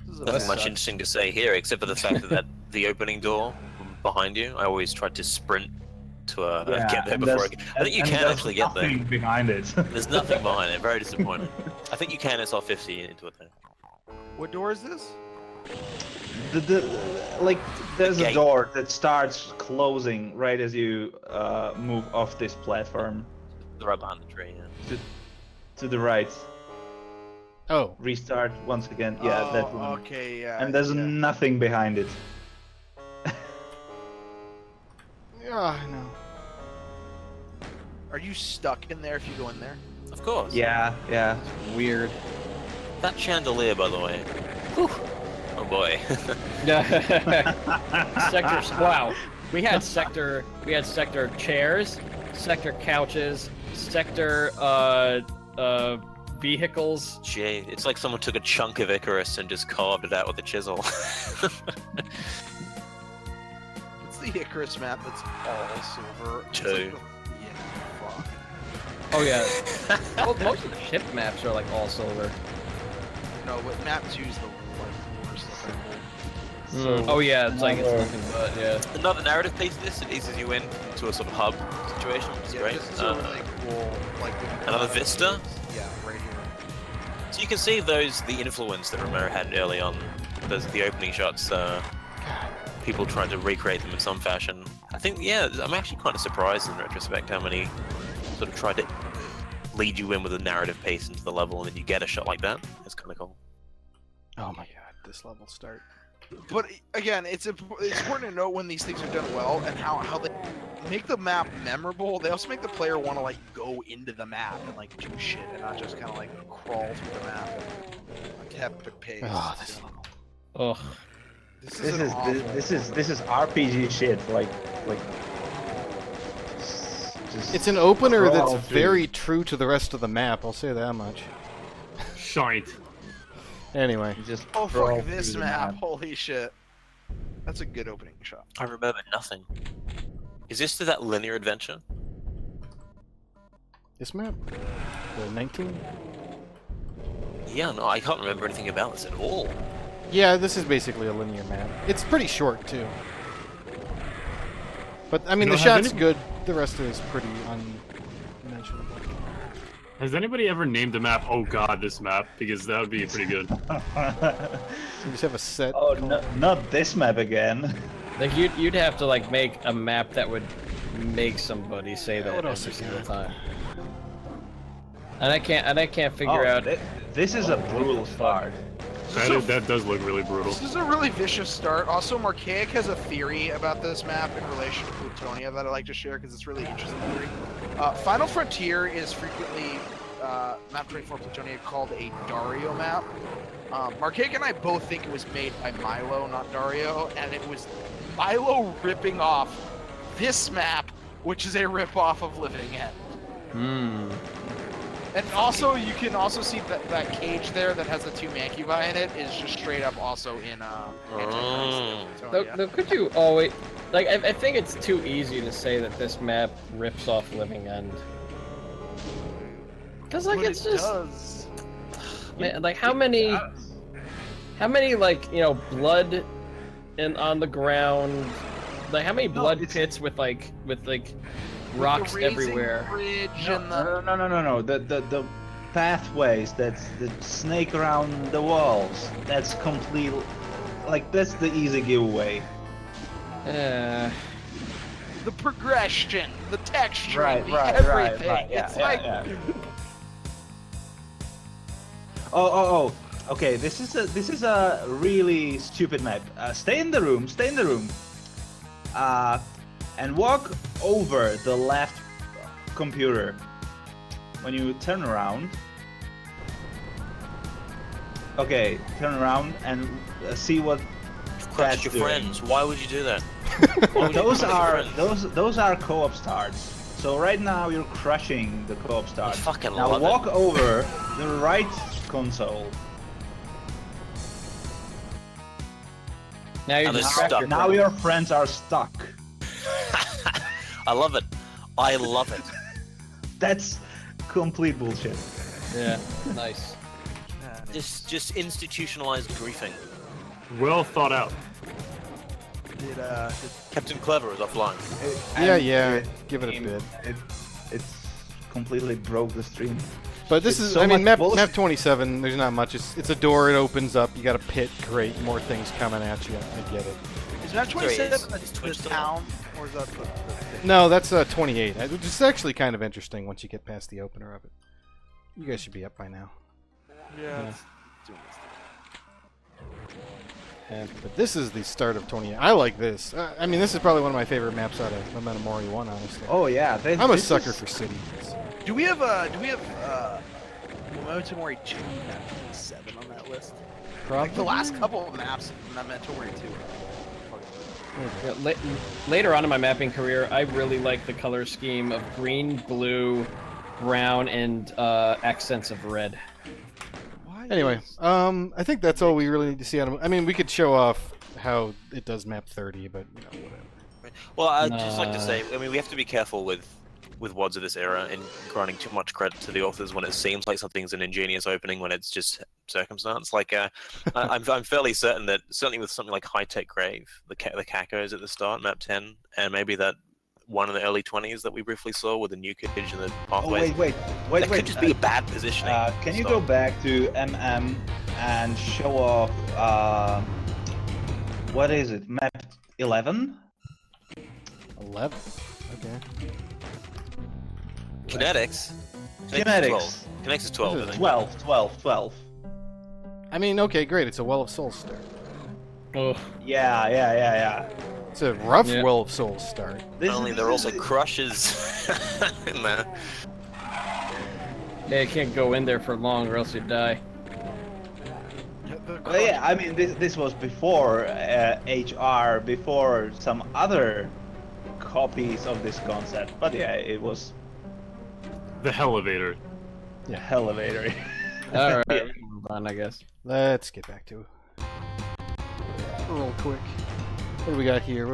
This is a Nothing bad much shot. interesting to say here, except for the fact that the opening door behind you, I always tried to sprint to get there and before. there's- I think you and can there's actually get there. nothing behind it. There's nothing behind it. Very disappointing. I think you can SR50 into it though. What door is this? Like there's a gate. door that starts closing right as you move off this platform Right behind the tree. Yeah. to the right. Oh, Restart once again. Yeah, Oh, that one. Okay, yeah. And there's yeah. nothing behind it. yeah, I know. Are you stuck in there if you go in there? Of course. Yeah. Weird. That chandelier, by the way. Whew. Oh boy. Sector. Wow. We had sector chairs, sector couches, sector vehicles. Gee, it's like someone took a chunk of Icarus and just carved it out with a chisel. It's the Icarus map that's all silver. It's Two. like yeah, fuck. Oh yeah. Well, most of the ship maps are like all silver. No, but map 2 is the like, worst thing. Oh yeah, it's like it's nothing but yeah. Another narrative piece of this, it eases you in to a sort of hub situation, which is Yeah, great. this is a really cool, like when you come Another out of the vista? woods. Yeah, right here. So you can see the influence that Romero had early on. The opening shots, people trying to recreate them in some fashion. I think, yeah, I'm actually kind of surprised in retrospect how many sort of tried to lead you in with a narrative piece into the level, and then you get a shot like that. It's kind of cool. Oh my god, this level start. But again, it's important to note when these things are done well and how they make the map memorable. They also make the player want to like go into the map and like do shit and not just kind of like crawl through the map at a epic pace. Oh, this level. Ugh. This This an is awful- this is RPG shit. Like just It's an opener crawl that's through. very true to the rest of the map. I'll say that much. Shite. Anyway, just Oh crawl fuck this through the map! Holy shit! That's a good opening shot. I remember nothing. Is this to that linear adventure? this map, the 19. Yeah, no, I can't remember anything about this at all. Yeah, this is basically a linear map. It's pretty short too. But I mean, You the don't have shot's any- good. The rest of it is pretty unmentionable. Has anybody ever named a map, oh god, this map? Because that would be pretty good. You just have a set. Oh, no, not this map again. Like you'd have to like make a map that would make somebody say that What every else is single there? time. And I can't figure Oh, out. this is a brutal start. That does look really brutal. This is a really vicious start. Also, Marchaic has a theory about this map in relation to Plutonia that I like to share because it's really interesting theory. Final Frontier is frequently map 24 Plutonia called a Dario map. Marchaic and I both think it was made by Milo, not Dario, and it was Milo ripping off this map, which is a rip-off of Living End. Hmm. And also, you can also see that cage there that has the two Mancubi in it is just straight up also in Antichrist. Though could you always like? I think it's too easy to say that this map rips off Living End. Cause like But it's it just does. man, like how many like blood on the ground, like how many blood it's- pits with like With rocks the raising everywhere. Bridge and the... No. The pathways that snake around the walls. That's complete. Like that's the easy giveaway. the progression, the texture, Right, the right, everything. right. Yeah, It's yeah, like yeah. Oh. Okay, this is a really stupid map. Stay in the room. And walk over the left computer. When you turn around. Okay, turn around and see what Crush that's your doing. friends. Why would you do that? Why would you Those crush your are friends? those are co-op starts. So right now you're crushing the co-op starts. fucking Now love walk over the right console. Now you're And they're distracted. stuck. Now your friends are stuck. I love it. I love it. That's complete bullshit. Yeah, nice. Just institutionalized griefing. Well thought out. did Captain Clever is offline. Yeah, give it a bit. It's completely broke the stream. But this It's is, so I mean, much map bullshit. 27, there's not much. It's a door, it opens up, you got a pit, great, more things coming at you, I get it. is map Sorry, 27 is the Twitch still town, or is that the No, that's 28, which is actually kind of interesting once you get past the opener of it. You guys should be up by now. yeah. But this is the start of 28. I like this. I mean, this is probably one of my favorite maps out of Memento Mori 1, honestly. Oh yeah, I'm a sucker for cities. Do we have Memento Mori 2 map 7 on that list? Like the last couple of maps in Memento Mori 2. Yeah, later on in my mapping career, I really like the color scheme of green, blue, brown, and accents of red. Anyway, I think that's all we really need to see out of it. I mean, we could show off how it does map 30, but, you know, whatever. Well, I'd just like to say, I mean, we have to be careful with WADs of this era and granting too much credit to the authors when it seems like something's an ingenious opening when it's just circumstance. Like, I'm fairly certain that certainly with something like High Tech Grave, the Cacos at the start, map 10, and maybe that one in the early 20s that we briefly saw with the nukage and the Oh pathways. wait. That could just be a bad positioning. Can you So- go back to MM and show off what is it? Map 11? 11. Okay. Kinetics? Kinetics. Kinetics is 12, I think. 12. I mean, okay, great. It's a Well of Souls start. Oh, Yeah. It's a rough Yeah. Well of Souls start. This Only is- there are this also is- crushes in there. yeah, you can't go in there for long or else you die. Well, yeah, I mean, this was before HR, before some other copies of this concept. But yeah, it was The Elevator. elevator. All right, we can move on, I guess. Let's get back to it. Real quick. What do we got here?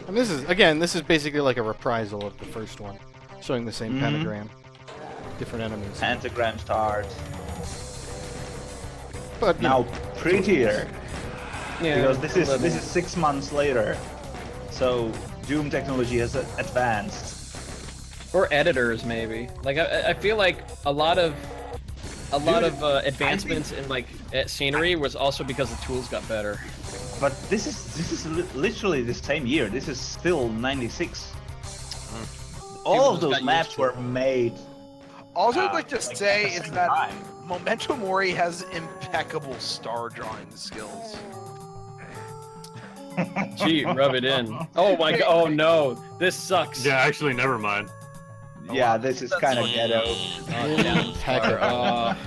I mean, this is basically like a reprisal of the first one, showing the same Mhm. pentagram, different enemies. Pentagram stars. But you Now know, prettier, Yeah, because this a is little. 6 months later, so Doom technology has advanced. Or editors maybe. Like I feel like a lot of advancements in like scenery was also because the tools got better. But this is literally the same year. This is still 96. All People of just those got maps used to were it. made. Also, I'd like to like, say at the is same that time. Memento Mori has impeccable star drawing skills. Gee, rub it in. Oh my god! Oh no, this sucks. Yeah, actually, never mind. Yeah, this is kind of ghetto. Oh, down Heck. far.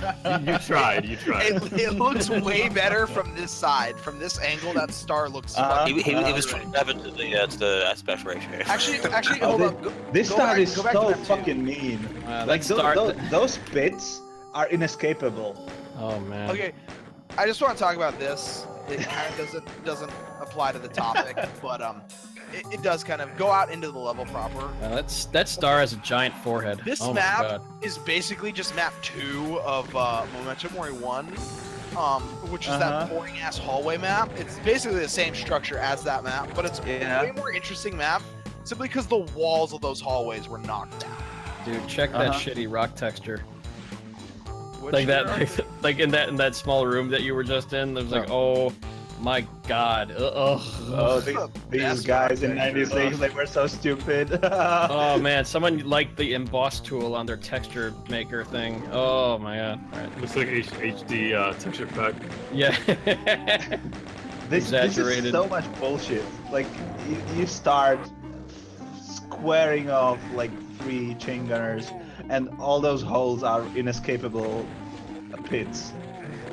You tried. It looks way better from this side. From this angle, that star looks. Uh-huh. fucking He was great. trying to have it to the aspect ratio. Actually, Oh, hold up. This Go star back- is go back to so map two. fucking mean. Wow, Like that star- those bits are inescapable. Oh man. Okay, I just want to talk about this. It kind of doesn't apply to the topic, but it does kind of go out into the level proper. That star has a giant forehead. This oh map my god. is basically just map 2 of Memento Mori 1, which is Uh-huh. that boring ass hallway map. It's basically the same structure as that map, but it's Yeah. a way more interesting map simply because the walls of those hallways were knocked down. Dude, check that Uh-huh. shitty rock texture. Which Like that, there are- like in that small room that you were just in. There was like, oh, My God. Ugh. Oh, these Best guys in architecture. '96, they were so stupid. Oh man, someone liked the emboss tool on their texture maker thing. Oh my God. All right. Looks like HD texture pack. Yeah. This is Exaggerated. so much bullshit. Like, you start squaring off like 3 chain gunners, and all those holes are inescapable pits.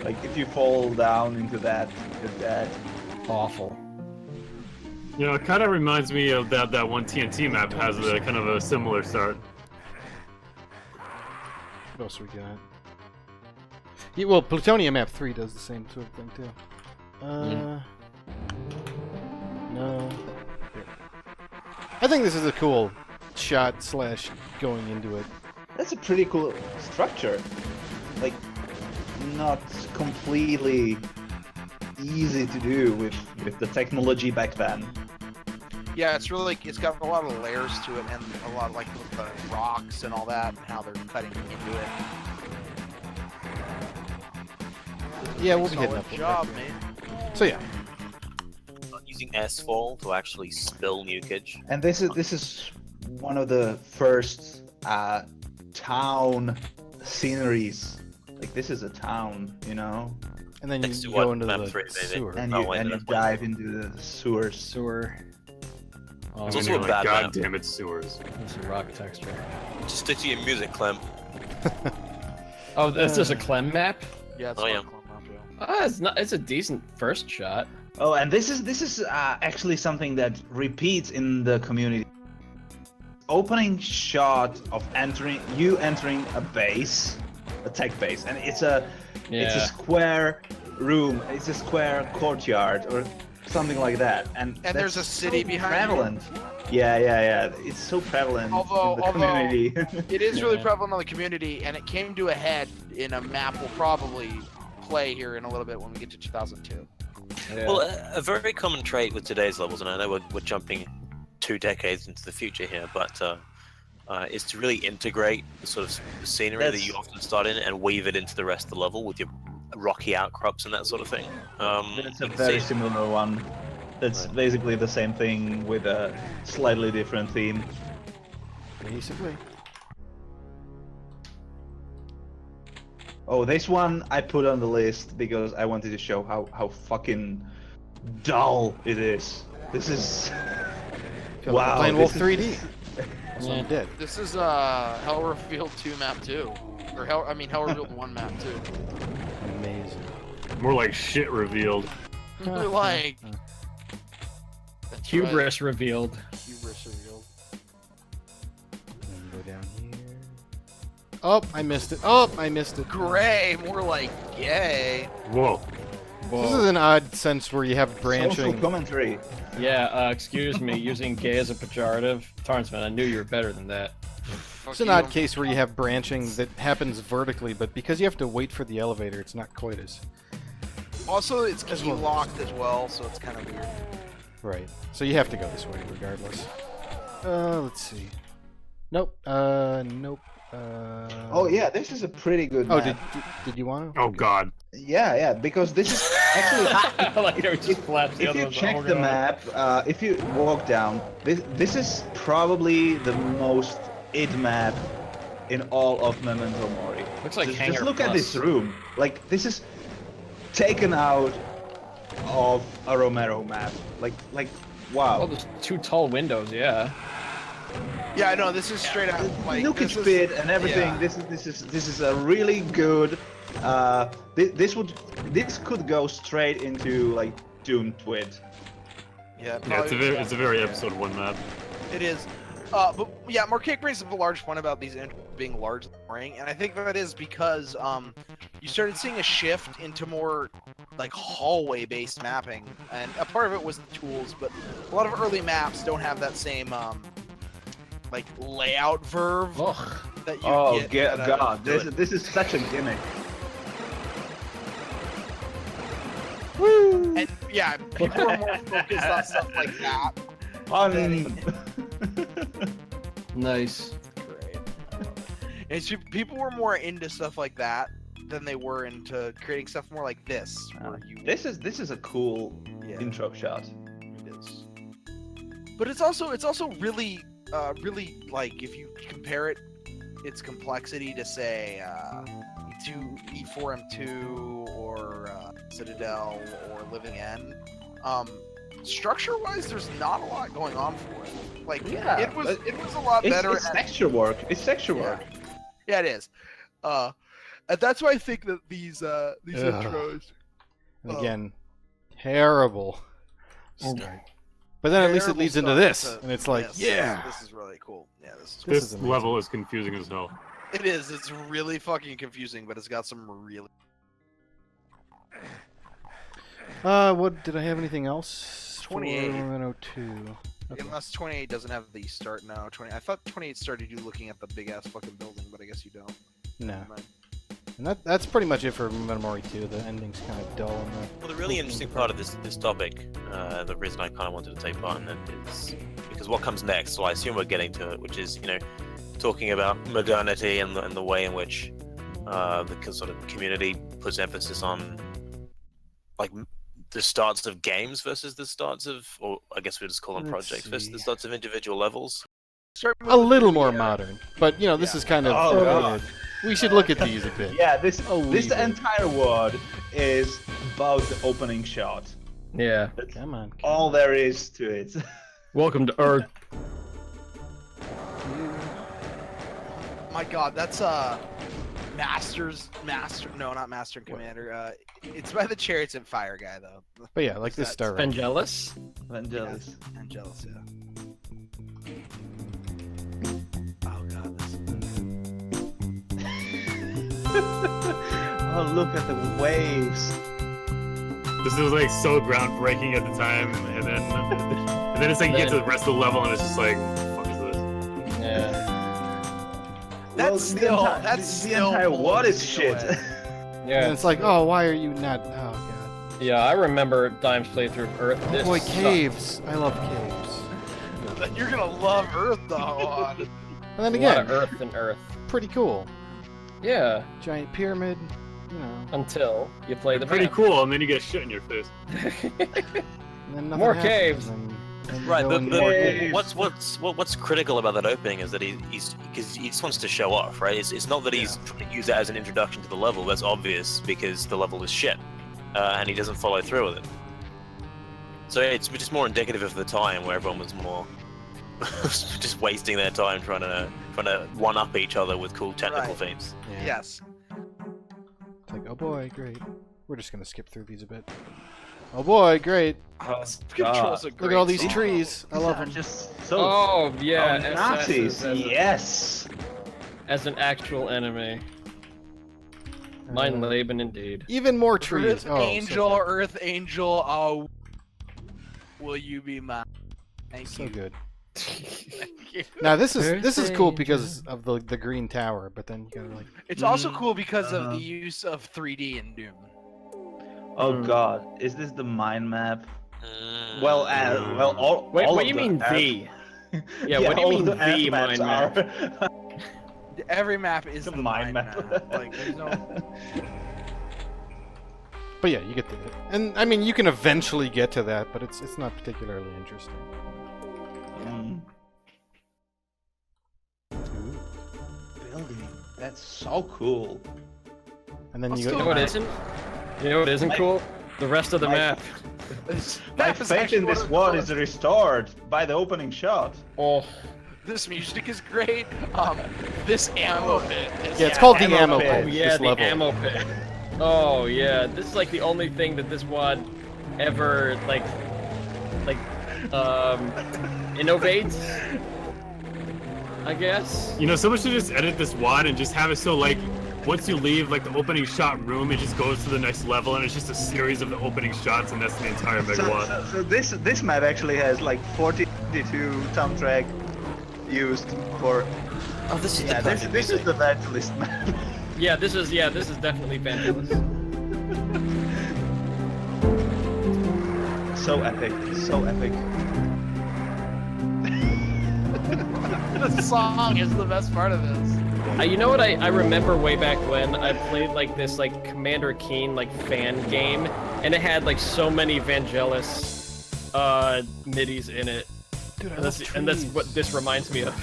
Like, if you fall down into that, you're dead. Awful. You know, it kind of reminds me of that one TNT map has a kind of a similar start. What else we got? Yeah, well, Plutonium Map 3 does the same sort of thing too. No. Here. I think this is a cool shot slash going into it. That's a pretty cool structure. Like, not completely easy to do with the technology back then. Yeah, it's really it's got a lot of layers to it, and a lot of like the rocks and all that, and how they're cutting into it. Yeah, we'll be hitting Solid up. with job, that. man. So yeah, Using S-fall to actually spill nukage. And this is one of the first town sceneries. Like, this is a town, you know, and then you Next to go what into map the 3, maybe? sewer. and Oh, you wait, and you that's one. dive into the sewers. Sewer. Oh, It's And also you're a like, bad God map. damn it, sewers. this is rock texture. Just stick to your music, Clem. Oh, this is a Clem map? Yeah, it's Oh, not yeah. a clone map, yeah. It's not. It's a decent first shot. Oh, and this is actually something that repeats in the community. Opening shot of entering a base, a tech base, and it's a square room, it's a square courtyard or something like that, and there's that's a city so behind you. prevalent. Yeah. It's so prevalent Although- in the community. It is really Yeah. prevalent on the community, and it came to a head in a map we'll probably play here in a little bit when we get to 2002. Yeah. Well, a very common trait with today's levels, and I know we're jumping 2 decades into the future here, but is to really integrate the sort of scenery that That's- you often start in and weave it into the rest of the level with your rocky outcrops and that sort of thing. That's a you can very see- similar one. That's Right. basically the same thing with a slightly different theme. Basically. Oh, this one I put on the list because I wanted to show how fucking dull it is. This is Feel like wow. playing Wolf this 3D. is- Also, I'm dead. This is Hell Revealed 2 map 2. Or Hell Revealed 1 map 2. Amazing. More like shit revealed. Like that's right, Hubris revealed. hubris revealed. And go down here. Oh, I missed it. Oh, I missed it. Gray, more like gay. Whoa. This is an odd sense where you have social branching. commentary. Yeah. Excuse me, using gay as a pejorative. Tarnsman, I knew you were better than that. It's an odd case where you have branching that happens vertically, but because you have to wait for the elevator, it's not quite as Also, it's As key well. locked as well, so it's kind of weird. right. So you have to go this way regardless. Let's see. Nope. Nope. Oh yeah, this is a pretty good Oh, map. did you want to? Oh god. Yeah, because this is actually Like it just flaps the if other you ones. check Oh, the God. map, if you walk down, this is probably the most id map in all of Memento Mori. Looks like just Hangar look at Plus. this room. Like, this is taken out of a Romero map. Like wow. Oh, there's 2 tall windows. Yeah. Yeah, I know. This is straight out like Look at this is- bit and everything. yeah. This is a really good. This could go straight into like Doom Twit. Yeah, Yeah, it's a very yeah. episode 1 map. It is. But yeah, Marquette brings up a large point about these intros being largely boring, and I think that is because you started seeing a shift into more like hallway-based mapping, and a part of it was the tools, but a lot of early maps don't have that same like layout verve Ugh. that you Oh get. God, this is such a gimmick. And yeah, people are more focused on stuff like that. Nice. Great. And so people were more into stuff like that than they were into creating stuff more like this. Where you, This is a cool yeah, intro shot. it is. But it's also really really like if you compare its complexity to say E4M2 or Citadel or Living End. Structure-wise, there's not a lot going on for it. Like Yeah, it was a lot better. It's texture work. It's texture work. Yeah, it is. And that's why I think that these intros. And again, terrible start. But then at least it Terrible leads into start this, to and it's like, this. yeah. This is really cool. Yeah, this is. This This is amazing. level is confusing as hell. It is. It's really fucking confusing, but it's got some really. What did I have anything else? 28. 402. Okay. Unless 28 doesn't have the start now. 20. I thought 28 started you looking at the big ass fucking building, but I guess you don't. No. Never mind. And that's pretty much it for Memory 2. The ending's kind of dull. And Well, the really interesting part of this topic, the reason I kind of wanted to take part in it is because what comes next. Well, I assume we're getting to it, which is talking about modernity and the way in which the sort of community puts emphasis on like the starts of games versus the starts of, or I guess we just call them Let's projects versus the see. starts of individual levels. Start a moving little through more the, modern. But, this Yeah. is kind of... Oh, God. we should look at these a bit. Yeah, this A wee bit. entire WAD is about the opening shot. Yeah. That's Come on. all there is to it. Welcome to Earth. My God, that's Master. No, not Master and Commander. It's by the Chariots and Fire guy though. But yeah, like this That's star right here. Vangelis. Vangelis. Angelus, yeah. Oh God, this. Oh, look at the waves. This is like so groundbreaking at the time, and then it's like you get to the rest of the level, and it's just like, what the fuck is this? Yeah. That's still the entire WAD is shit. And Yeah. it's like, oh, why are you not... Oh, God. Yeah, I remember Dime's playthrough of Earth. Oh, This boy, sucked. caves. I love caves. You're gonna love Earth though. And then A lot of again, Earth and Earth. pretty cool. Yeah, Giant pyramid, until you play the Pretty map. cool, and then you get shit in your face. and then nothing More happens, caves. and you Right, go but, in but more Caves. what's critical about that opening is that he's because he just wants to show off, right? It's not that he's trying to use that as an introduction to the level. That's obvious because the level is shit, and he doesn't follow through with it. So it's just more indicative of the time where everyone was more just wasting their time trying to one up each other with cool technical Right. feats. Yeah. Yes. It's like, oh boy, great. We're just gonna skip through these a bit. Oh boy, great. Controls a Look great at all these song. trees. I love them. Just so. Oh yeah, oh, SS Nazis. as, Yes. as an actual enemy. Mein Leben indeed. Even more trees. Earth Oh, so Angel, good. Earth Angel, oh, will you be mine? Thank So you. good. Thank you. Now this is Earth cool Angel. because of the green tower, but then you gotta like It's also Mhm. cool because of Uh-huh. the use of 3D in Doom. Oh Hmm. God, is this the mind map? Mm. Well, all. Wait, all what of do you the mean Earth- V? Yeah, what do you all of mean the V Earth maps mind map? are- Every map is the the mind mind map. map. Like, there's no. But yeah, you get to it. And I mean you can eventually get to that, but it's not particularly interesting. Mm. Building. That's so cool. And then I'll you still You go know what isn't? You know what isn't My- cool? The rest of the my- map. My That is faith actually in one this of the WAD coolest. is restored by the opening shot. Oh, This music is great. This ammo bit. Is Yeah, it's called the ammo ammo pit. pit. oh yeah, this the level. ammo pit. Oh yeah, this is like the only thing that this WAD ever like innovates. I guess. You know, someone should just edit this WAD and just have it so like once you leave like the opening shot room, it just goes to the next level, and it's just a series of the opening shots, and that's the entire Mega WAD. So this map actually has like 42 soundtrack used for. Oh, this is Yeah, the this perfect is music. the Evangelist map. Yeah, this is definitely Vangelis. So epic, so epic. The song is the best part of this. You know what I remember way back when I played like this like Commander Keen like fan game, and it had like so many Vangelis midis in it. Dude, I And love that's trees. what this reminds me of.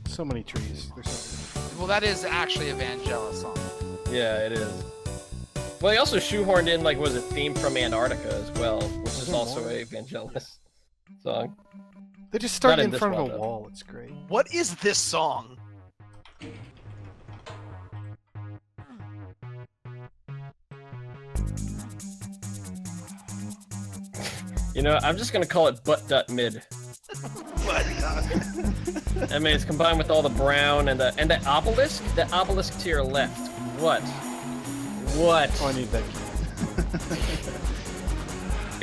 So many trees. There's so... Well, that is actually a Vangelis song. Yeah, it is. Well, he also shoehorned in like was a theme from Antarctica as well, which is also a Vangelis song. They just start Not in in this front of one, a though. wall. It's great. What is this song? You know, I'm just gonna call it butt.mid. I mean, it's combined with all the brown and the obelisk. The obelisk to your left. What? What? Oh, I need that key.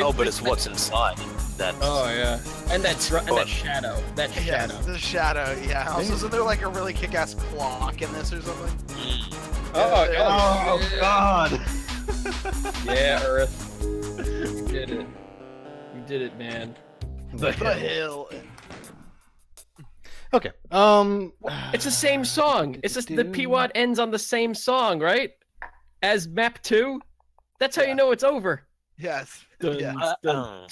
Oh, but it's what's inside. That's Oh yeah. And that shadow. That Yes, shadow. the shadow. Yeah. Also, isn't there like a really kick-ass clock in this or something? Oh, Oh shit. God! Yeah, Earth. You did it. You did it, man. The The hill. hill. Okay. It's the same song. It's just the PWAD ends on the same song, right? As map 2. That's how you know it's over. Yes. Dun, Yeah. dun, dun,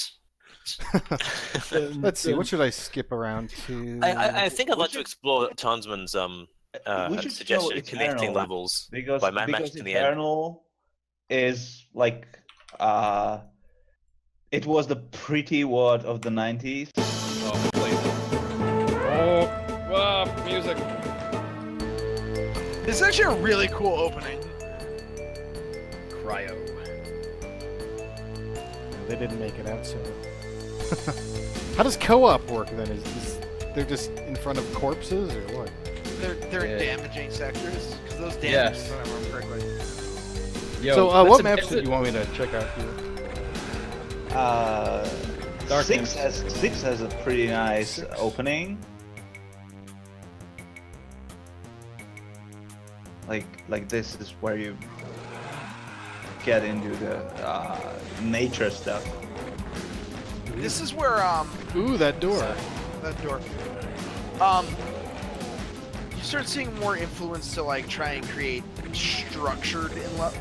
Let's see. dun. What should I skip around to? I think I'd like to explore Tonsman's We should show suggestion of connecting Eternal, levels because by map because matching in the end. Eternal is like it was the pretty word of the 90s. Oh, please. Oh, wow, music. This is actually a really cool opening. Cryo. They didn't make it out, so. How does co-op work then? Is they're just in front of corpses or what? They're Yeah. damaging sectors because those Yes. damages, if I remember correctly. Yo, So, that's what a- maps it's do a- you want me to check out here? Dark Six Imps. has a pretty nice opening. Like this is where you get into the nature stuff. This is where Ooh, that door. that door. You start seeing more influence to like try and create structured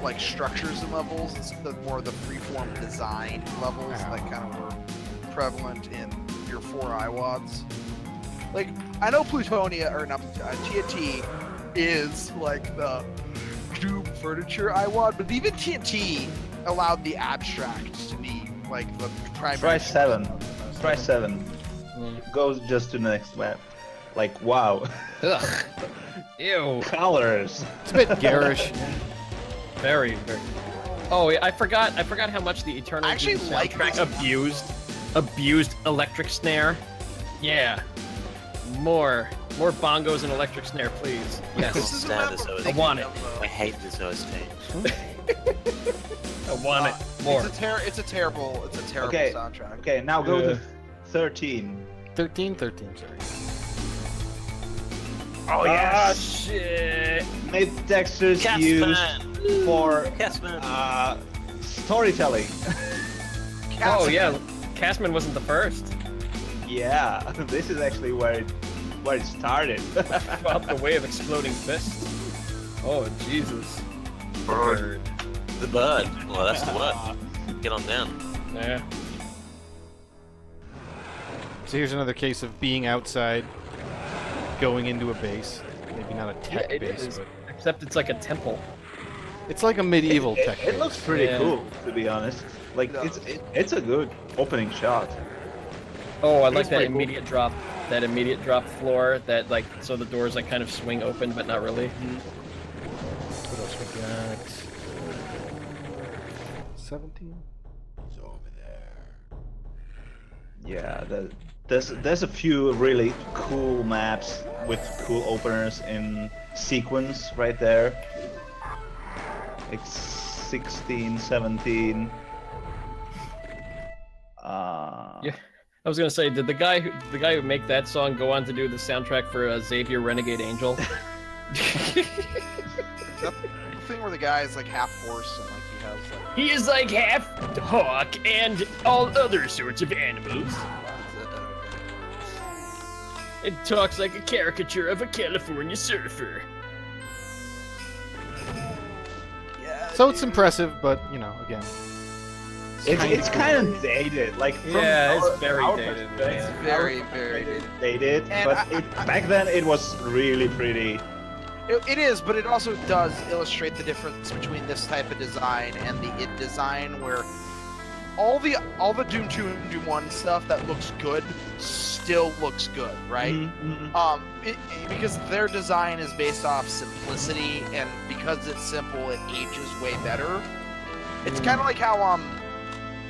like structures and levels instead of more of the freeform design levels that kind of were prevalent in your 4 IWADs. Like I know Plutonia or not TNT is like the Doom furniture IWAD, but even TNT allowed the abstract to be like the primary. Try 7. Try 7. Goes just to the next map. Like wow, Ugh. Ew. colors. It's a bit garish. Very, very. Oh, yeah, I forgot how much the Eternal I actually Doom like soundtrack this. abused electric snare. Yeah. More bongos and electric snare, please. Yes. This is a Stand map this I'm OST. thinking I want it. of, I hate this OST. I want it more. It's a terrible Okay. soundtrack. Okay, now go Yeah. to 13. 13, sorry. Oh yes. shit. Made textures used Catsman! for Catsman! storytelling. Oh yeah, Castman wasn't the first. Yeah, this is actually where it started. About the way of exploding fists. Oh Jesus. Bird. The bird. Well, that's the word. Get on down. Yeah. So here's another case of being outside, going into a base. Maybe not a tech Yeah, it base, is. but Except it's like a temple. it's like a medieval it, tech it base. looks pretty Yeah. cool, to be honest. Like it's a good opening shot. Oh, I It's like that pretty cool. immediate drop. That immediate drop floor. That like so the doors like kind of swing open, but not really. What else we got? 17? Yeah, there's a few really cool maps with cool openers in sequence right there. Like 16, 17. Yeah. I was gonna say, did the guy who make that song go on to do the soundtrack for Xavier Renegade Angel? Is that the thing where the guy is like half horse and like he has like He is like half hawk and all other sorts of animals. It talks like a caricature of a California surfer. Yeah. So it's impressive, but you know, again, It's kind of dated. Like from Yeah, it's our- very our dated, perspective, man. Very, our very perspective, dated. And But I- back then it was really pretty. It is, but it also does illustrate the difference between this type of design and the id design, where all the Doom 2 and Doom 1 stuff that looks good still looks good, right? Because their design is based off simplicity, and because it's simple, it ages way better. It's kind of like how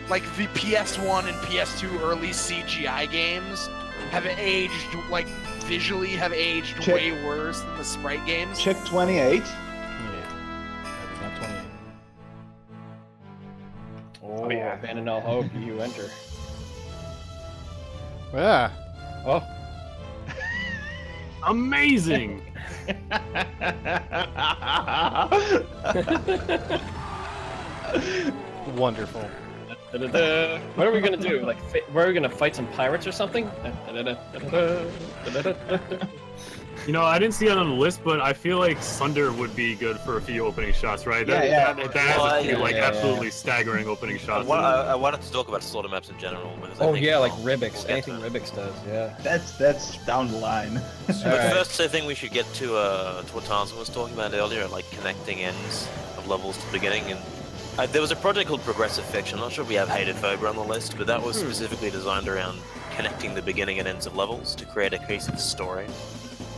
like the PS1 and PS2 early CGI games have aged, like visually have aged Check. way worse than the sprite games. Check 28. yeah, that is not 28. Oh, yeah. abandon all hope, you enter. Yeah. Oh, Amazing. Wonderful. da-da-da. What are we gonna do? Like, where are we gonna fight some pirates or something? Da-da-da, da-da-da, da-da-da. You know, I didn't see it on the list, but I feel like Sunder would be good for a few opening shots, right? That, Yeah, that has Well, a few, yeah, like, yeah. absolutely staggering opening I, shots. I wanted to talk about slaughter maps in general. Because I Oh think yeah, like we'll Ribix. get Anything to it. Ribix does, yeah. That's down the line. But Alright. first, I think we should get to what Tarzan was talking about earlier, like connecting ends of levels to the beginning. And there was a project called Progressive Fiction. I'm not sure if we have Hated Phobia on the list, but that was specifically designed around connecting the beginning and ends of levels to create a cohesive story.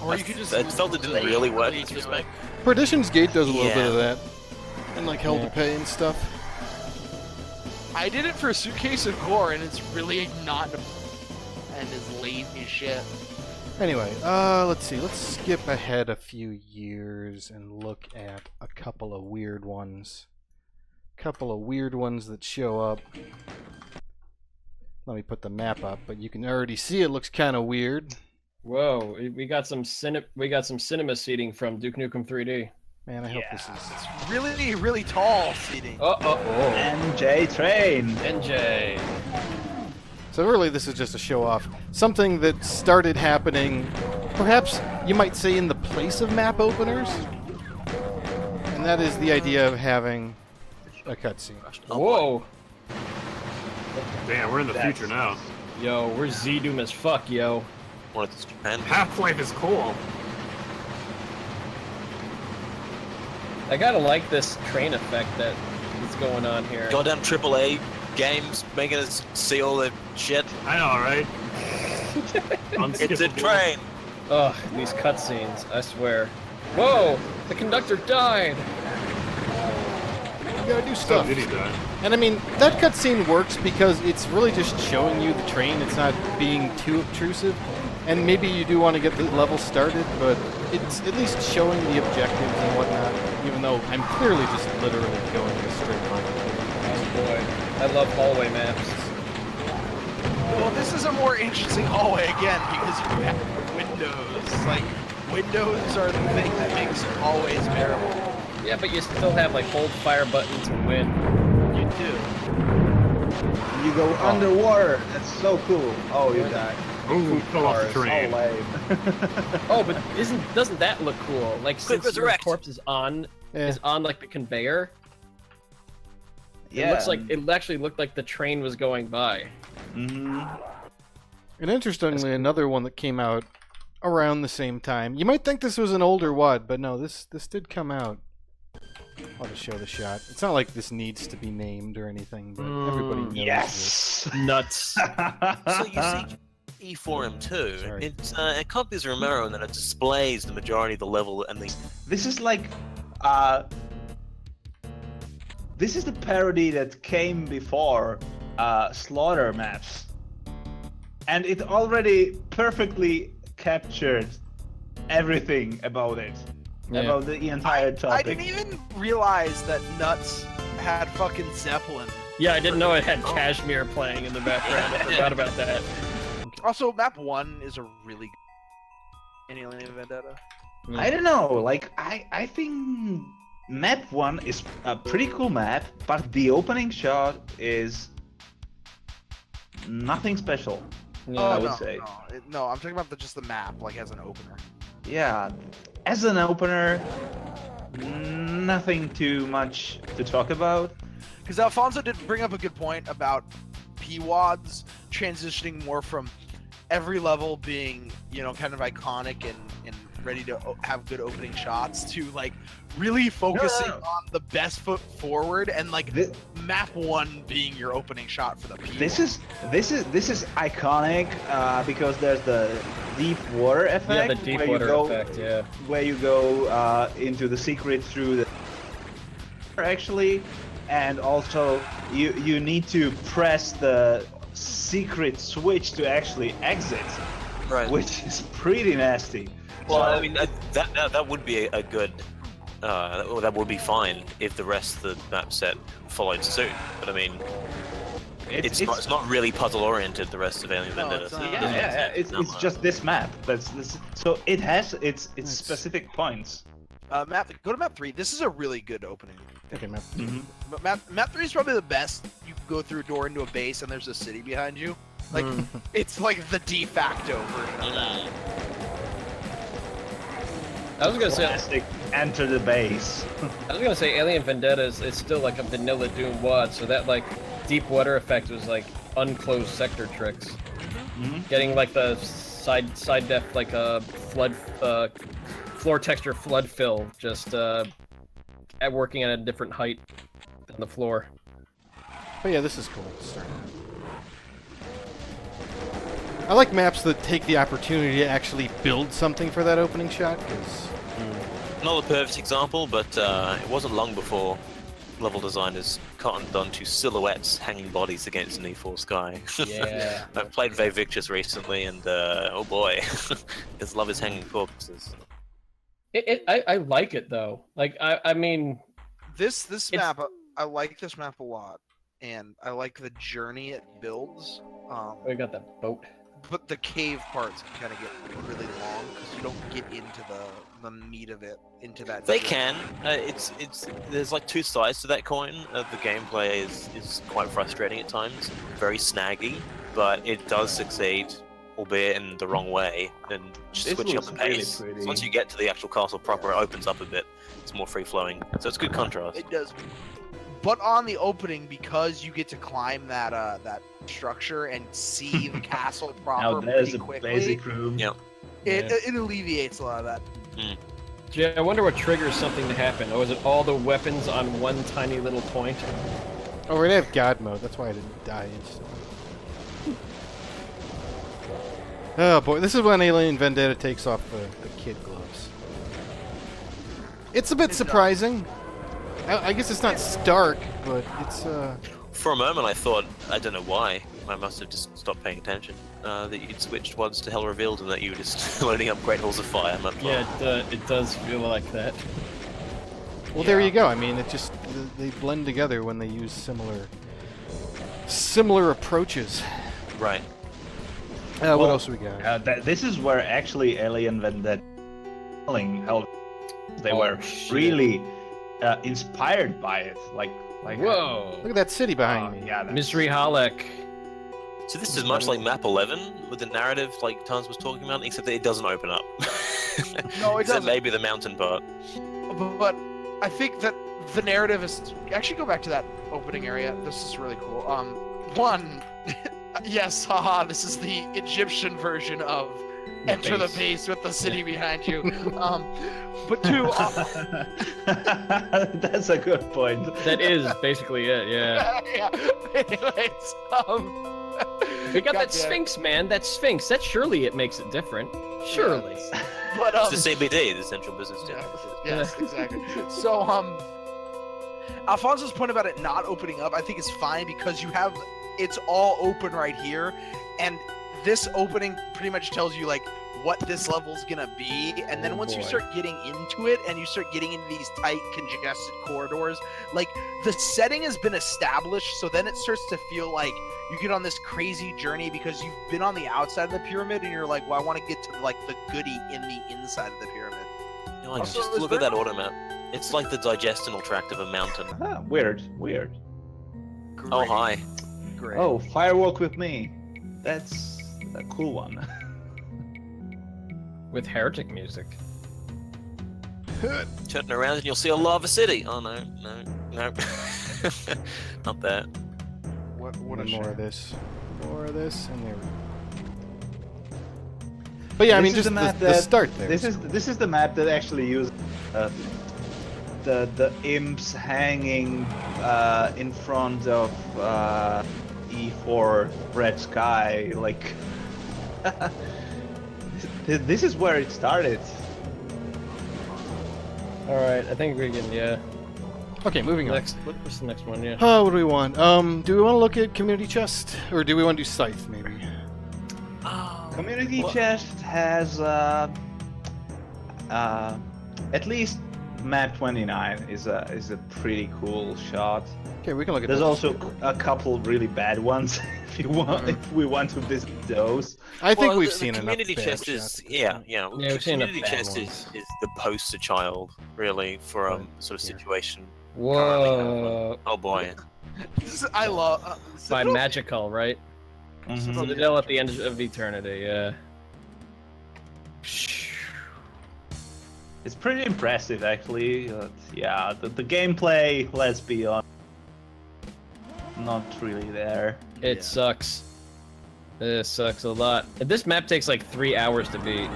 Or you could just. I felt it didn't really work in this to respect. Perdition's Gate does a little bit Yeah. of that, and like Hell to Yeah. Pay and stuff. I did it for Suitcase of Gore, and it's really not. And is lazy as shit. Anyway, let's see. Let's skip ahead a few years and look at a couple of weird ones. Couple of weird ones that show up. Let me put the map up, but you can already see it looks kind of weird. Whoa, we got some cinema seating from Duke Nukem 3D. Man, I hope this is. It's really, really tall seating. Oh. NJ Train. NJ. So really, this is just a show off. Something that started happening, perhaps you might say, in the place of map openers, and that is the idea of having a cutscene. Whoa. Damn, we're in the future now. Yo, we're Z-Doom as fuck, yo. One of the Japan. Half-Life is cool. I gotta like this train effect that is going on here. Goddamn AAA games making us see all the shit. I know, right? It's a train. Ugh, these cutscenes, I swear. Whoa! The conductor died! You gotta do So stuff. did he die? And I mean, that cutscene works because it's really just showing you the train. It's not being too obtrusive. And maybe you do want to get the level started, but it's at least showing the objectives and whatnot, even though I'm clearly just literally going in a straight line. Oh boy. I love hallway maps. Well, this is a more interesting hallway again because you have windows. Like, windows are the thing that makes hallways bearable. Yeah, but you still have like hold fire button to win. You do. You go underwater. That's so cool. Oh, you died. Ooh, fell off the Cars, train. all lame. Oh, but doesn't that look cool? Like Quick, since your resurrect. corpse is on Yeah. like the conveyor. Yeah. It looks like it actually looked like the train was going by. Mhm. And interestingly, another one that came out around the same time. You might think this was an older WAD, but no, this did come out. I'll just show the shot. It's not like this needs to be named or anything, but everybody knows Yes. Nuts. So you see E4M2, Sorry. it copies Romero and then it displays the majority of the level and the This is like, this is the parody that came before Slaughter maps, and it already perfectly captured everything about it, Yeah. about the entire I topic. didn't even realize that Nuts had fucking Zeppelin. Yeah, I didn't know it had Kashmir playing in the background. I forgot about that. Also, map 1 is a really good Alien Vendetta. I don't know, like I think map 1 is a pretty cool map, but the opening shot is nothing special. Yeah. I Oh, would no, say. no, I'm talking about just the map, like as an opener. Yeah, as an opener, nothing too much to talk about. Because Alfonso did bring up a good point about PWADs transitioning more from every level being, kind of iconic and ready to have good opening shots to like really focusing No. on the best foot forward and like Thi- map 1 being your opening shot for the PWAD. This is iconic because there's the deep water effect. Yeah, the deep where you water go, effect. Yeah. Where you go into the secret through the actually, and also you need to press the secret switch to actually exit, Right. which is pretty nasty. Well, So- I mean, that would be a good, or that would be fine if the rest of the map set followed suit. But I mean, it's not really puzzle oriented. The rest of Alien No, Vendetta. it's so not. it Yeah, doesn't- it's just this map. So it has its specific points. Go to map 3. This is a really good opening. Okay, map. But map 3 is probably the best. You go through a door into a base and there's a city behind you. Like it's like the de facto version of that. I was gonna say. Classic enter the base. I was gonna say Alien Vendetta is still like a vanilla Doom WAD, so that like deep water effect was like unclosed sector tricks. Getting like the side def like a flood floor texture flood fill, just at working at a different height than the floor. But yeah, this is cool. Start. I like maps that take the opportunity to actually build something for that opening shot, because Not the perfect example, but it wasn't long before level designers cottoned onto silhouettes hanging bodies against an E4 sky. Yeah. I've played Victus recently, and oh boy, his love is hanging corpses. I like it though. Like I mean, This It's- map, I like this map a lot, and I like the journey it builds. we got that boat. But the cave parts can kind of get really long because you don't get into the meat of it, into that. They journey. can. It's there's like two sides to that coin. The gameplay is quite frustrating at times, very snaggy, but it does succeed, albeit in the wrong way. And just This switching up the looks really pace. pretty. Once you get to the actual castle proper, it opens up a bit. It's more free flowing, so it's good contrast. It does. But on the opening, because you get to climb that that structure and see the castle proper Now there's pretty a quickly, basic room. Yeah. it alleviates a lot of that. Gee, I wonder what triggers something to happen. Or is it all the weapons on one tiny little point? oh, we're gonna have God mode. That's why I didn't die instantly. Oh boy, this is when Alien Vendetta takes off the kid gloves. It's a bit surprising. I guess it's not stark, but it's For a moment, I thought, I don't know why, I must have just stopped paying attention, that you'd switched WADs to Hell Revealed and that you were just loading up Great Halls of Fire. I'm like, Yeah, it does feel like that. well. There you go. I mean, it just they blend together when they use similar approaches. right. What Well, else we got? This is where actually Alien Vendetta how they Oh, were shit. really inspired by it. Like Whoa! Look at that city behind me. Yeah, that's- Misery Halleck. So this is much like Map 11, with the narrative like Tons was talking about, except that it doesn't open up. No, it Except doesn't. maybe the mountain part. But I think that the narrative is actually go back to that opening area. This is really cool. One, yes, haha. This is the Egyptian version of enter the base with the city behind you. But two, That's a good point. That is basically it. Yeah. yeah. Anyways, We got that goddamn. Sphinx, man. That Sphinx. That surely it makes it different. Surely. But It's the CBD, the Central Business District. yes, exactly. So, Alfonso's point about it not opening up, I think is fine because you have it's all open right here, and this opening pretty much tells you like what this level's gonna be, and then Oh, once you boy. start getting into it and you start getting into these tight, congested corridors, like the setting has been established, so then it starts to feel like you get on this crazy journey because you've been on the outside of the pyramid and you're like, well, I want to get to like the goodie in the inside of the pyramid. No, like, Also, just is look at there- that automap. It's like the digestional tract of a mountain. Ah, weird. Oh, Great. hi. Great. Oh, firewalk with me. That's a cool one. With heretic music. Turn around and you'll see a lava city. Oh no, no, no. Not that. What a And more shame. of this. More of this, and there we go. But yeah, I This mean, is just the map the that- start there. This is the map that actually uses the imps hanging in front of E4 red sky. Like this is where it started. All right, I think we can. Yeah. Okay, moving on. Next, what's the next one? Yeah. Oh, what do we want? Do we want to look at community chest, or do we want to do scythe maybe? Community Well- chest has at least map 29 is a pretty cool shot. Okay, we can look at. There's those. also a couple really bad ones if you want if we want to visit those. I think Well, we've the seen enough. community bad chest shots. is yeah. Yeah, we've seen enough community bad chest ones. is the poster child really for sort of Yeah. situation. Whoa. Oh boy. I love. By Magical, right? Mhm. Citadel at the end of eternity. Yeah. It's pretty impressive, actually. Yeah, the gameplay, let's be honest, not really there. It sucks. It sucks a lot. This map takes like 3 hours to beat.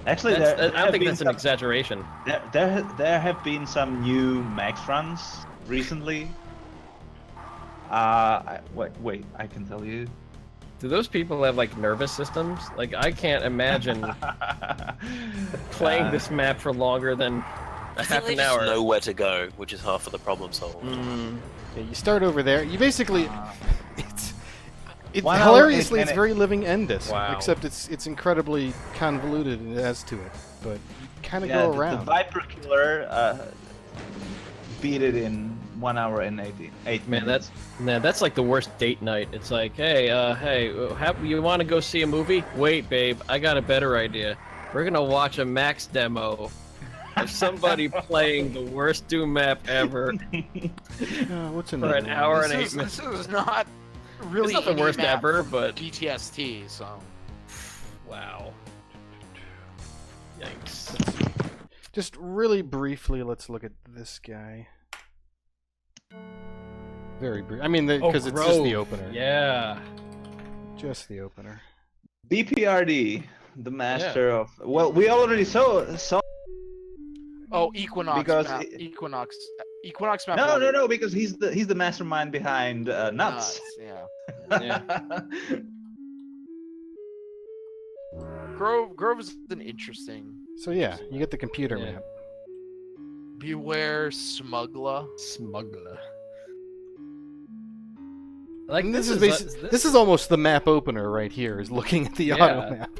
Actually, That's, there I don't have think been that's an some, exaggeration. there have been some new max runs recently. Wait, I can tell you. Do those people have like nervous systems? Like I can't imagine playing this map for longer than I half think they an just hour. know where to go, which is half of the problem solved. Yeah, you start over there. You basically, it's 1 hour, hilariously 8 it's minutes. very living endless. Wow. Except it's incredibly convoluted as to it. But you kind of Yeah, go the around. Viper Killer beat it in 1 hour and 8 Man, minutes. that's like the worst date night. It's like, hey, you want to go see a movie? Wait, babe, I got a better idea. We're gonna watch a Max demo of somebody playing the worst Doom map ever What's for another an one? hour and 8 This minutes. is not really It's not the any worst map ever, from but GTST. So wow. Yikes. Just really briefly, let's look at this guy. Very brief. I mean, because it's just the Grove. opener. Yeah. Just the opener. BPRD, the master of. Well, we already saw. oh, Equinox Because map. it- Equinox map. No, because he's the mastermind behind Nuts. Yeah. Yeah. Grove is an interesting. So yeah, you get the computer Yeah. map. Beware Smuggler. Smuggler. Like And this is almost the map opener right here. Is looking at the Yeah. auto map.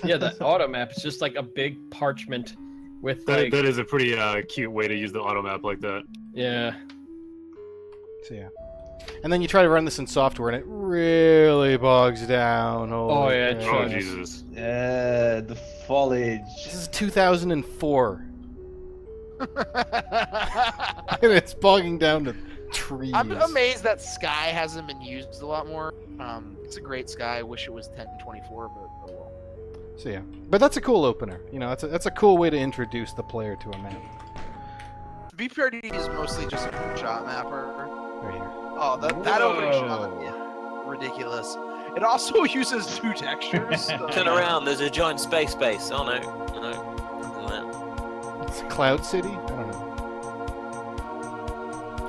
Yeah, the auto map is just like a big parchment with That, like that is a pretty cute way to use the auto map like that. yeah. So yeah. And then you try to run this in software, and it really bogs down. Oh, yeah, crap. Oh Yes. Jesus! Yeah, the foliage. This is 2004, and it's bogging down to trees. I'm amazed that Sky hasn't been used a lot more. It's a great Sky. I wish it was 1024, but oh well. So yeah, but that's a cool opener. You know, that's a cool way to introduce the player to a map. BPRD is mostly just a shot mapper. Right here. Oh, that opening shot, Whoa. yeah, ridiculous. It also uses two textures. Turn around, there's a giant space base. Oh no, no. Look at that. It's Cloud City. I don't know.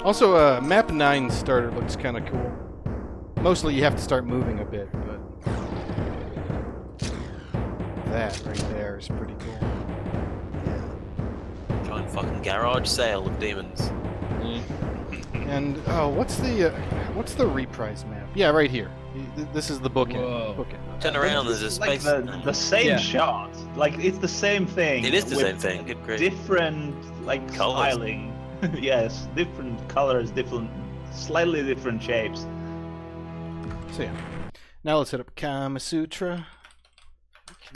Also, map 9 starter looks kind of cool. Mostly you have to start moving a bit, but that right there is pretty cool. Giant fucking garage sale of demons. And oh, what's the reprise map? Yeah, right here. This is the bookend. Whoa. Bookend. Turn around, there's a It's like space. the same Yeah. shot. Like it's the same thing. It is the with same thing. Good grief. Different like Colours. styling. Yes, different colors, slightly different shapes. So yeah. Now let's hit up Kama Sutra,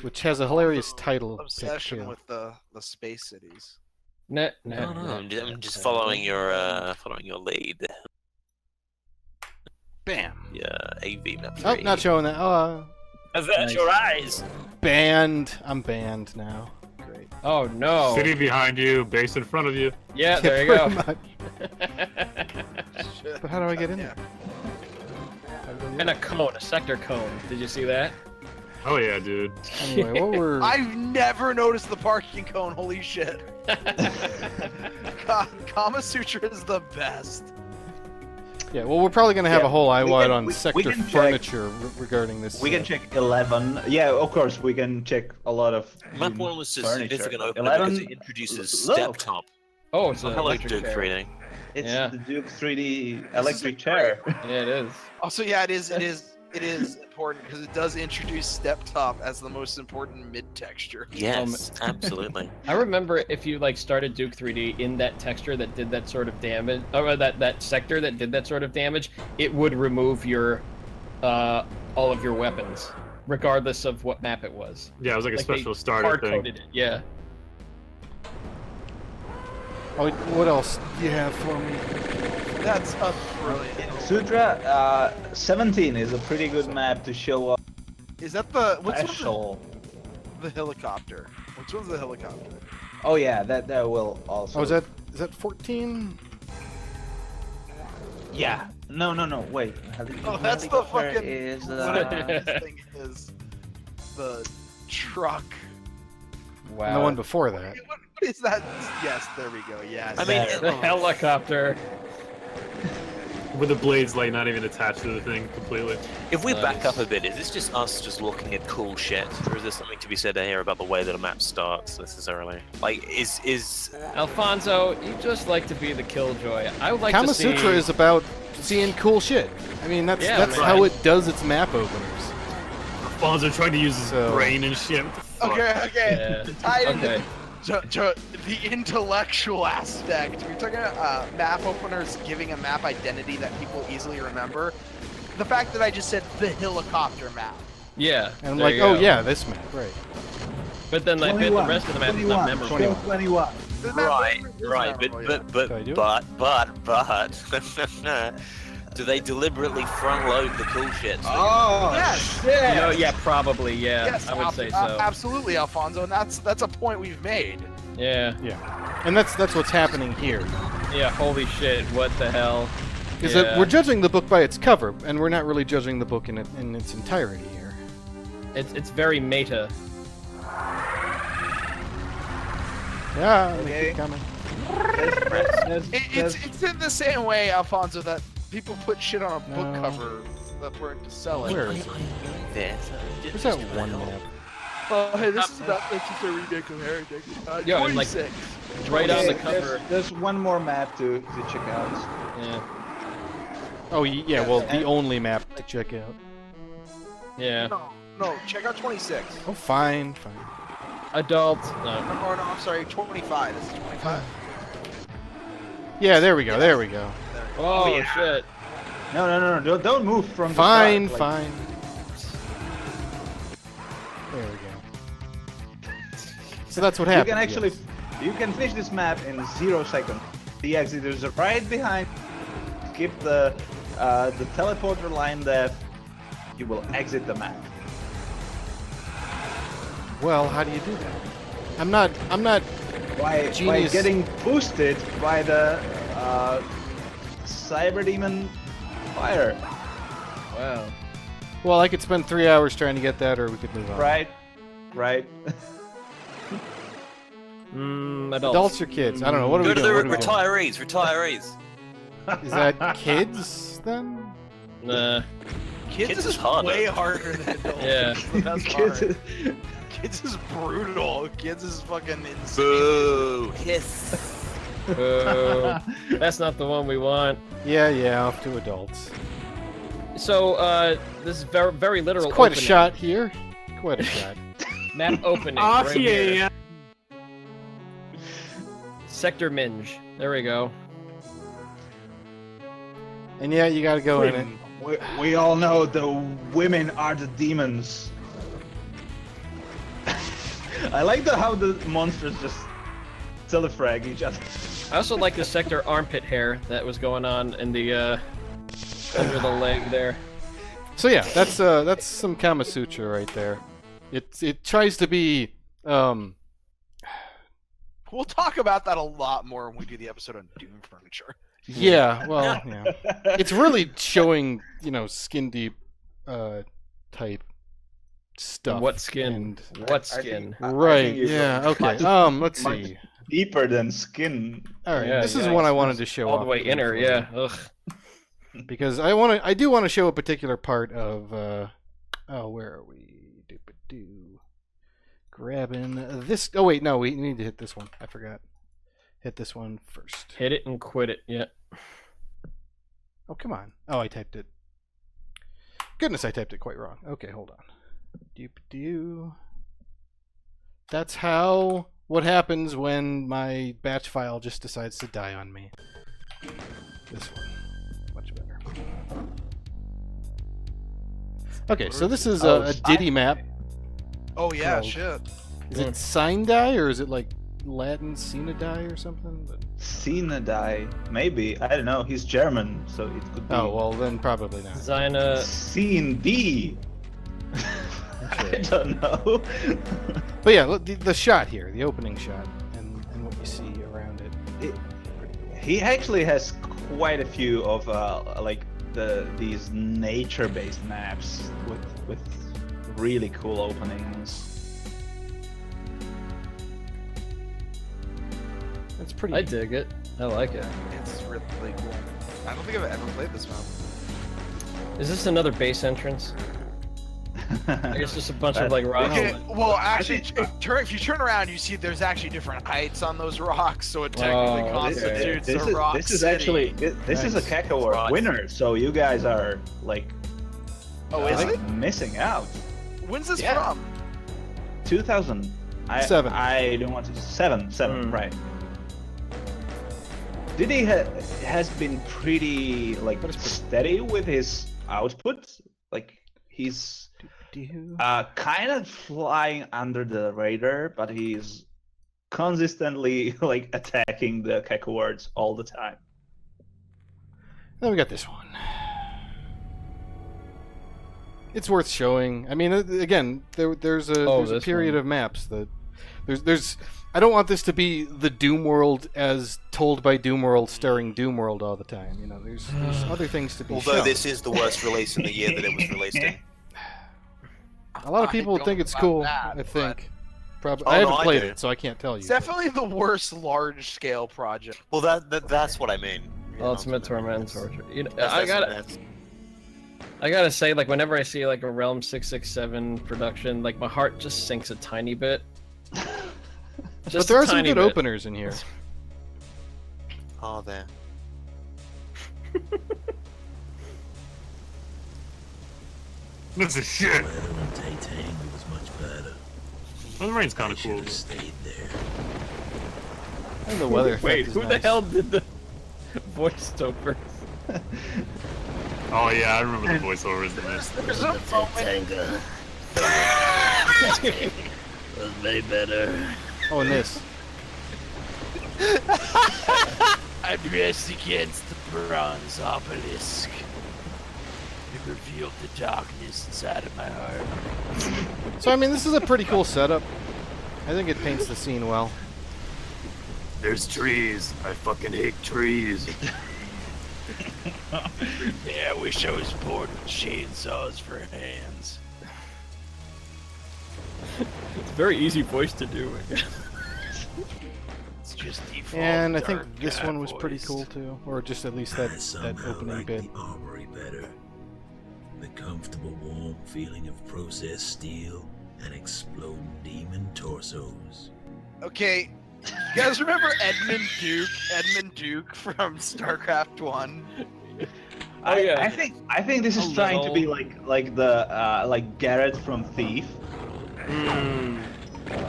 which has a hilarious title. pick, Obsession too. with the space cities. No, No, no, I'm just following your lead. Bam. Yeah, AV map Oh, 3. not showing that. Oh, Avert Nice. your eyes. banned. I'm banned now. Great. Oh no. City behind you, base in front of you. Yeah, there you pretty go. much. But how do I get in Yeah. there? How do I do And a that? cone, a sector cone. Did you see that? Oh yeah, dude. Anyway, what were... I've never noticed the parking cone. Holy shit. Kama Sutra is the best. Yeah, well, we're probably going to have Yeah, a whole we IWAD can- on we sector can check- furniture regarding this. We can check 11. Yeah, of course, we can check a lot of. Map 1 was just furniture. significant opener 11 because it introduces look. step top. Oh, it's Oh, a hello, electric Duke chair. 3D. It's Yeah. the Duke 3D electric chair. Yeah, it is. Also, yeah, it is important because it does introduce step top as the most important mid texture. Yes, absolutely. I remember if you like started Duke 3D in that texture that did that sort of damage, or that sector that did that sort of damage, it would remove your all of your weapons, regardless of what map it was. Yeah, it was like a Like special they starter hard-coded thing. it. Yeah. Oh, what else do you have for me? That's a brilliant. Sutra 17 is a pretty good map to show off Is that the what's special. the helicopter? Which one's the helicopter? Oh yeah, that will also. Oh, is that 14? Yeah. No, wait. Oh, that's the Helicopter fucking- Is, This thing is the truck. Wow. And the one before that. What is that? Yes, there we go. Yes. I mean, The helicopter. With the blades like not even attached to the thing completely. if we back Nice. up a bit, is this just us just looking at cool shit, or is there something to be said here about the way that a map starts necessarily? Like, is Alfonso, you just like to be the killjoy. I would like Kama to see. Sutra is about seeing cool shit. I mean, that's Yeah, that's man. how it does its map openers. Fonzo trying to use his So- brain and shit. What the fuck? Okay. Yeah. Tied into Okay. the intellectual aspect. We're talking about map openers giving a map identity that people easily remember. The fact that I just said the helicopter map. Yeah. And I'm there like, you oh go. yeah, this map, right? But then I bet the rest of the map is not memorable. 21. The map right, is right, memorable, yeah. Can I do it? but do they deliberately front load the cool shit? Oh, Yes. shit. You know, yeah, probably, yeah. Yes, I would say so. absolutely, Alfonso, and that's a point we've made. Yeah. Yeah. And that's what's happening here. Yeah, holy shit, what the hell? Is Yeah. that we're judging the book by its cover, and we're not really judging the book in its entirety here. It's very meta. Yeah, they Okay. keep coming. It's in the same way, Alfonso, that people put shit on a book No. cover that were to sell it. Where is it? There. Where's that one map? Oh, hey, this is about this is a remake of Heretic. Yeah, and, like, 26. It's right on the Okay, cover. There's one more map to check out. Yeah. Oh, yeah. Well, the And- only map to check out. Yeah. No, check out 26. Oh, fine. Adult. No. Or no, I'm sorry, 25. This is 25. Yeah, there we go. There we go. Oh, yeah. shit. No, don't move from the Fine, start, like- fine. There we go. So that's what You happened. can actually, yes. you can finish this map in 0 seconds. The exit is right behind. Skip the teleporter line there. You will exit the map. Well, how do you do that? I'm not. By Genius. getting boosted by the Cyber Demon fire. Wow. Well, I could spend 3 hours trying to get that, or we could move on. Right. Adults. Adults or kids? I don't know. What are Go we to the doing? What are we retirees. doing? Is that kids then? Nah. Kids, is harder. way harder than adults. Yeah. It's the best Kids- part. Kids is brutal. Kids is fucking insane. Boo! Hiss. Boo. That's not the one we want. Yeah. Off to adults. So, this is very, very literal. It's quite a opening. shot here. Quite a shot. Map opening. Oh right here. yeah. Sector Minge. There we go. And yeah, you gotta go in it. We all know the women are the demons. I like how the monsters just telefrag each other. I also like the sector armpit hair that was going on in the Under the leg there. So yeah, that's some Kama Sutra right there. It tries to be We'll talk about that a lot more when we do the episode on Doom Furniture. yeah, well, yeah. It's really showing, skin deep type stuff. What skin? and- What skin? Right, you're yeah, going okay. much- Let's much see. Deeper than skin. All right, Yeah, this is yeah, one I it's wanted to show All off the way inner, briefly, yeah. Ugh. because I do want to show a particular part of where are we? Doop-a-doo. Grabbing this. Oh wait, no, we need to hit this one. I forgot. Hit this one first. Hit it and quit it, yeah. Oh, come on. Oh, I typed it. Goodness, I typed it quite wrong. Okay, hold on. Doop-a-doo. That's what happens when my batch file just decides to die on me. This one. Much better. Okay, so this is a Diddy map. Oh yeah, Called- shit. Is it Sinai or is it like Latin Sinai or something? But... Sinadai, maybe. I don't know. He's German, so it could be. Oh, well, then probably not. Zyna. Sin I don't know. But yeah, look, the shot here, the opening shot, and what you see around it. He actually has quite a few of these nature-based maps with really cool openings. It's pretty. I dig it. I like it. It's really cool. I don't think I've ever played this map. Is this another base entrance? I guess just a bunch of That- like rocks. Okay, well, actually, if you turn around, you see there's actually different heights on those rocks, so it technically Oh, okay. constitutes This a is rock this is city. actually this is a Nice. Keka Award Right. winner, so you guys are like Oh, is it? missing out. When's this Yeah. from? 2000. Seven. I don't want to. Seven, right. Diddy has been pretty like steady with his output. Like he's kind of flying under the radar, but he's consistently like attacking the Keka Awards all the time. Then we got this one. It's worth showing. I mean, again, there's a this period one. of maps that there's. I don't want this to be the Doom World as told by Doom World, starring Doom World all the time. There's other things to be Although shown. this is the worst release in the year that it was released in. A lot of people I think don't it's know cool. about I that, think. Probably. Oh, I no, haven't I played do. it, so I can't tell you. It's definitely the worst large-scale project. Well, that's what I mean. Ultimate Torment Torture. That's- I gotta say, like whenever I see like a Realm 667 production, like my heart just sinks a tiny bit. But there a are some tiny good bit. openers in here. Oh, there. This is shit. Weather on Titania was much better. Well, the rain's kind I of should cool. have stayed there. And the weather effect Wait, is who the nice. hell did the voiceover? Oh yeah, I remember the voiceovers in this. There's a Tanga was way better. Oh, and this. I pressed against the bronze obelisk. It revealed the darkness inside of my heart. So I mean, this is a pretty cool setup. I think it paints the scene well. There's trees. I fucking hate trees. Yeah, I wish I was born with chainsaws for hands. It's a very easy voice to do. I guess. It's just default. And I think dark this guy one was pretty voice. cool too, or just at least that I that somehow opening like bit. the armory better. The comfortable, warm feeling of processed steel and exploding demon torsos. Okay, you guys remember Edmund Duke from StarCraft 1? Oh, yeah. I think this is A trying to be little. like the like Garrett from Thief,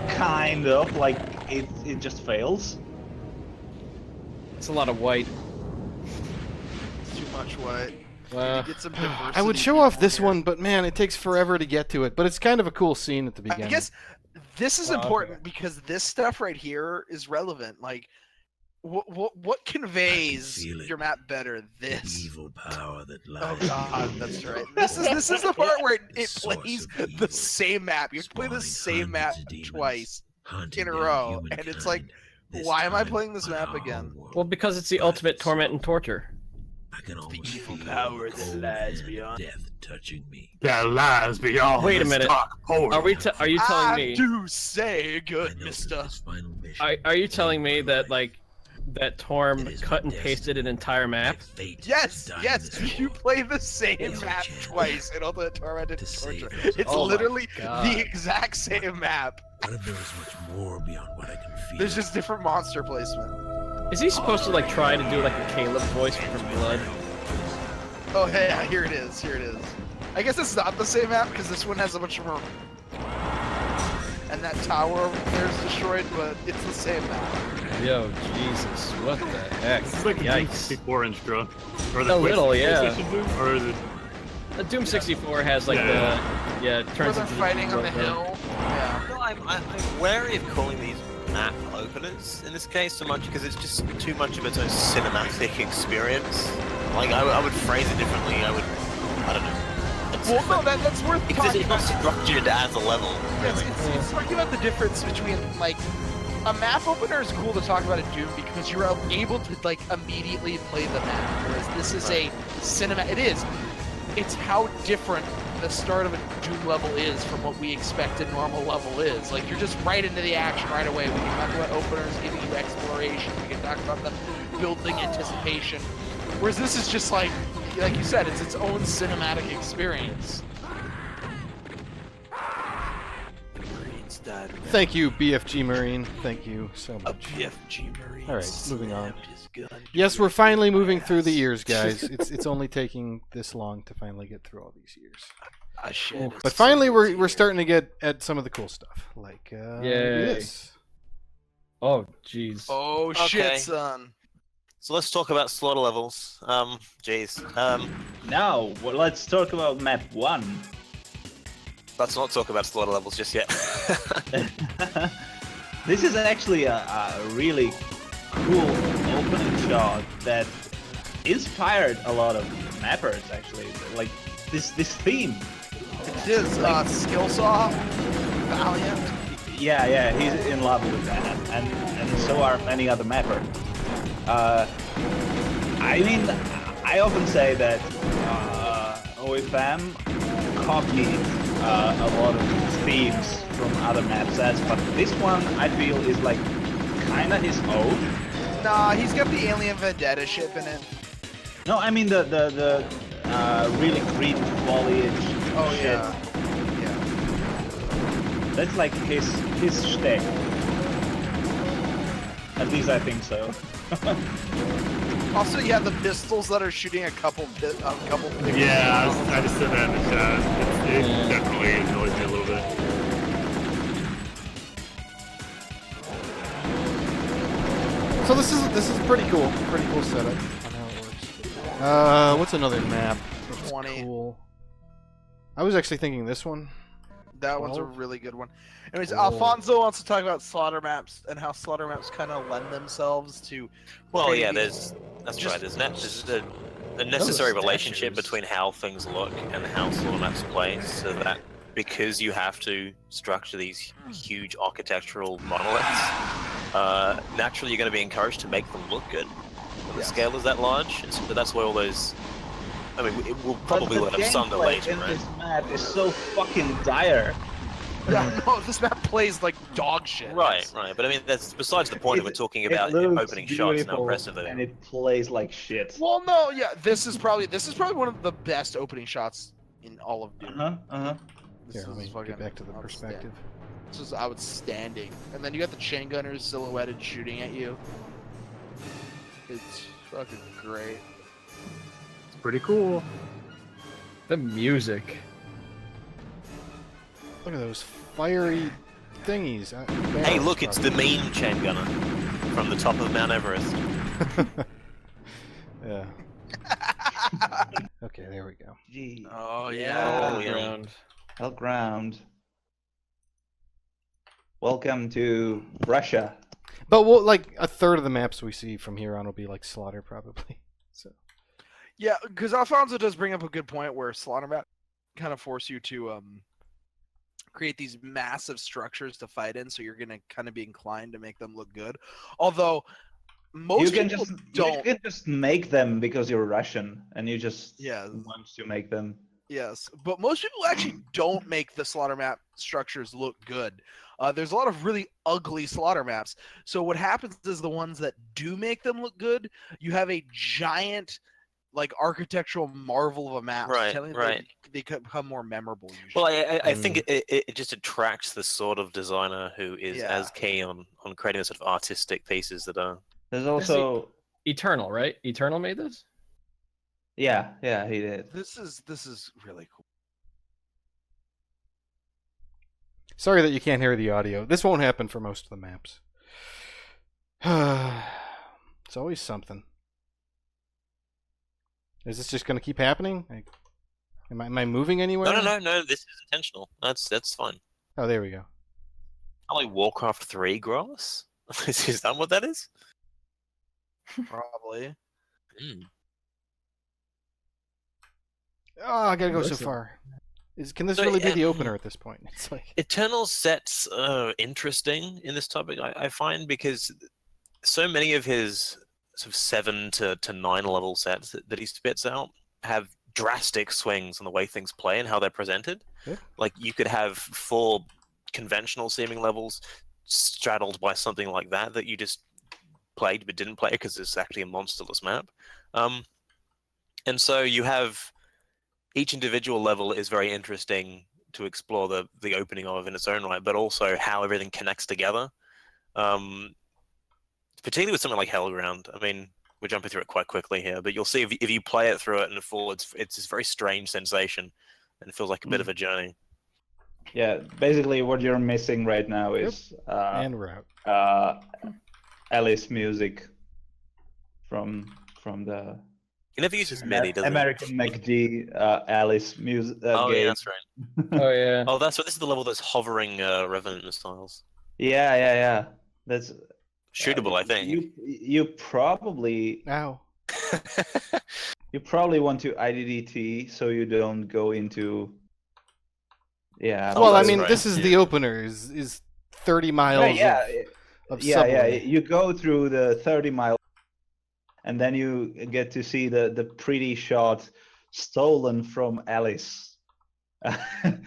kind of like it just fails. It's a lot of white. It's too much white. Wow. Get some I would diversity show off in this here. one, but man, it takes forever to get to it. But it's kind of a cool scene at the I beginning. guess this is Oh, okay. important because this stuff right here is relevant. Like, What conveys feel it. your map better? The This. evil power that Oh lies god, beyond that's you. right. This is the part where The it source plays of the evil, same map. You have to play the spawning same map hundreds of demons, twice hunting in a down row, and it's like, humankind, this why am I time playing this on map our again? homeworld. Well, because it's the By ultimate the torment and sword. torture. I can almost evil feel power the that cold lies hand of beyond. death touching me. That lies beyond Wait a this minute. dark portal. Are you telling I me? do say I good, know mister. that this final mission Are you will telling end me my that life. like that Torm It is cut my and pasted an destiny. entire map? My fate is Yes, to die in yes, this you war. play the same There's a map chance twice in Ultimate Torment and to save Torture. those It's Oh my literally God. the exact same map. What if there is much more beyond what I can feel? There's just different monster placement. Is he supposed to like try to do like a Caleb voice for Blood? Oh, hey, here it is. Here it is. I guess it's not the same map because this one has a bunch of. And that tower over there is destroyed, but it's the same map. Yo, Jesus, what the heck? This is like a Doom Yikes. 64 intro. Or A the little, yeah. PlayStation Doom, or is it? The Doom 64 has like Where turns they're into fighting the on the Doom hill. Yeah. No, I'm wary of calling these map openers in this case so much because it's just too much of its own cinematic experience. Like I would phrase it differently. I don't know. Well, no, that's worth Because talking it's not about. structured as a level. Yes, Really. it's talking about the difference between like a map opener is cool to talk about in Doom because you're able to like immediately play the map, whereas this is a cinema. It is. It's how different the start of a Doom level is from what we expect a normal level is. Like you're just right into the action right away. We can talk about openers giving you exploration. We can talk about the building anticipation. Whereas this is just like you said, it's its own cinematic experience. Thank you, BFG Marine. Thank you so much. BFG Marine. All right, moving on. Yes, we're finally moving through the years, guys. It's only taking this long to finally get through all these years. But finally, we're starting to get at some of the cool stuff, like Yay. this. Oh, jeez. Oh Okay. shit, son. So let's talk about slaughter levels. Now, well, let's talk about map 1. Let's not talk about slaughter levels just yet. This is actually a really cool opening shot that inspired a lot of mappers, actually. Like, this theme. It is Skillsaw, Valiant. Yeah, he's in love with that, and so are many other mappers. I mean, I often say that OFM copied a lot of themes from other map sets, but this one I feel is like kinda his own. Nah, he's got the Alien Vendetta ship in it. No, I mean the really green foliage. Oh shit. yeah. That's like his shtick. At least I think so. Also, you have the pistols that are shooting a couple pixels. Yeah, I just said that in the chat. It definitely annoys me a little bit. So this is pretty cool setup on how it works. What's another map? That's 20. cool. I was actually thinking this one. That one's a 12? really good one. Anyways, Oh. Alfonso wants to talk about slaughter maps and how slaughter maps kind of lend themselves to. Well, yeah, maybe that's just- right. There's a necessary statues. relationship between how things look and how slaughter maps play, so that because you have to structure these huge architectural monoliths, naturally you're going to be encouraged to make them look good when the scale is that large. And so that's why all those. I mean, it will probably But let the up some gameplay later, in right? this map is so fucking dire. Yeah, no, this map plays like dog shit. Right. But I mean, that's besides the point. We're talking about It looks opening shots and how beautiful, impressive they and are. it plays like shit. Well, no, yeah, this is probably one of the best opening shots in all of Doom. This Here, let me is fucking get back to the outstanding. perspective. This is outstanding. And then you got the chain gunners silhouetted shooting at you. It's fucking great. It's pretty cool. The music. Look at those fiery thingies. Hey, look, it's the mean chain gunner from the top of Mount Everest. Yeah. Okay, there we go. Gee. Oh yeah. Ground. Hellground. Welcome to Russia. But we'll, like a third of the maps we see from here on will be like Slaughter probably. So Yeah, because Alfonso does bring up a good point where Slaughter map kind of force you to create these massive structures to fight in, so you're gonna kind of be inclined to make them look good. Although most people don't. You can just make them because you're Russian and you just Yeah. want to make them. Yes, but most people actually don't make the Slaughter map structures look good. There's a lot of really ugly Slaughter maps. So what happens is the ones that do make them look good, you have a giant, like, architectural marvel of a map. Right, Telling right. They become more memorable usually. Well, I think it just attracts the sort of designer who is Yeah. as keen on creating the sort of artistic pieces that are. There's also Eternal, right? Eternal made this? yeah, he did. This is really cool. sorry that you can't hear the audio. This won't happen for most of the maps. It's always something. Is this just going to keep happening? Like, am I moving anywhere? No. This is intentional. That's fine. Oh, there we go. Like Warcraft 3 grass. Is that what that is? Probably. Mm. Oh, I gotta go so Listen. far. Can this So, really be the opener at this point? It's like Eternal sets interesting in this topic, I find, because so many of his sort of 7 to 9 level sets that he spits out have drastic swings on the way things play and how they're presented. Yeah. Like, you could have 4 conventional seeming levels straddled by something like that you just played but didn't play because it's actually a monsterless map. And so you have each individual level is very interesting to explore the opening of in its own right, but also how everything connects together. Particularly with something like Hellground. I mean, we're jumping through it quite quickly here, but you'll see if you play it through it and full, it's this very strange sensation, and it feels like a bit of a journey. Yeah, basically what you're missing right now is and route. Alice music from the He never uses MIDI, does American McG Alice music he? Oh, game. yeah, that's right. Oh yeah. Oh, that's what this is the level that's hovering Revenant missiles. Yeah. That's Shootable, I think. You probably Ow. you probably want to IDDT so you don't go into. Yeah. Well, I that's mean, right. this is the opener. Is 30 miles of Yeah, subway. you go through the 30 mile, and then you get to see the pretty shot stolen from Alice.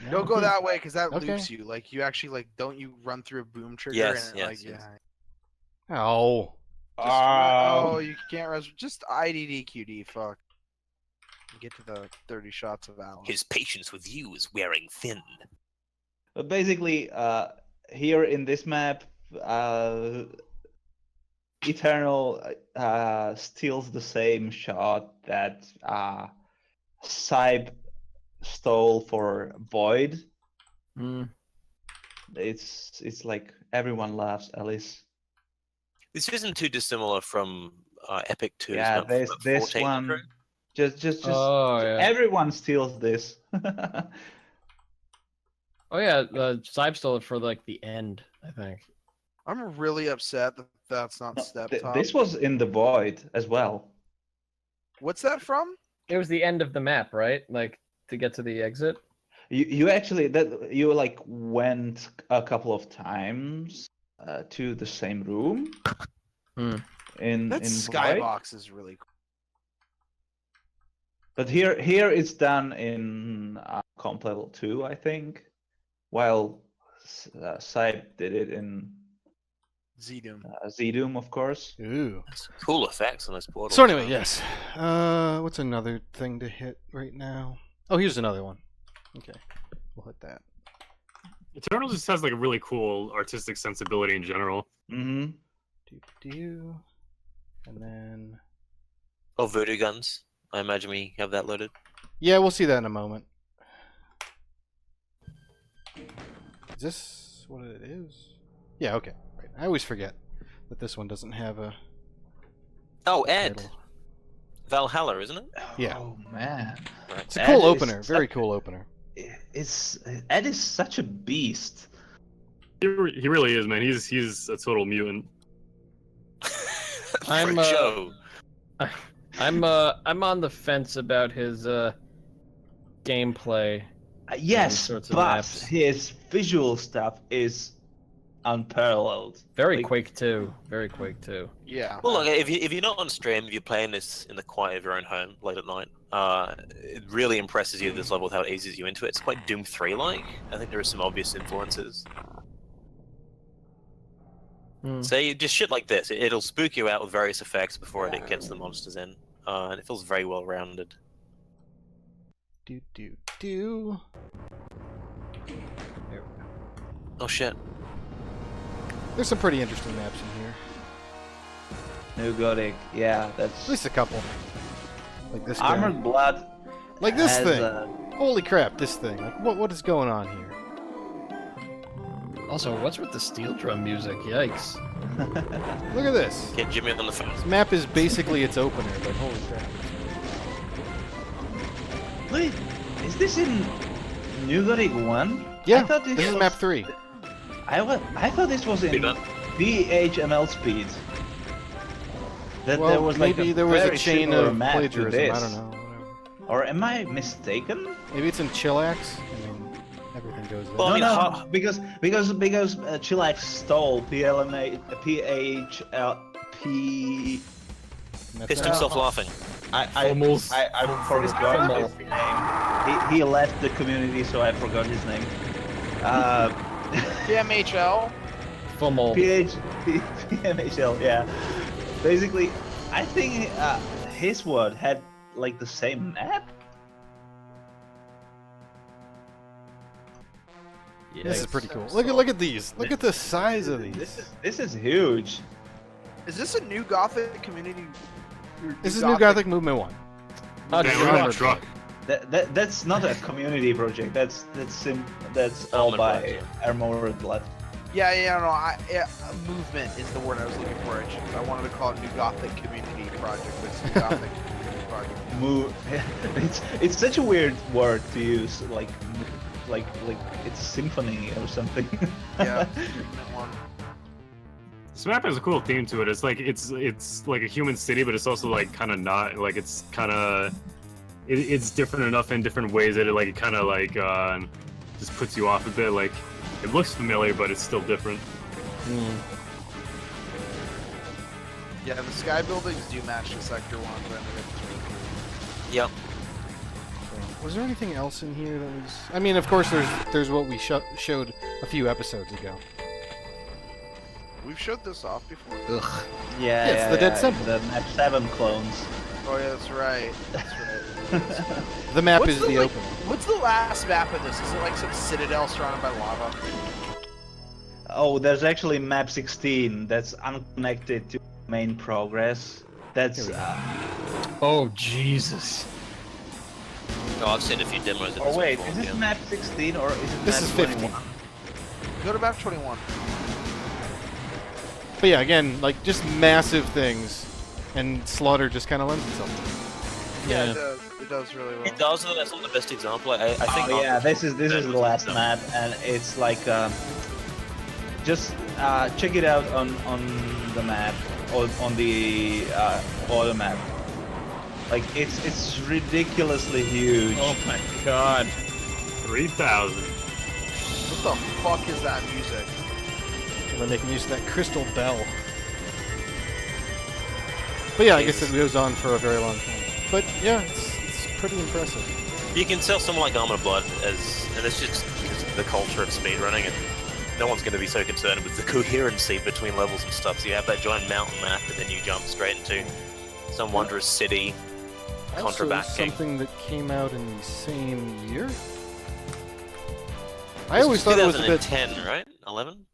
Don't go that way because that Okay. loops you. Like you actually don't you run through a boom trigger? Yes, and yes. yeah. Oh. Oh, you can't res. Just IDD QD. Fuck. Get to the 30 shots of Alice. His patience with you is wearing thin. But basically, here in this map, Eternal steals the same shot that Sybe stole for Void. Mm. It's like everyone loves Alice. This isn't too dissimilar from Epic 2's Yeah, map this 14 one. intro. Just Oh, yeah. everyone steals this. Oh yeah, Sybe stole it for like the end, I think. I'm really upset that that's not step top. This was in the Void as well. What's that from? It was the end of the map, right? Like to get to the exit. You actually you like went a couple of times to the same room. Hmm. In That Void. skybox is really cool. But here it's done in comp level 2, I think, while Sybe did it in Z-Doom. Z-Doom, of course. Ooh. Some cool effects on this portal. So anyway, yes. What's another thing to hit right now? Oh, here's another one. Okay, we'll hit that. Eternal just has like a really cool artistic sensibility in general. Mm-hmm. Do. And then. Oh, voodoo guns. I imagine we have that loaded. Yeah, we'll see that in a moment. Is this what it is? Yeah, okay. Right. I always forget that this one doesn't have a Oh, Ed. title. Valhalla, isn't it? Yeah. Oh man. It's a Ed cool is opener. Very cool opener. Ed is such a beast. He really is, man. He's a total mutant. I'm Joe. I'm on the fence about his gameplay. Yes, sorts of but maps. his visual stuff is unparalleled. Very Like, Quake 2. Very Quake 2. Yeah. Well, look, if you're not on stream, if you're playing this in the quiet of your own home late at night, it really impresses you this level with how it eases you into it. It's quite Doom 3-like. I think there are some obvious influences. So you just shit like this. It'll spook you out with various effects before it gets the monsters in, and it feels very well rounded. Do. There we go. Oh shit! There's some pretty interesting maps in here. New Gothic, yeah, At that's least a couple. Like this guy. Armored Blood. Like this has, thing. Holy crap, this thing. Like what is going on here? Also, what's with the steel drum music? Yikes. Look at this. Get Jimmy on the phone. This map is basically its opener, but holy crap. Wait, is this in New Gothic 1? Yeah, I thought this is was- map 3. I thought this was in Speed up. VHML speed. That Well, there was like maybe a there was a very chain similar of map to plagiarism. this. I don't know. Whatever. Or am I mistaken? Maybe it's in Chillax. I mean, everything goes there. Well, I mean, no, because Chillax stole PLMA, PHLP. Pissed himself laughing. I Almost. I forgot his name. He left the community, so I forgot his name. PMHL. Fummel. PMHL, yeah. Basically, I think his word had like the same map. This is pretty cool. Look at these. Look at the size of these. This is huge. Is this a new Gothic community? This is New Gothic Movement 1. Damn, we're on a truck. That's not a community project. That's all Armored by Blood, Armored Blood. Yeah, no, movement is the word I was looking for. I wanted to call it New Gothic Community Project, but it's New Gothic Community Project. It's such a weird word to use, like it's symphony or something. Yeah, movement one. This map has a cool theme to it. It's like a human city, but it's also like kind of not. Like it's kind of it's different enough in different ways that it kind of just puts you off a bit. Like it looks familiar, but it's still different. Yeah, the sky buildings do match the sector ones. I think it's really cool. Yep. Was there anything else in here that was? I mean, of course, there's what we showed a few episodes ago. We've showed this off before. Ugh. Yeah, it's the Dead Simple. The map 7 clones. Oh yeah, that's right. That's right. The map What's is the, the like, opener. What's the last map of this? Is it like some citadel surrounded by lava? Oh, there's actually map 16 that's unconnected to main progress. That's Oh, Jesus. Oh, I've seen a few demos of this oh wait, before, is this yeah. map 16 or is it This map is 15. 21? Go to map 21. But yeah, again, like just massive things, and Slaughter just kind of lends itself. Yeah, it does really well. It does, though. That's not the best example. I think. Oh yeah, this is the last map. map, and it's like just check it out on the map or on the auto map. Like it's ridiculously huge. Oh my god. 3,000. What the fuck is that music? And they're making use of that crystal bell. But yeah, I guess it goes on for a very long time. But yeah, it's pretty impressive. You can tell someone like Armored Blood as, and it's just because of the culture of speedrunning, and no one's going to be so concerned with the coherency between levels and stuff. So you have that giant mountain map, and then you jump straight into some wondrous city. Also, Contrabacking. something that came out in the same year. I always thought it was a bit. 2010, right? 11?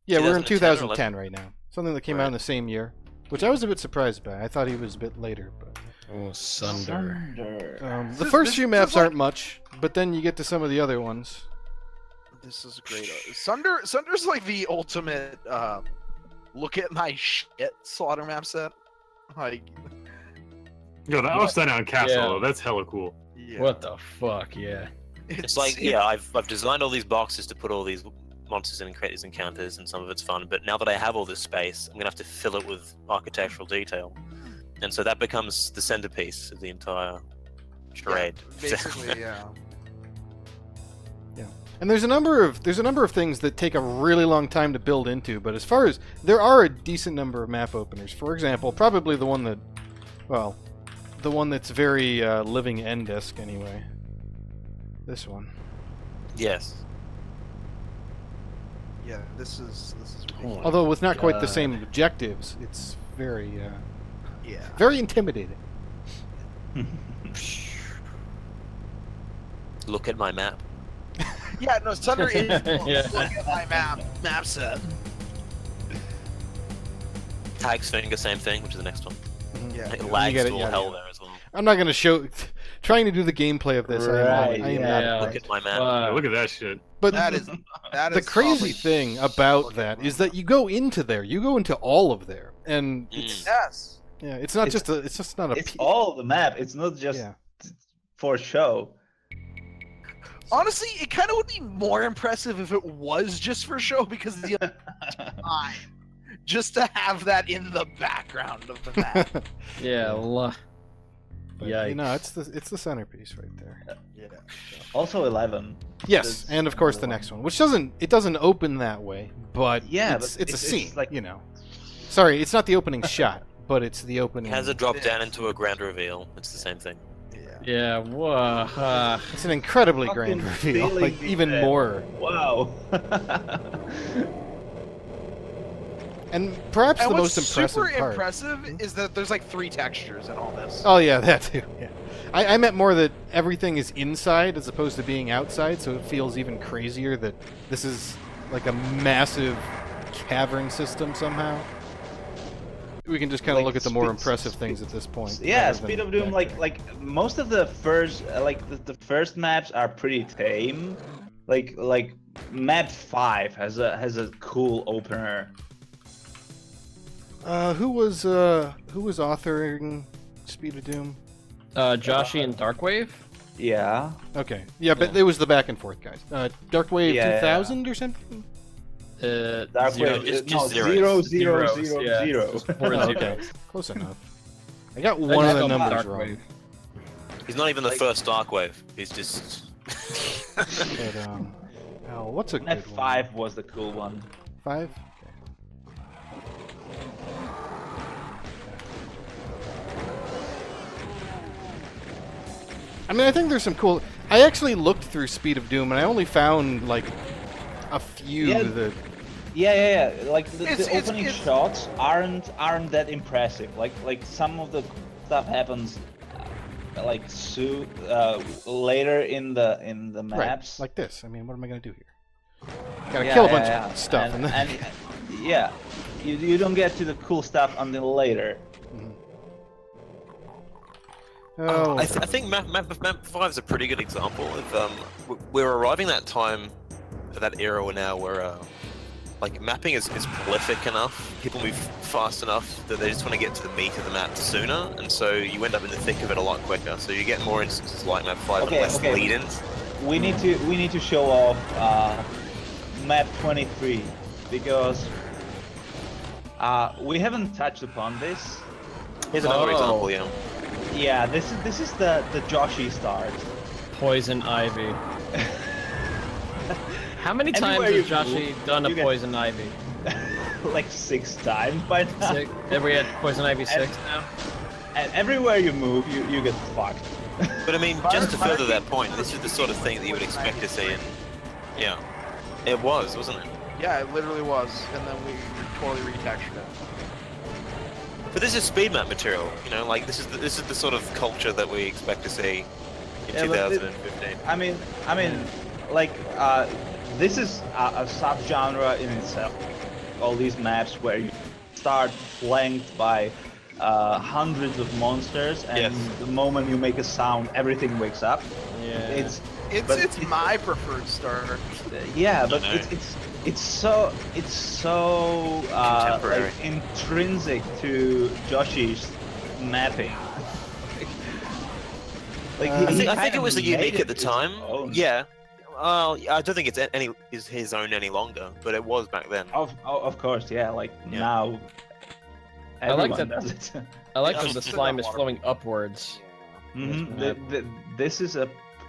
Yeah, we're in 2010 or 2010 right now. Something that came out in the same year, which I was a bit surprised by. I thought he was a bit later, but Oh, Sunder. the first few maps aren't much, but then you get to some of the other ones. This is great. Sunder's like the ultimate look at my shit slaughter map set. Like, Yo, that upside down castle, Yeah. that's hella cool. yeah. What the fuck, yeah. It's like, yeah, I've designed all these boxes to put all these monsters and create these encounters, and some of it's fun. But now that I have all this space, I'm gonna have to fill it with architectural detail, and so that becomes the centerpiece of the entire charade. Basically, yeah. And there's a number of things that take a really long time to build into, but as far as there are a decent number of map openers. For example, probably the one that's very living end-esque anyway. This one. Yes. Yeah, this is ridiculous. Although with not quite the same objectives, it's very Yeah. very intimidating. Look at my map. Yeah, no, Sunder is Yeah. look at my map set. Tag's finger, same thing, which is the next one. Yeah. It lags get it, to all yeah, hell yeah. there as well. I'm not going to show. Trying to do the gameplay of this, Right, I am yeah. not. Look at my map. Yeah, look at that shit. But That is the crazy thing about that is that you go into there, you go into all of there, and it's Yes. yeah, it's not It's- just a, it's just not a. It's all the map. It's not just Yeah. for show. Honestly, it kind of would be more impressive if it was just for show because the time just to have that in the background of the map. Yeah. But, Yikes. you know, it's the centerpiece right there. Yeah. Also 11. Yes, That's and of course the another next one, which doesn't open that way, but Yeah, it's, but it's a it's scene, like- you know. Sorry, it's not the opening shot, but it's the opening. It has a drop down into a grand reveal. It's the same thing. Yeah. Yeah. Whoa. It's an incredibly Fucking grand reveal, stealing like even detail. more. Wow. And perhaps And the what's most impressive super part. impressive is that there's like 3 textures in all this. Oh yeah, that too. Yeah, I meant more that everything is inside as opposed to being outside, so it feels even crazier that this is like a massive cavern system somehow. We can just kind of Like look at the more speed- impressive things at this point. Yeah, rather Speed than of Doom. back there. Like most of the first, the first maps are pretty tame. Like map 5 has a cool opener. Who was authoring Speed of Doom? Joshi and Darkwave. Yeah. Okay, yeah, but it was the back and forth guys. Darkwave Yeah, 2000 or something. Dark Zero. Wave. just No, zeros. 0, 0, Zeros, 0, yeah. 0. Four Oh, zeros. okay, close enough. I got one of the numbers wrong. He's not even the first Darkwave. He's just. But oh, what's a good Map one? 5 was the cool one. 5? I mean, I think there's some cool. I actually looked through Speed of Doom, and I only found like a few Yeah. that. Yeah. Like the It's- opening shots aren't that impressive. Like some of the stuff happens like later in the maps. Right, like this. I mean, what am I gonna do here? Gotta Yeah, kill a yeah, bunch yeah. of stuff, and, then. and yeah, you don't get to the cool stuff until later. Oh, I think map 5 is a pretty good example of we're arriving at that time, that era now where like mapping is prolific enough, people move fast enough that they just want to get to the meat of the map sooner, and so you end up in the thick of it a lot quicker. So you get more instances like map 5 Okay, and less okay. lead-ins. We need to show off map 23 because we haven't touched upon this. Here's another Oh. example, yeah. Yeah, this is the Joshi start. Poison Ivy. How many times Everywhere has you Joshi move, done a you get- Poison Ivy? Like 6 times by now. Six? Have we had Poison Ivy 6 now? And everywhere you move, you get fucked. But I mean, just to further that point, this is the sort of thing that you would expect to see in... Yeah. It was, wasn't it? Yeah, it literally was, and then we totally retextured it. But this is speed map material, you know, like this is the sort of culture that we expect to see in Yeah, but 2015. I mean, like this is a subgenre in itself. All these maps where you start flanked by hundreds of monsters, and Yes. the moment you make a sound, everything wakes up. Yeah. But It's my preferred starter. yeah, but know. it's so Contemporary. like intrinsic to Joshi's mapping. Like, I think kind it was of unique made at the its time. own. Yeah. I don't think it's is his own any longer, but it was back then. Of course, yeah. Like Yeah. now, I like everyone that- does it. I like Yeah, that the still slime got is water. flowing upwards. This is a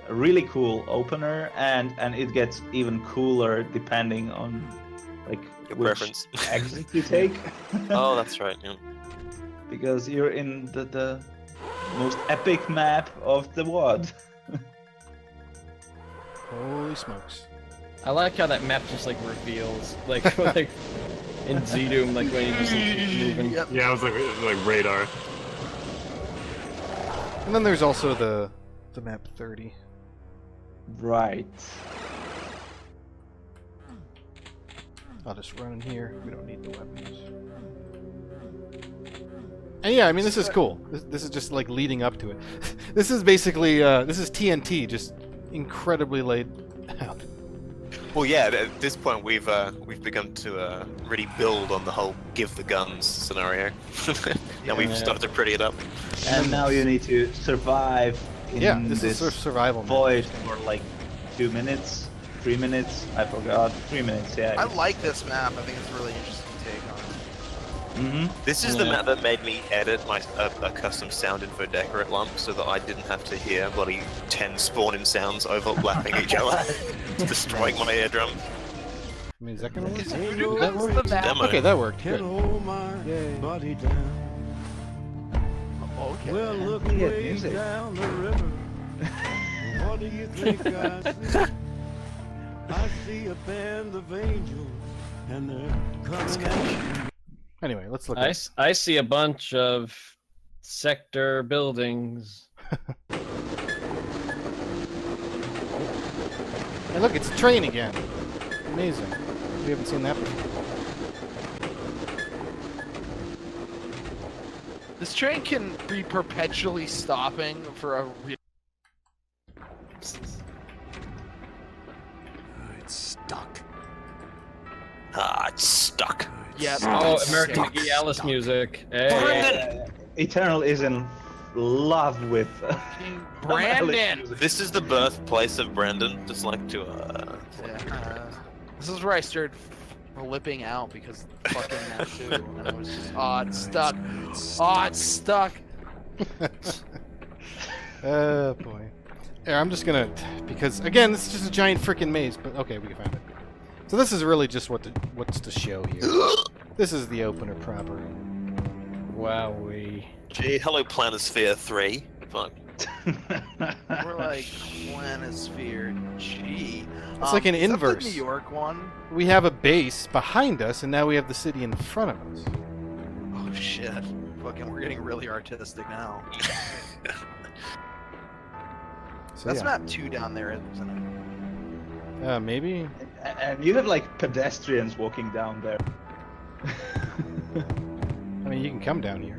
really cool opener, and it gets even cooler depending on like Your which preference. exit you take. Oh, that's right. Yeah. Because you're in the most epic map of the WAD. Holy smokes. I like how that map just like reveals, like like in Z-Doom, like when you just like, keep moving. Yep. Yeah, it was like radar. And then there's also the map 30. Right. I'll just run in here. We don't need the weapons. And yeah, I mean, this is cool. This is just like leading up to it. This is basically this is TNT, just incredibly laid out. Well, yeah. At this point, we've begun to really build on the whole "give the guns" scenario, and we've Yeah. started to pretty it up. And now you need to survive in Yeah, this this is sort of survival mode. void for like 2 minutes, 3 minutes. I forgot. 3 minutes. Yeah. I like this map. I think it's a really interesting take on it. This is the Yeah. map that made me edit my a custom sound info decorate lump so that I didn't have to hear bloody 10 spawning sounds overlapping each other, destroying my eardrum. I mean, is that gonna work? Is That it worked? the map? Demo. Okay, that worked. Can Good. hold my Yay. body down. Okay. Well, look Yeah, way music. down the river. What do you think I see? I see a band of angels, and they're coming at you. Anyway, let's look I, at s- I see a bunch of sector buildings. Hey, look, it's a train again. Amazing. We haven't seen that before. This train can be perpetually stopping for a real. It's stuck. Ah, it's stuck. Yeah. Oh, it's American sick. McGee Alice music. Hey. Brandon! Eternal is in love with Brandon. This is the birthplace of Brandon. Just like to Yeah, this is where I started flipping out because fucking that too. And I was just, oh, it's stuck. Oh, it's stuck. Oh boy. Here, I'm just gonna, because again, this is just a giant freaking maze. But okay, we can find it. So this is really just what's to show here. This is the opener proper. Wowee. Gee, hello Planisphere 3. Fuck. We're like Planisphere. Gee. It's like an is that the inverse. New York one. We have a base behind us, and now we have the city in front of us. Oh shit. Fucking, we're getting really artistic now. So That's yeah. map 2 down there, isn't it? Maybe. and you have like pedestrians walking down there. I mean, you can come down here.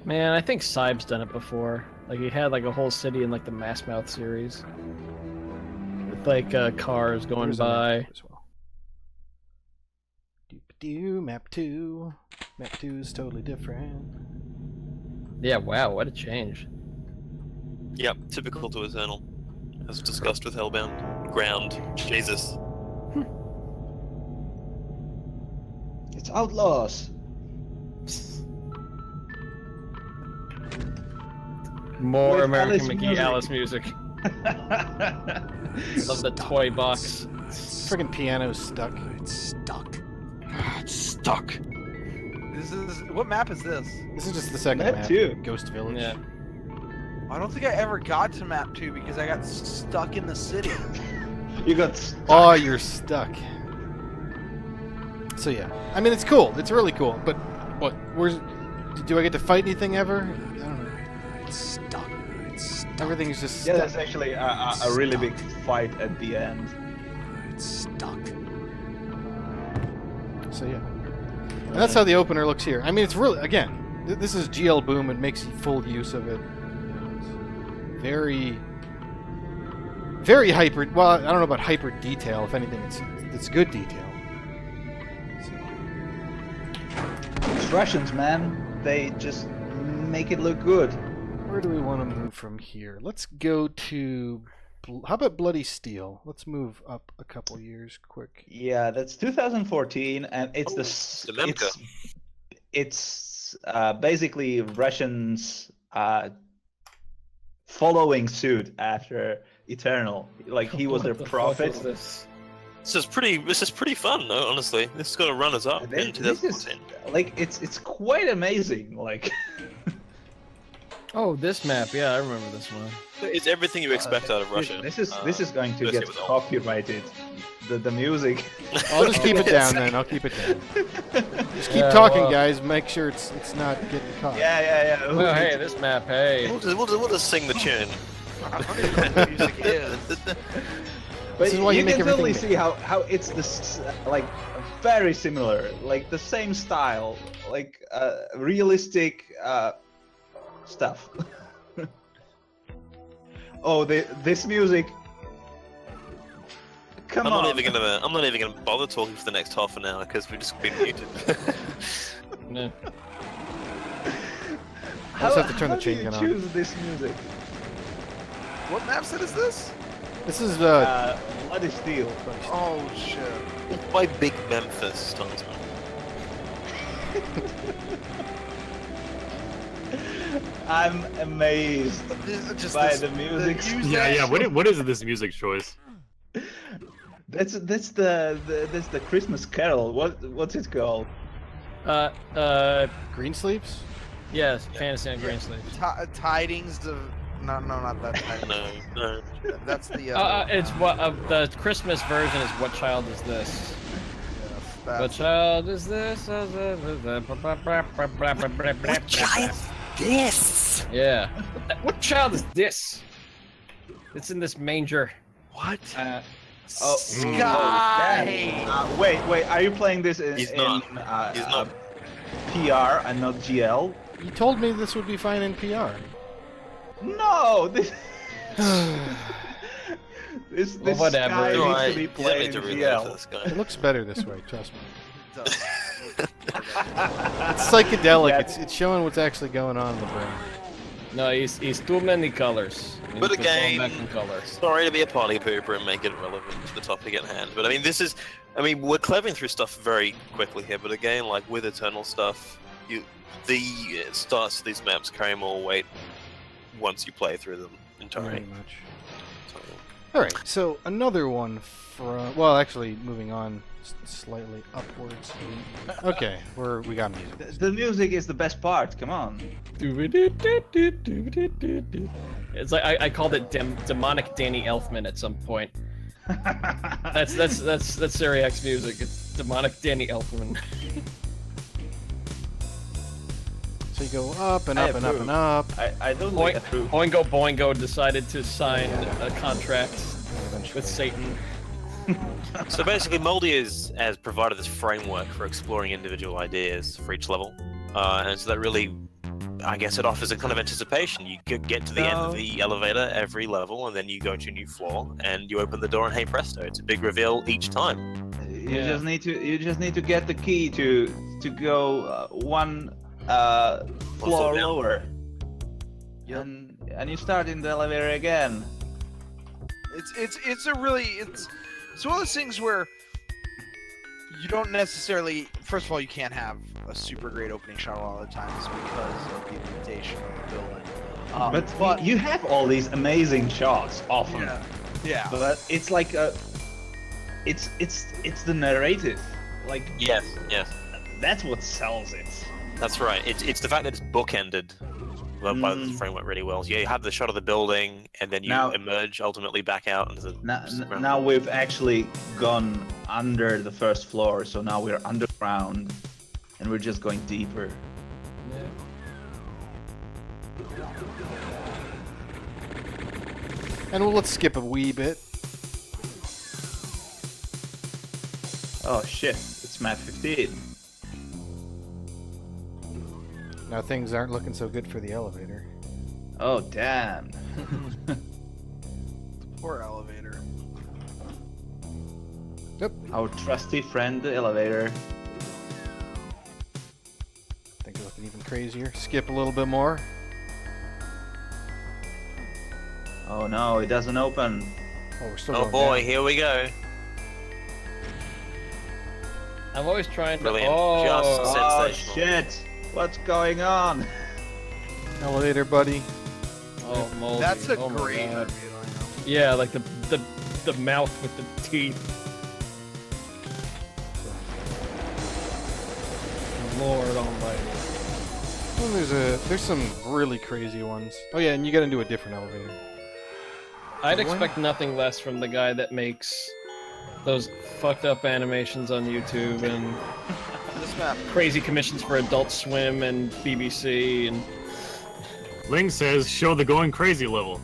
Man, I think Sybe's done it before. Like he had like a whole city in like the Mass Mouth series. With like cars going There's a map by. as well. Doop-a-doo, map 2. Map 2 is totally different. Yeah, wow, what a change. Yep, typical to Eternal. As discussed with Hellbound. Ground. Jesus. It's Outlaws. More With American Alice McGee music. Alice music. Love the toy box. Freaking piano's stuck. It's stuck. It's stuck. This is what map is this? This is just the second Map map. 2. Ghost Village. Yeah. I don't think I ever got to map 2 because I got stuck in the city. You got stuck. Oh, you're stuck. So yeah, I mean it's cool. It's really cool. But what? Where's? Do I get to fight anything ever? I don't know. It's stuck. It's stuck. Everything's just Yeah, stuck. there's actually a really big fight at the end. It's stuck. So yeah, and that's how the opener looks here. I mean, it's really again, this is GL Boom. It makes full use of it. It's very, very hyper. Well, I don't know about hyper detail. If anything, it's good detail. It's Russians, man. They just make it look good. Where do we want to move from here? Let's go to how about Bloody Steel? Let's move up a couple years quick. Yeah, that's 2014, and it's Oh, the the Memka. it's basically Russians following suit after Eternal. Like he was their What the fuck prophet. is this? This is pretty fun, though, honestly. This is gonna run us up in This is 2014. like it's quite amazing. Like Oh, this map. Yeah, I remember this one. It's everything you expect out of Russia. this is going to let's get get with all. copyrighted. The music. I'll just keep it down then. I'll keep it down. Just keep Yeah, talking, well- guys. Make sure it's not getting caught. Yeah. Oh, hey, this map. Hey. We'll just sing the tune. I don't even know what the music is. But This is why you make can totally everything see how it's this like very similar, like the same style, like realistic stuff. Oh, this music. Come I'm on. not even gonna bother talking for the next half an hour because we've just been muted. Nah. I just have to turn the chain gun How on. do you choose this music? What map set is this? This is Bloody Steel. Oh shit. By Big Memphis, Starsman. I'm amazed Just by this- the music. Yeah. What is this music choice? That's the Christmas Carol. What's it called? Green Sleeves. Yes, Fantasy on Green Sleeves. Tidings of no, not that. Tidings. No. That's the. It's what the Christmas version is. What child is this? What that's, child is this? What child? This. Yeah. What child is this? It's in this manger. what? Oh, Sky. wait. Are you playing this in, He's not. He's not. PR and not GL? You told me this would be fine in PR. No, this this Well, whatever. guy No, needs I- to be you don't played need in to relay for GL. this guy. It looks better this way. Trust me. Does. It's psychedelic. Yeah. It's showing what's actually going on in the brain. No, he's too many colors. We But need to fall again- back in colors. Sorry to be a party pooper and make it relevant to the topic at hand, but I mean, we're clevering through stuff very quickly here, but again, like with Eternal stuff, the starts of these maps carry more weight once you play through them entirely. Pretty much. So, All right. So another one from. Well, actually, moving on slightly upwards. Okay, we got music. The music is the best part. Come on. It's like I called it demonic Danny Elfman at some point. That's Syriac's music. It's demonic Danny Elfman. So you go up and I up and up approve. and up. I don't like Boing, approve. Boingo Boingo decided to sign a contract Eventually. with Satan. so basically, Moldy has provided this framework for exploring individual ideas for each level, and so that really, I guess, it offers a kind of anticipation. You get to the end of the elevator every level, and then you go to a new floor, and you open the door, and hey presto, it's a big reveal each time. You Yeah. just need to get the key to go one floor down. lower. And you start in the elevator again. It's one of those things where you don't necessarily. First of all, you can't have a super great opening shot a lot of the times because of the limitation of the building. But you have all these amazing shots often. Yeah. But it's like it's the narrative. Like Yes, that's what sells it. that's right. It's the fact that it's bookended by the framework really well. So you have the shot of the building, and then you Now- emerge ultimately back out into the ground. Now we've actually gone under the first floor, so now we're underground, and we're just going deeper. And let's skip a wee bit. Oh shit! It's map 15. Now things aren't looking so good for the elevator. Oh damn! Poor elevator. Our trusty friend, the elevator. Things are looking even crazier. Skip a little bit more. Oh no, it doesn't open. Oh, we're still Oh going boy, down. here we go. I'm always trying to. Brilliant. Oh, Just Oh sensational. shit! What's going on? Elevator, buddy. oh, moldy. That's a Oh my great. God. Yeah, like the mouth with the teeth. Lord Almighty. Well, there's some really crazy ones. Oh yeah, and you get into a different elevator. I'd What? expect nothing less from the guy that makes those fucked up animations on YouTube and This map. crazy commissions for Adult Swim and BBC and Ling says, show the going crazy level.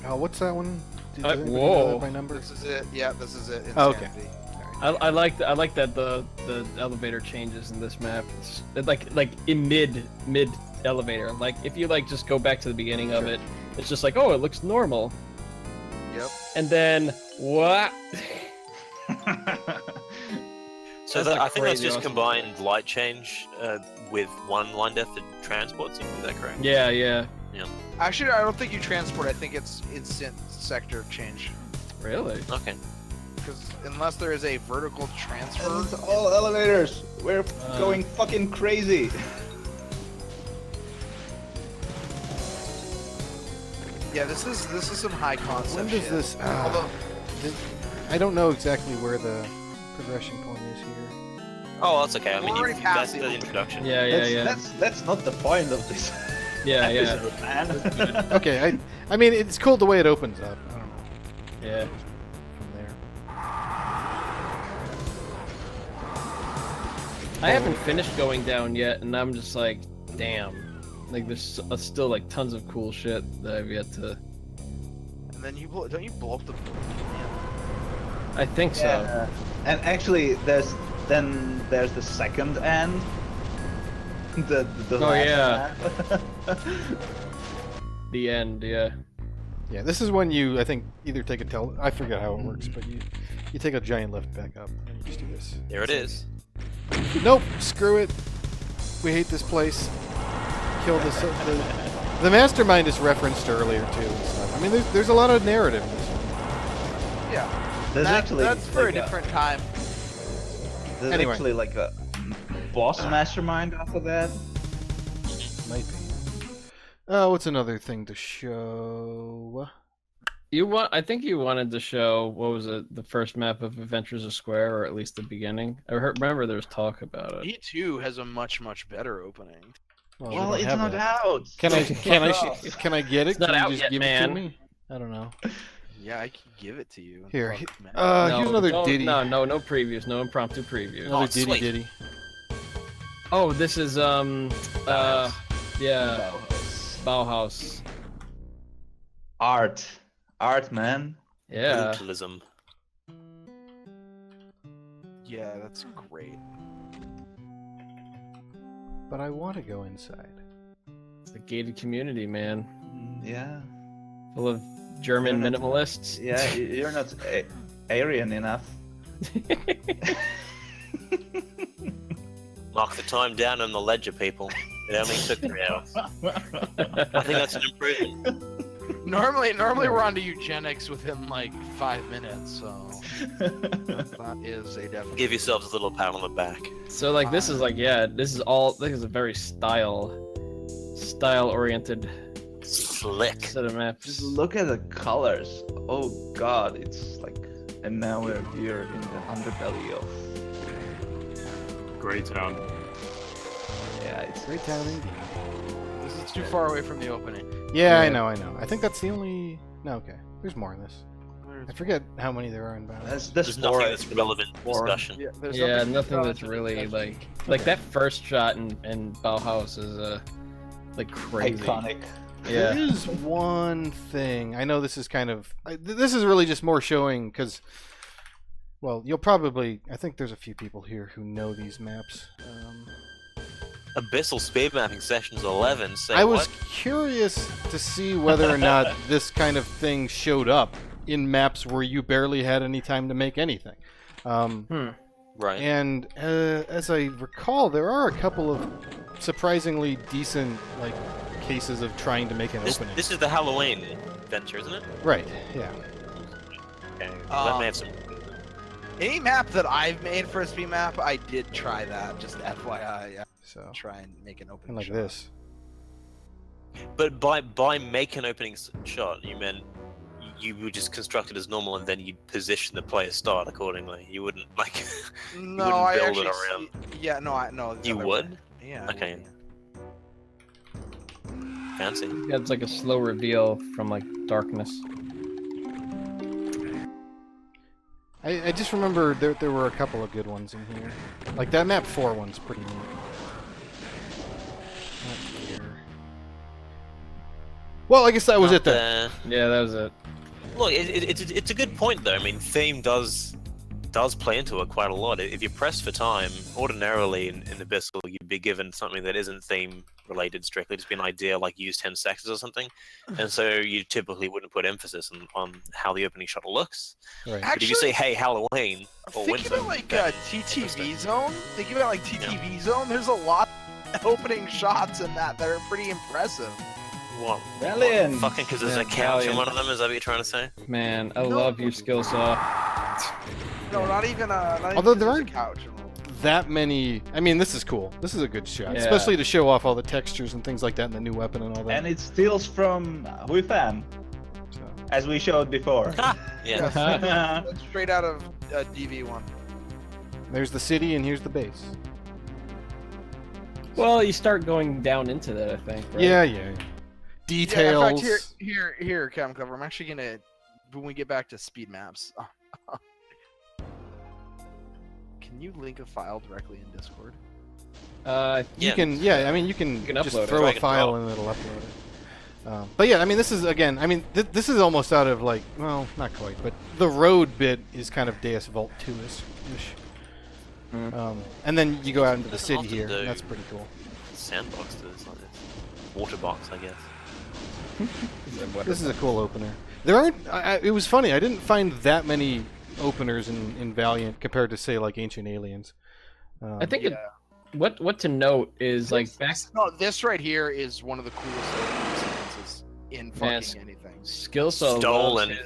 Oh, what's that one? Did anybody whoa. know that by number? This is it. Yeah, this is it. Oh, okay. Insanity. I like that the elevator changes in this map. It's like in mid elevator. Like if you like just go back to the beginning of it, it's just like, oh, it looks normal. Yep. And then what? So That's, like, I think that's crazy just awesome. combined light change with one line depth and transport team. Is that correct? Yeah. Actually, I don't think you transport. I think it's instant sector change. Really? Okay. Because unless there is a vertical transfer, It's all elevators. We're going fucking crazy. yeah, this is some high concept. When does shit. this? Although, I don't know exactly where the progression point is here. Oh, that's okay. I mean, We're already that's past the the introduction. Yeah. That's not the point of this Yeah. episode, man. Okay, I mean it's cool the way it opens up. I don't know Yeah. from there. I haven't finished going down yet, and I'm just like, damn. Like there's still like tons of cool shit that I've yet to. and then don't you blow up the? I think so. Yeah. And actually, there's the second end. The Oh, last yeah. end. The end. Yeah. Yeah, this is when you I think either take a I forget how it works, but you take a giant lift back up and you just do this. There it is. Nope, screw it. We hate this place. Kill this. The mastermind is referenced earlier too and stuff. I mean, there's a lot of narrative in this one. Yeah. There's actually That's for like a different time. There's Anyway. actually like a boss mastermind after that. Might be. Oh, what's another thing to show? I think you wanted to show what was it? The first map of Adventures of Square, or at least the beginning. Remember there was talk about it. E2 has a much better opening. Well, Well, we it's don't have not that. out. Can I get it? It's not Can you out just yet, give it man. to me? I don't know. Yeah, I can give it to you. Here, Fuck, man. No, here's another don't- ditty. No previews, no impromptu previews. Another it's ditty sweet. ditty. Oh, this is yeah, Bauhaus. Art, man. Yeah. Brutalism. Yeah, that's great. But I want to go inside. It's a gated community, man. Yeah, Full of German You're not- minimalists. yeah. You're not Aryan enough. Mark the time down on the ledger, people. It only took 3 hours. I think that's an improvement. Normally we're on to eugenics within like 5 minutes, so that is a definite. Give yourselves a little pat on the back. So like this is like this is a very style oriented Slick. set of maps. Just look at the colors. Oh God, it's like. And now we're here in the underbelly of. Great town. Yeah, it's Great town indeed. This is too far away from the opening. Yeah, Yeah. I know. I think that's the only. No, okay. There's more in this. I forget how many there are in Battle. That's There's nothing that's relevant to discussion. Yeah, there's Yeah, nothing nothing that's to really discuss. like that first shot in Bauhaus is like crazy. iconic. Yeah. There is one thing. I know this is kind of. This is really just more showing because. Well, you'll probably. I think there's a few people here who know these maps. Abyssal speed mapping sessions 11. Say I was what? curious to see whether or not this kind of thing showed up in maps where you barely had any time to make anything. Right. And as I recall, there are a couple of surprisingly decent like cases of trying to make an opening. This is the Halloween adventure, isn't it? Right. Yeah. Okay. That may have some. Any map that I've made for a speed map, I did try that. Just FYI, So try and make an opening and like shot. this. But by make an opening shot, you meant you would just construct it as normal, and then you'd position the player's start accordingly. You wouldn't like. No, wouldn't I build it actually. around. Yeah, no, I no. You would? Yeah. I Okay. would. Fancy. Yeah, it's like a slow reveal from like darkness. I just remember there were a couple of good ones in here. Like that map 4 one's pretty neat. Not here. Well, I guess that was it then. Yeah, that was it. Look, it's a good point though. I mean, theme does play into it quite a lot. If you press for time, ordinarily in Abyssal, you'd be given something that isn't theme related strictly, just be an idea like use 10 seconds or something, and so you typically wouldn't put emphasis on how the opening shot looks. Right. But if you say, hey, Halloween or Think winter, about like then- TTV zone. Think about like TTV zone. There's a lot of opening shots in that are pretty impressive. What? Valiant. Fucking because there's Yeah, a couch in Valiant. one of them. Is that what you're trying to say? Man, I No. love you, skill saw. No, not even. Not even Although because there there's a aren't- couch. That many. I mean, this is cool. This is a good shot, Yeah. especially to show off all the textures and things like that, and the new weapon and all that. And it steals from Wifan, So. as we showed before. Yeah. That's straight out of DV1. There's the city, and here's the base. Well, you start going down into that, I think. Right? Yeah. Details. Yeah, in fact, here, Cam Cover. I'm actually gonna, when we get back to speed maps. Can you link a file directly in Discord? You Yeah. can. Yeah. I mean, you can can just upload it. throw Drag a and file drop. and it'll upload it. But yeah, I mean, this is again. I mean, this is almost out of like, well, not quite, but the road bit is kind of Deus Vault 2-ish. Mm. And then you go out into the Doesn't city often here. do. And that's pretty cool. Sandbox does like this. Water box, I guess. This is a cool opener. There aren't. It was funny. I didn't find that many openers in Valiant compared to say like Ancient Aliens. I think what to note is like back No, this right here is one of the coolest opening sequences in fucking Yes. anything. Skillsaw Stolen.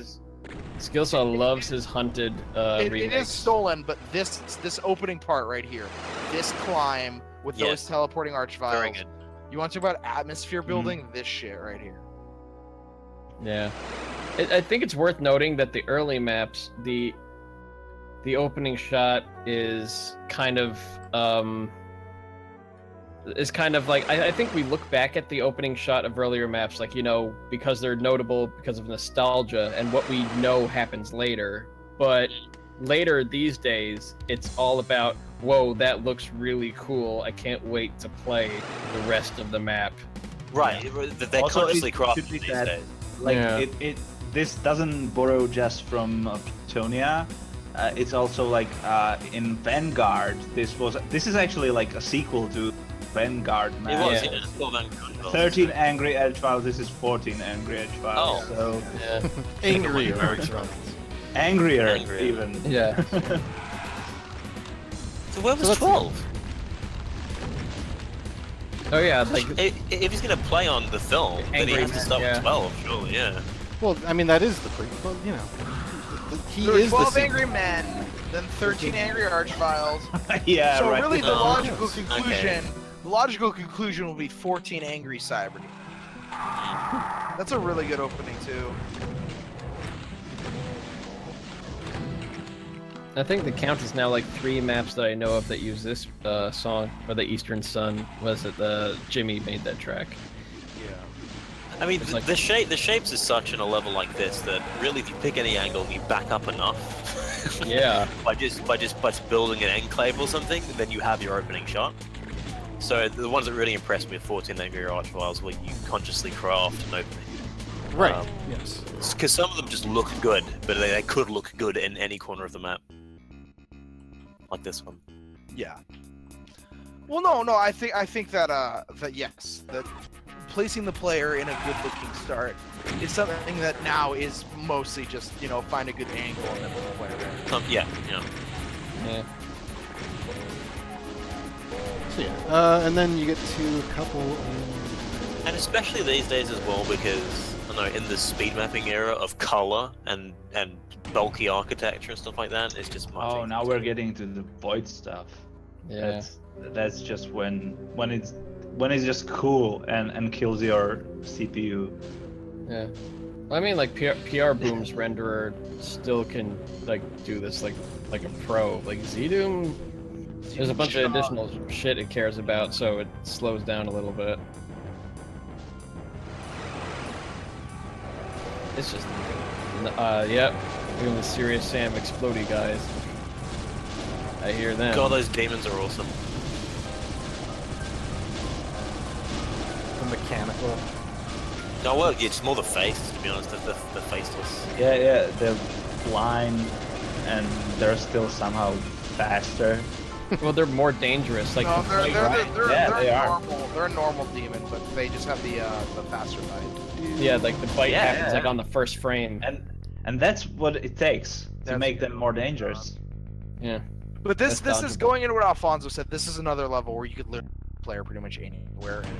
loves his hunted It remakes. is stolen, but this opening part right here, this climb with Yeah. those teleporting arch Very files. good. You want to talk about atmosphere building? This shit right here. Yeah, I think it's worth noting that the early maps, the opening shot is kind of like I think we look back at the opening shot of earlier maps like, you know, because they're notable because of nostalgia and what we know happens later, but later these days it's all about, whoa, that looks really cool, I can't wait to play the rest of the map. Right. They're Also, consciously it crafted should be these that- days. Like Yeah. this doesn't borrow just from Plutonia. It's also like in Vanguard. This is actually like a sequel to Vanguard It map. was, Yeah. yeah. It's still Vanguard. 13 Angry Edge Files. This is 14 Angry Edge Files. Oh. So Yeah. Angrier. angrier, Angrier. even. Yeah. So where was that's- 12? Oh yeah, like If he's gonna play on the film, then he Angry has to Man, start yeah. with 12, surely, yeah. Well, I mean, that is the well, you know, he There were is 12 the angry men, then 13 angry arch files. Yeah, So right. really, the Oh, logical yes. conclusion, the logical conclusion will be 14 angry Cyberdy. That's a really good opening too. I think the count is now like 3 maps that I know of that use this song, or the Eastern Sun. Was it Jimmy made that track? I mean, It's like- the shapes is such in a level like this that really, if you pick any angle and you back up enough, Yeah. by just building an enclave or something, then you have your opening shot. So the ones that really impressed me are 14 Angry Arch Files, where you consciously craft an opening. Right. Um, Yes. Because some of them just look good, but they could look good in any corner of the map. Like this one. Yeah. Well, no. I think that yes, that placing the player in a good-looking start is something that now is mostly just, you know, find a good angle and then put the player there. Yeah. Yeah. So yeah, and then you get to a couple of And especially these days as well, because I don't know, in the speed mapping era of color and bulky architecture and stuff like that, it's just much. Oh, easier now to we're do. getting to the void stuff. Yeah. That's just when it's just cool and kills your CPU. Yeah. Well, I mean, like PR Boom's renderer still can like do this like a pro. Like ZDoom, there's a bunch of additional shit it cares about, so it slows down a little bit. It's just, yep, doing the Serious Sam Explodey guys. I hear them. God, those demons are awesome. The mechanical. No, well, it's more the face, to be honest, the faceless. Yeah, they're blind and they're still somehow faster. Well, they're more dangerous. Like No, the they are. normal. They're a normal demon, but they just have the faster bite. yeah, like the bite Yeah, happens yeah. like on the first frame. And that's what it takes to That's make them good. more dangerous. Yeah. But this That's is dodgeable. going into what Alfonso said. This is another level where you could literally player pretty much anywhere and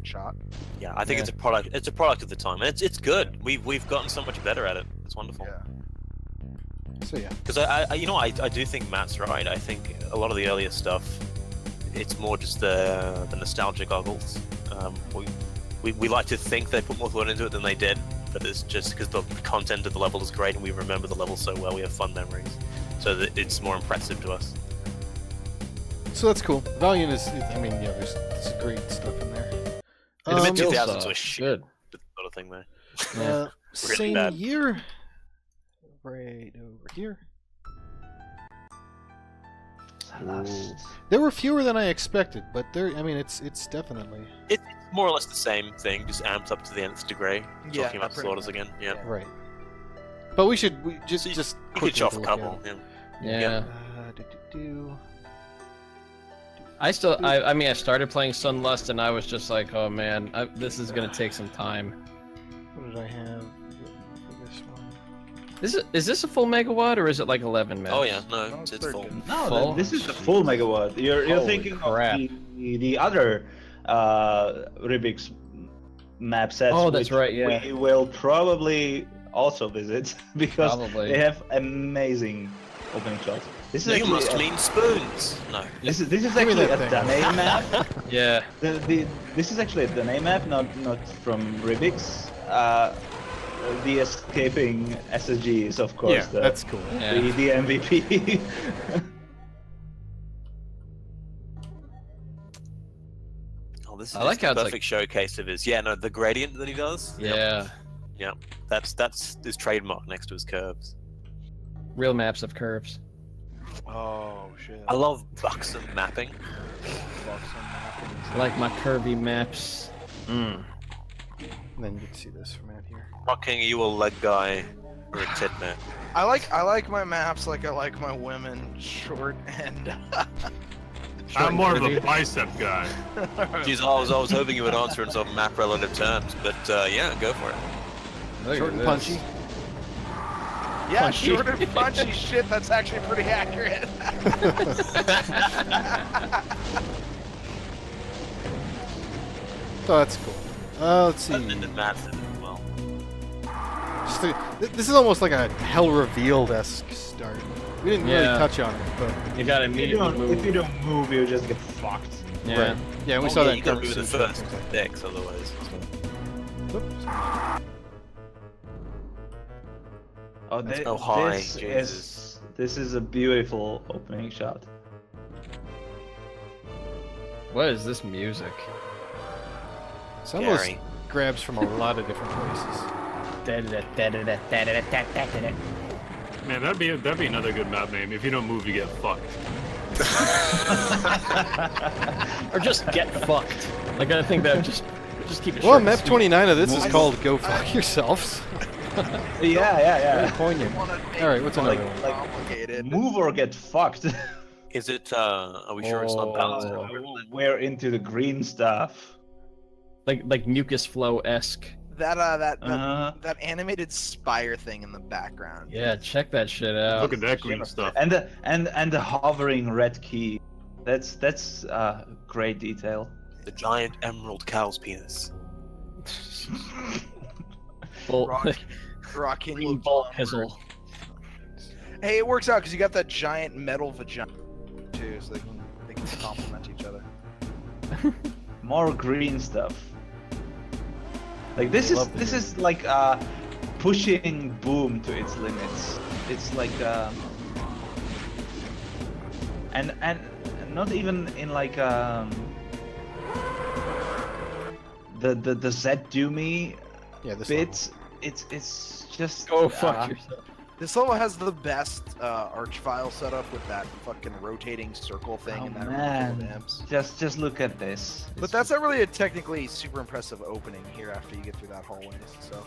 shot. Yeah, I think Yeah. it's a product. It's a product of the time, and it's good. We've gotten so much better at it. It's wonderful. Yeah. So yeah. Because I do think Matt's right. I think a lot of the earlier stuff, it's more just the nostalgia goggles. We like to think they put more thought into it than they did, but it's just because the content of the level is great and we remember the level so well. We have fun memories, so that it's more impressive to us. So that's cool. Valiant is, I mean, yeah, there's great stuff in there. In the mid Skills, 2000s was shit. good. Sort of thing there. Uh, same bad. year. Right over here. There were fewer than I expected, but there. I mean, it's definitely It's more or less the same thing, just amped up to the nth degree. Yeah, Talking about pretty slaughters much. again. Yeah. right. But we just So just You quickly could chop a look at couple. it. Yeah. Yeah. Do. I mean, I started playing Sunlust and I was just like, oh man, this is gonna take some time. What did I have for this one? Is this a full megawatt or is it like 11 megs? Oh yeah, no, No, it's, it's full. 13. No, Full? this is the full megawatt. You're Holy thinking crap. of the other Rubik's map sets. Oh, that's which right, yeah. We will probably also visit because Probably. they have amazing opening shots. This is You actually must mean spoons. No. this is me actually a that thing. Danae map. Yeah. This is actually a Danae map, not from Rubik's. The escaping SSG is of course Yeah, the, that's cool. Yeah. the MVP. Oh, this is I like the how it's perfect showcase of his. Yeah, no, the gradient that he does. Yeah. Yep. That's his trademark next to his curves. Real maps of curves. Oh shit. I love buxom mapping. I like my curvy maps. And then you can see this from out here. Rocking, are you a leg guy or a tit man? I like my maps like I like my women, short and. I'm more of a bicep guy. Jeez, I was hoping you would answer in some map relative terms, but yeah, go for it. Look Short at and this. punchy. Yeah, Punchy. short and punchy shit. That's actually pretty accurate. Oh, that's cool. Let's see. And then Matt's in it as well. This is almost like a Hell Revealed-esque start. We didn't really Yeah. touch on it, but You gotta If you immediately move. don't move, you just get fucked. Yeah. right. Yeah, we Oh, saw yeah, that. you gotta in move the Sutra and first things like decks, otherwise. that. Whoops. Oh, Let's go high, this Jesus. this is a beautiful opening shot. What is this music? It's almost Gary. grabs from a lot of different places. Man, that'd be another good map name. If you don't move, you get fucked. Or just get fucked. Like I think that just keep it Well, short. map and sweet. 29 of this is I- called "Go Fuck Yourselves." Yeah. Very poignant. All right, what's another one? Complicated. Move or get fucked. Is it, are we sure it's not balanced? Oh. We're into the green stuff. Like mucus flow esque. That animated spire thing in the background. Yeah, check that shit out. Look at that green stuff. And the hovering red key. That's great detail. The giant emerald cow's penis. Bull, Rock King green Luke bull John. pizzle. Hey, it works out because you got that giant metal vagina too, so they can complement each other. More green stuff. Like this is like pushing Boom to its limits. It's like and not even in like the Z Doomy bits. It's just Go fuck yourself. This level has the best arch file setup with that fucking rotating circle thing Oh and that man, room amps. just look at this. But that's not really a technically super impressive opening here after you get through that hallway. So,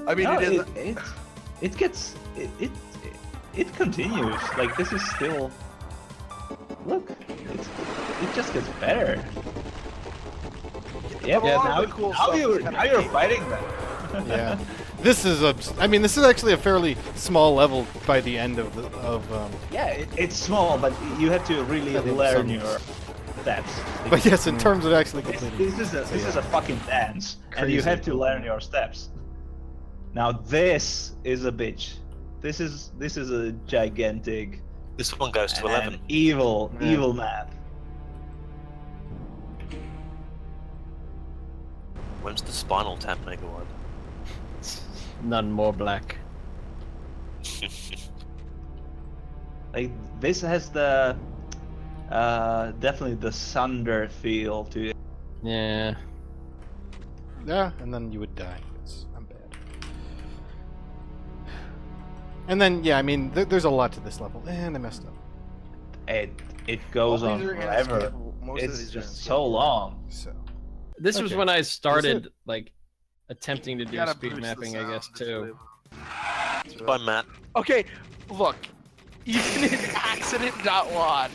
I mean, No, it is. it continues. Like this is still. Look, it just gets better. Yeah, lot of now, the cool now stuff you're is kinda now you're neat. fighting them. Yeah. This is I mean, this is actually a fairly small level by the end of Yeah, it's small, but you have to really I think learn some- your steps. But yes, in terms of actually completing. This is a fucking dance, and you Crazy. have to learn your steps. Now this is a bitch. This is a gigantic This one goes to and 11. evil map. When's the Spinal Tap Mega one? None more black. Like this has the definitely the Sunder feel to it. Yeah. Yeah, and then you would die. I'm bad. And then, yeah, I mean, there's a lot to this level, and I messed up. It goes All on these are forever. skip- most of It's these are just skip. so long. So, This was Okay. when I it? started like attempting to You do gotta speed boost the mapping, I guess sound, too. By Matt. Okay, look. Even in accident.wad,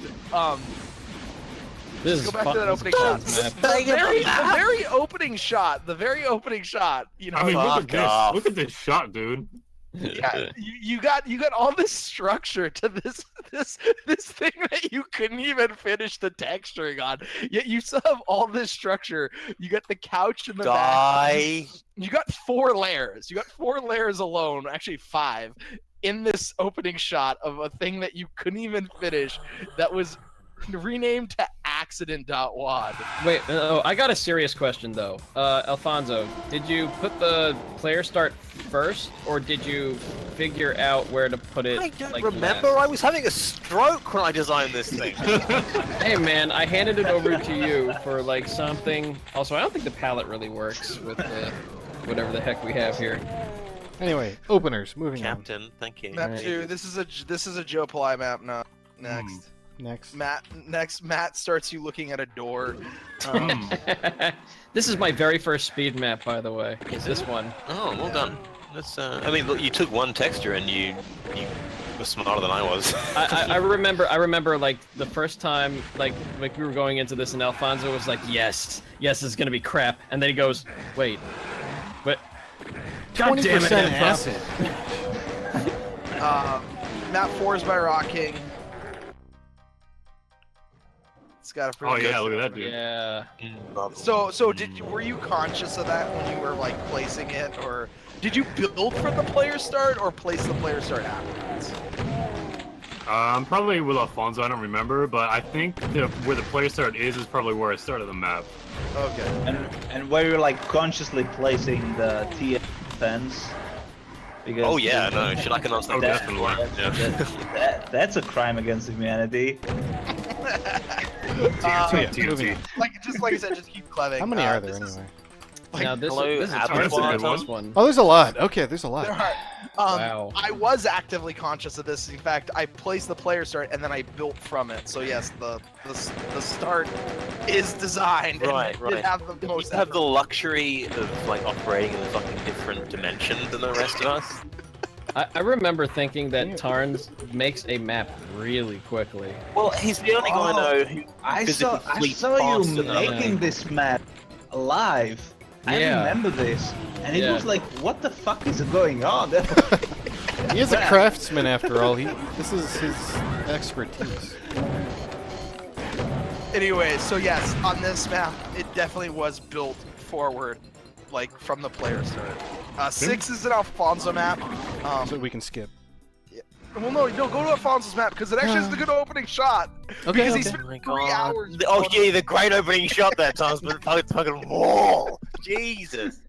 This go is back to that fucking opening shot. map. The very opening shot, you know, I mean, look at Fuck this. off. Look at this shot, dude. yeah, you got all this structure to this thing that you couldn't even finish the texturing on. Yet you still have all this structure. You got the couch in the back. Die. You got 4 layers. You got 4 layers alone, actually 5, in this opening shot of a thing that you couldn't even finish that was renamed to accident.wad. Wait, I got a serious question though. Alfonso, did you put the player start first, or did you figure out where to put it? I don't like, remember. last? I was having a stroke when I designed this thing. Hey man, I handed it over to you for like something. Also, I don't think the palette really works with whatever the heck we have here. anyway, openers, moving Captain, thank you. Map Right. 2. This is a Joe Ply map. No, next. on. Next. Matt starts you looking at a door. This is my very first speed map, by the way. Is This it? one. Oh, well done. That's. I mean, look, you took one texture and you were smarter than I was. I remember like the first time like we were going into this and Alfonso was like, yes, it's gonna be crap, and then he goes, wait, but God damn it, 20% Alfonso. acid. Map 4 is by Rock King. It's got a pretty Oh good yeah, look at that dude. Yeah. So were you conscious of that when you were like placing it, or did you build from the player start or place the player start afterwards? Probably with Alfonso, I don't remember, but I think where the player start is probably where I started the map. Okay. And where you're like consciously placing the TF fence. Because Oh yeah, no, shit, I can answer Oh, that. definitely. Yeah. that's a crime against humanity. TNT, moving TNT. Just like I said, just keep cleving. How many are there this is- anyway? like, Now this hello, is a Apple tough Watch. one. Good This one. Oh, there's a lot. Okay, there's a lot. there are. Wow. I was actively conscious of this. In fact, I placed the player start and then I built from it. So yes, the start is designed. and Right, it right. did have the You most. have the luxury of like operating in a fucking different dimension than the rest of us. I remember thinking that Tarns makes a map really quickly. Well, he's the only guy I know who I physically saw faster you than I am. making this map live. I Yeah. remember this, and it Yeah. was like, what the fuck is going on? He is a craftsman after all. This is his expertise. Anyway, so yes, on this map, it definitely was built forward, like from the player start. 6 is an Alfonso map. So we can skip. Well, no, go to Alfonso's map because it actually is the good opening shot. Okay, Because he okay. spent Oh my 3 God. hours. Oh yeah, the great opening shot that time, but fucking wall. Jesus.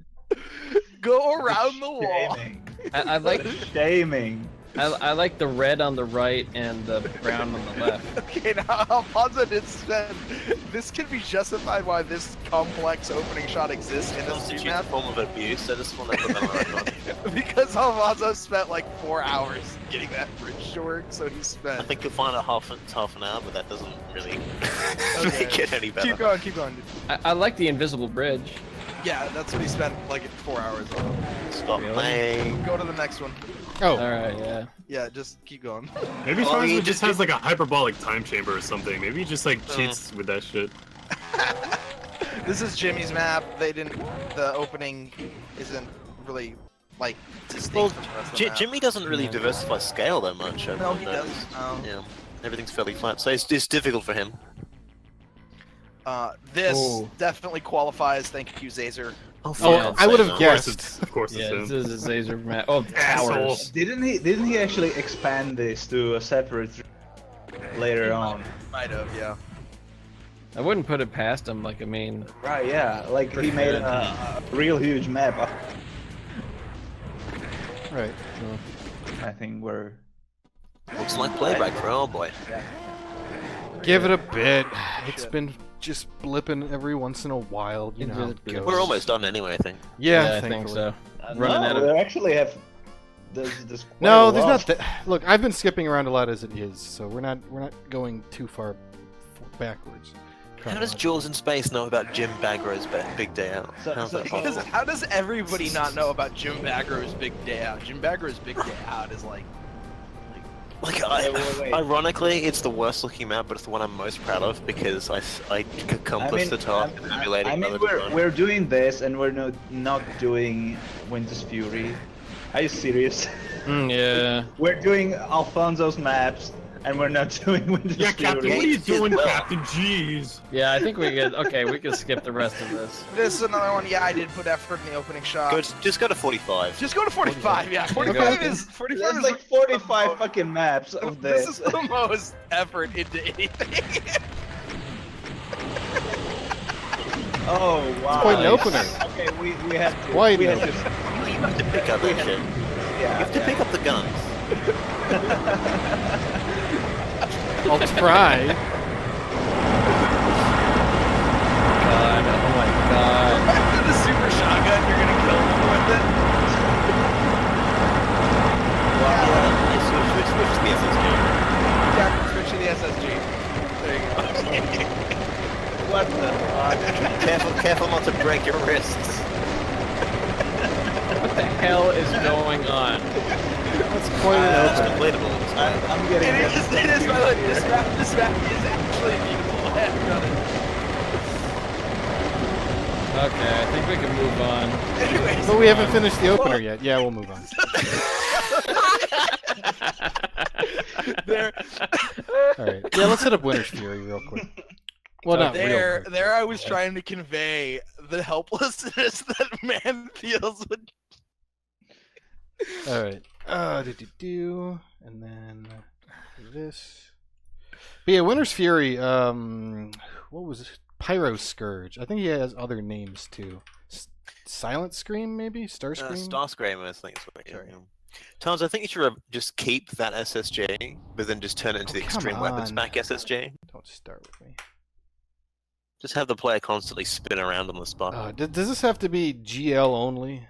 Go around the wall. Shaming. I like Shaming. I like the red on the right and the brown on the left. Okay, now Alfonso did spend. This can be justified why this complex opening shot exists in this Constitutes map. a form of abuse. I just want to put that on record. Because Alfonso spent like 4 hours getting that bridge to work, so he I spent. think you'll find it half an hour, but that doesn't really Okay. make it any better. Keep going, dude. I like the invisible bridge. Yeah, that's what he spent like 4 hours on. Stop Really? playing. Go to the next one. Oh, All right, yeah. Yeah, just keep going. Maybe Oh, he Fonzo just has like a hyperbolic time chamber or something. Maybe he just like cheats with that shit. This is Jimmy's map. They didn't. The opening isn't really like distinct Well, from the rest of the map. Jimmy doesn't really Yeah. diversify scale that much. I've No, he noticed. doesn't. Yeah, everything's fairly flat, so it's difficult for him. This Oh. definitely qualifies. Thank you, Zazer. Oh, Yeah, I would have so. guessed. Of course, Yeah, it's this him. is a Zazer map. Oh, Asshole. towers. Didn't he actually expand this to a separate later on? Might have, yeah. I wouldn't put it past him. Like, I mean, Right, yeah. Like Pretty he made good. a real huge map. right. I think we're Looks like playback for oh boy. Give it a bit. It's been just blipping every once in a while. You know how it goes. We're almost done anyway, I think. Yeah, I think thankfully. so. Running no, out of. they actually have. There's quite No, a there's lot. not that. Look, I've been skipping around a lot as it is, so we're not going too far backwards. How does Jaws in Space know about Jim Bagro's Big Day Out? So- How's so- that Because possible? how does everybody not know about Jim Bagro's Big Day Out? Jim Bagro's Big Day Out is like Like, wait. ironically, it's the worst looking map, but it's the one I'm most proud of because I accomplished the task of emulating I mean, another we're designer. doing this, and we're not doing Winter's Fury. Are you serious? Yeah. We're doing Alfonso's maps, and we're not doing Winter's Yeah, Captain, Fury. what are you Gates did doing, well. Captain? Jeez. Yeah, I think we could. Okay, we could skip the rest of this. this is another one. Yeah, I did put effort in the opening shot. Just go to 45. Just go to 45. Yeah, 45 is 45 There's is like 45 fucking maps of This this. is the most effort into anything. Oh wow! quite an opener. Okay, we have to. Quite we an have to. You have to pick up that shit. You Yeah, have to pick up the guns. I'll try. God, oh my God. After the super shotgun, you're gonna kill them with it. Switch to the SSG. Yeah, switch to the SSG. There you go. What the fuck? Careful not to break your wrists. What the hell is going on? That's quite an That's opener. completable. I'm getting. It is, by the way, this map is actually beautiful. I have done it. Okay, I think we can move on. Anyways, But we haven't finished the opener yet. Yeah, we'll move on. there, All right. Yeah, let's hit up Winter's Fury real quick. Well, not real there, quick. there. I was trying to convey the helplessness that man feels when. All right. And then do this. But yeah, Winter's Fury. What was it? Pyro Scourge. I think he has other names too. Silent Scream, maybe Starscream. Starscream, I think is what they carry on. Tons, I think you should just keep that SSJ, but then just turn it into the come Extreme Weapons on. Pack SSJ. Don't start with me. Just have the player constantly spin around on the spot. Does this have to be GL only?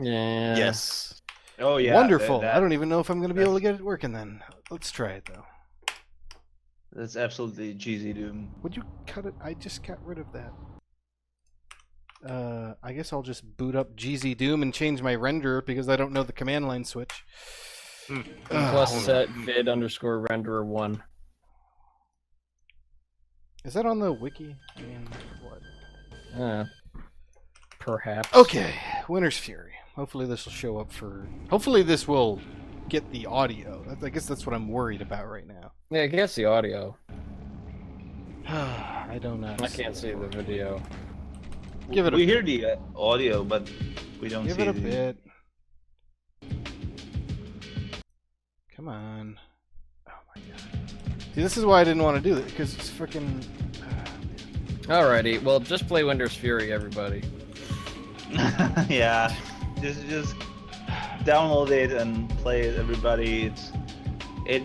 Yeah. Yes. Oh yeah. Wonderful. that- I don't even know if I'm going to be able to get it working then. Let's try it though. That's absolutely cheesy, Doom. Would you cut it? I just got rid of that. I guess I'll just boot up GZ Doom and change my renderer because I don't know the command line switch. Plus set vid underscore renderer 1. Is that on the wiki? I mean, what? Perhaps. Okay, Winter's Fury. Hopefully this will show up for... Hopefully this will get the audio. I guess that's what I'm worried about right now. Yeah, I guess the audio. I don't know. I can't see the video. Give it a We bit. hear the audio, but we don't Give see it a the... bit. Come on. Oh my god. See, this is why I didn't want to do it, because it's freaking. Alrighty, well, just play Winter's Fury, everybody. Yeah, just download it and play it, everybody. It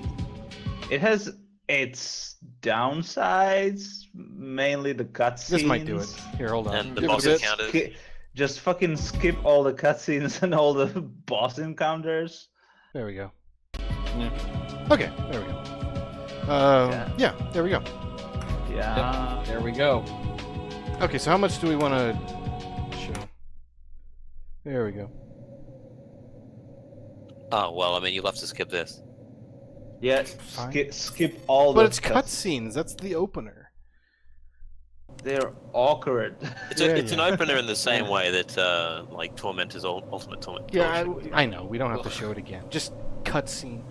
has its downsides, mainly the cutscenes. This might do it. Here, hold on. And the Give it a boss bit. encounters. Just fucking skip all the cutscenes and all the boss encounters. There we go. Yeah. Okay, there we go. Yeah, there we go. Yeah. There we go. Okay, so how much do we want to show? There we go. Oh well, I mean, you'll have to skip this. Yeah, Fine. skip all the But it's cutscenes. That's the opener. They're awkward. It's Yeah, it's yeah. an opener in the same way that like Tormentor's Ultimate Torment. Yeah, I know. We don't have to show it again. Just cutscene.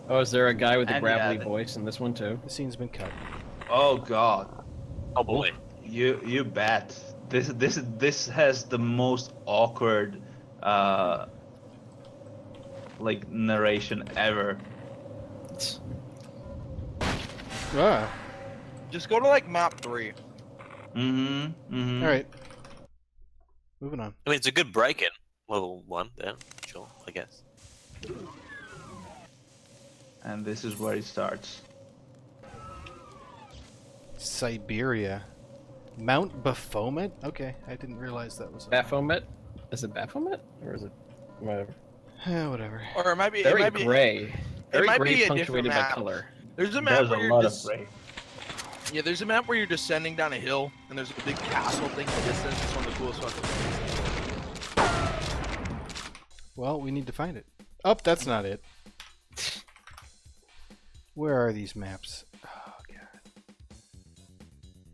Oh, is there a guy with a And gravelly yeah, voice in this one too? The scene's been cut. Oh god. Oh boy. You bet. This has the most awkward like narration ever. Ah. Just go to like map 3. Mm-hmm. All right. Moving on. I mean, it's a good break-in. Level 1, then, sure, I guess. And this is where it starts. Siberia. Mount Baphomet? Okay, I didn't realize that was. Baphomet? Is it Baphomet? Or is it whatever? Whatever. Or it might be. Very it might be, gray. Very might gray be a different punctuated by map. color. There's a map There's where a you're lot of just. break. Yeah, there's a map where you're descending down a hill, and there's a big castle thing in the distance. It's one of the coolest fucking things. Well, we need to find it. Oh, that's not it. Where are these maps? Oh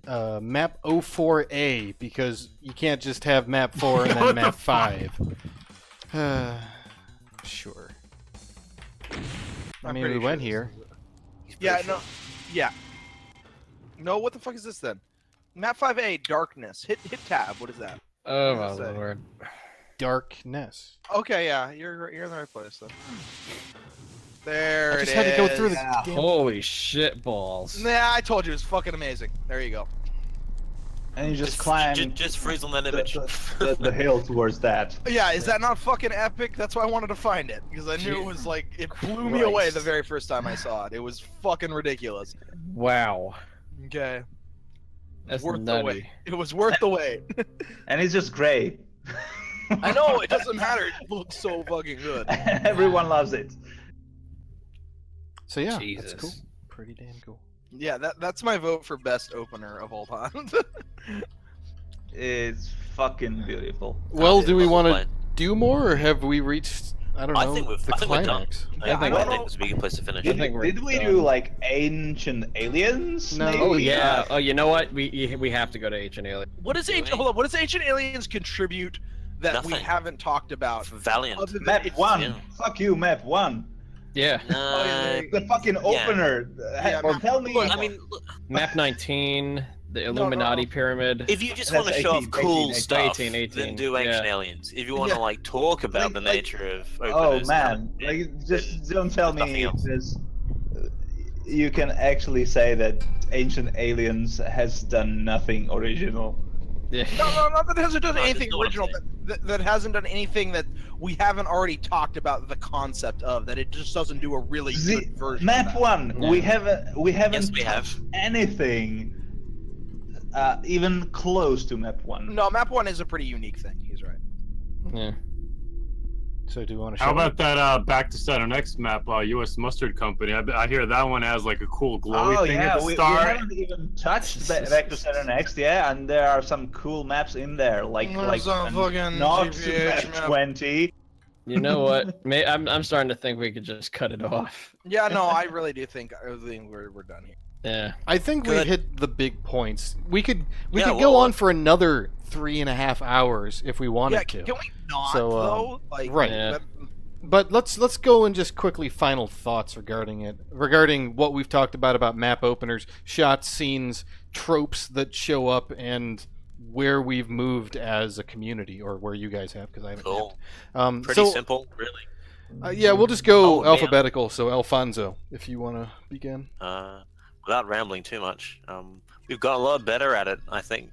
god. Map 04A, because you can't just have map 4 and then What map the 5. Sure. I I'm mean, pretty we sure went this here. Yeah, no. Yeah. No, what the fuck is this then? Map 5A, darkness. Hit tab. What is that? Oh What my does it say? lord. Darkness. Okay, yeah, you're in the right place then. There I it just is. had to go through the Yeah. damn... Holy shit balls. Nah, I told you it was fucking amazing. There you go. And you just climb Just freeze on that image. the hill towards that. Yeah, is that not fucking epic? That's why I wanted to find it because I knew it was like it blew me away the very first time I saw it. It was fucking ridiculous. Wow. Okay, That's worth the nutty. wait. It was worth the wait. And it's just gray. I know it doesn't matter. It looks so fucking good. Everyone loves it. So yeah, Jesus. that's cool. Pretty damn cool. Yeah, that's my vote for best opener of all time. It's fucking beautiful. Well, do we want to Fine. do more, or have we reached, I don't know, I think we're the done. climax? Yeah, think I I don't think know. it's a big place to finish. I think we're Did we done. do like ancient aliens? No. maybe? Oh yeah. Oh, you know what? We have to go to Ancient Alien. What does ancient? Hold on. What does Ancient Aliens contribute that we Nothing. haven't talked about? Valiant. Other than Map it's- 1. yeah. Fuck you, map 1. Yeah. The fucking opener. Yeah, Or map- tell me. I mean, look, Map 19, the Illuminati pyramid. if you just That's want to show 18, off cool 18, stuff, 18, then do Ancient yeah. Aliens. If you want to Yeah. like talk about the Like- nature of Oh openers, man, yeah, like just don't tell nothing me else. this. You can actually say that Ancient Aliens has done nothing original. Yeah. No, not that it hasn't done No, anything that's not what I'm original. That hasn't done anything that we haven't already talked about the concept of. That it just doesn't do a really good version. Map of that. 1. Yeah. We haven't Yes, we have. touched anything even close to map 1. No, map 1 is a pretty unique thing. He's right. Yeah. So do you want to show How it? about that Back to Saturn X map, U.S. Mustard Company? I hear that one has like a cool glowy Oh thing yeah, at the we start. haven't even touched Back to Saturn X, yeah, and there are some cool maps in there, like There's a an fucking not GPH map map. 20. You know what? I'm starting to think we could just cut it off. Yeah, no, I really do think we're done here. Yeah. I think we Good. hit the big points. We could Yeah, go well, on for another 3.5 hours if we wanted Yeah, to. can we not So, though? Like, right. Yeah. that- But let's go and just quickly final thoughts regarding what we've talked about map openers, shots, scenes, tropes that show up, and where we've moved as a community, or where you guys have, because I haven't. Cool. Yet. Pretty simple, really. Yeah, we'll just go Oh, alphabetical. So Alfonso, if you want to begin. Without rambling too much, we've got a lot better at it. I think.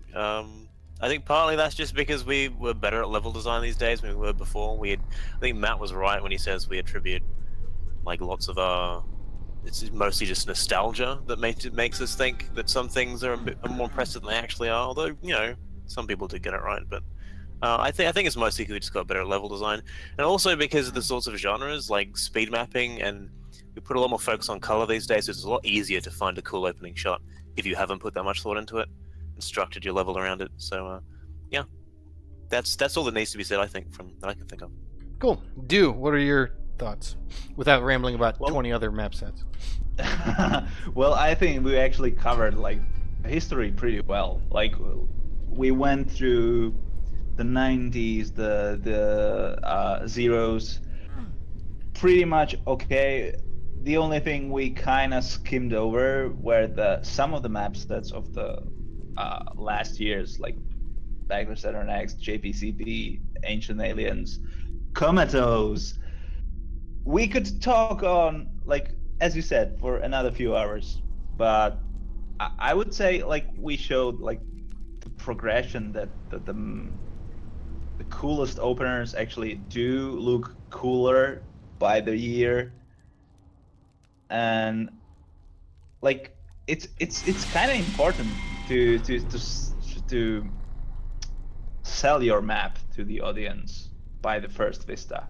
I think partly that's just because we were better at level design these days than we were before. I think Matt was right when he says we attribute like lots of it's mostly just nostalgia that makes us think that some things are a bit more impressive than they actually are. Although some people did get it right, but I think it's mostly because we just got better at level design, and also because of the sorts of genres like speed mapping, and we put a lot more focus on color these days. So it's a lot easier to find a cool opening shot if you haven't put that much thought into it and structured your level around it. So yeah, that's all that needs to be said. I think that I can think of. Cool. What are your thoughts? Without rambling about 20 other map sets. Well, I think we actually covered like history pretty well. Like we went through the 90s, the zeros, pretty much okay. The only thing we kind of skimmed over were some of the map sets of the last years, like Bagler Saturn X, JPCB, Ancient Aliens, Comatose. We could talk on, like, as you said, for another few hours, but I would say, like, we showed, like, the progression that the coolest openers actually do look cooler by the year, and like it's kind of important to sell your map to the audience by the first vista.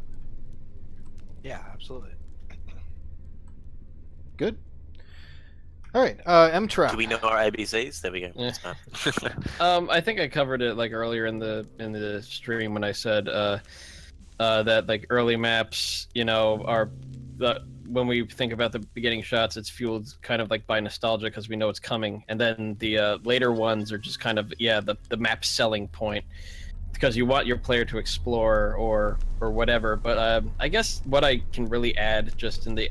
Yeah, absolutely. Good. All right, M-Trap. Do we know our ABCs? There we go. Yeah. I think I covered it like earlier in the stream when I said that like early maps, are when we think about the beginning shots, it's fueled kind of like by nostalgia because we know it's coming, and then the later ones are just kind of the map selling point because you want your player to explore or whatever. But I guess what I can really add just in the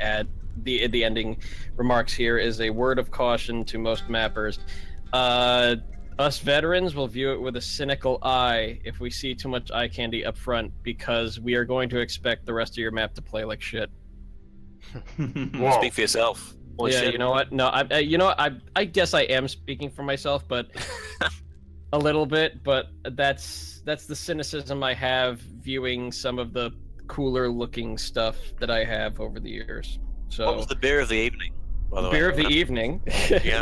ending remarks here is a word of caution to most mappers. Us veterans will view it with a cynical eye if we see too much eye candy up front, because we are going to expect the rest of your map to play like shit. Speak for yourself. Holy shit. You know what? No, I guess I am speaking for myself, but a little bit. But that's the cynicism I have viewing some of the cooler looking stuff that I have over the years. So what was the beer of the evening? By the way, beer of the evening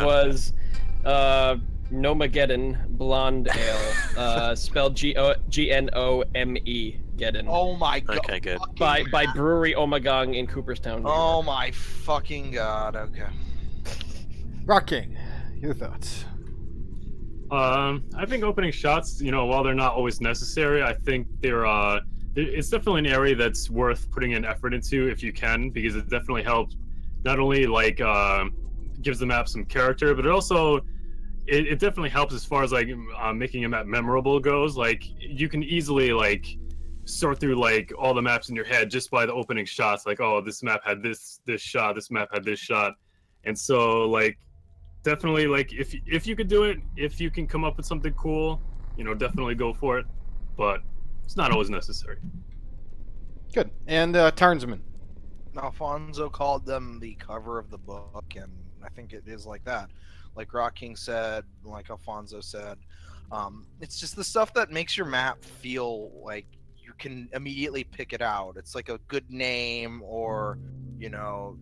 was Nomageddon Blonde Ale, spelled Gnome Geddon. Oh my god. Okay, good. By Brewery Omegang in Cooperstown. New Oh York. my fucking god. Okay. Rock King, your thoughts? I think opening shots, while they're not always necessary, I think it's definitely an area that's worth putting an effort into if you can, because it definitely helps. Not only like gives the map some character, but it also it definitely helps as far as like making a map memorable goes. Like you can easily like sort through like all the maps in your head just by the opening shots. Like, oh, this map had this shot, this map had this shot, and so like definitely like if you could do it, if you can come up with something cool, definitely go for it. But it's not always necessary. Good. And Tarnsman. Alfonso called them the cover of the book, and I think it is like that. Like Rock King said, like Alfonso said, it's just the stuff that makes your map feel like you can immediately pick it out. It's like a good name or,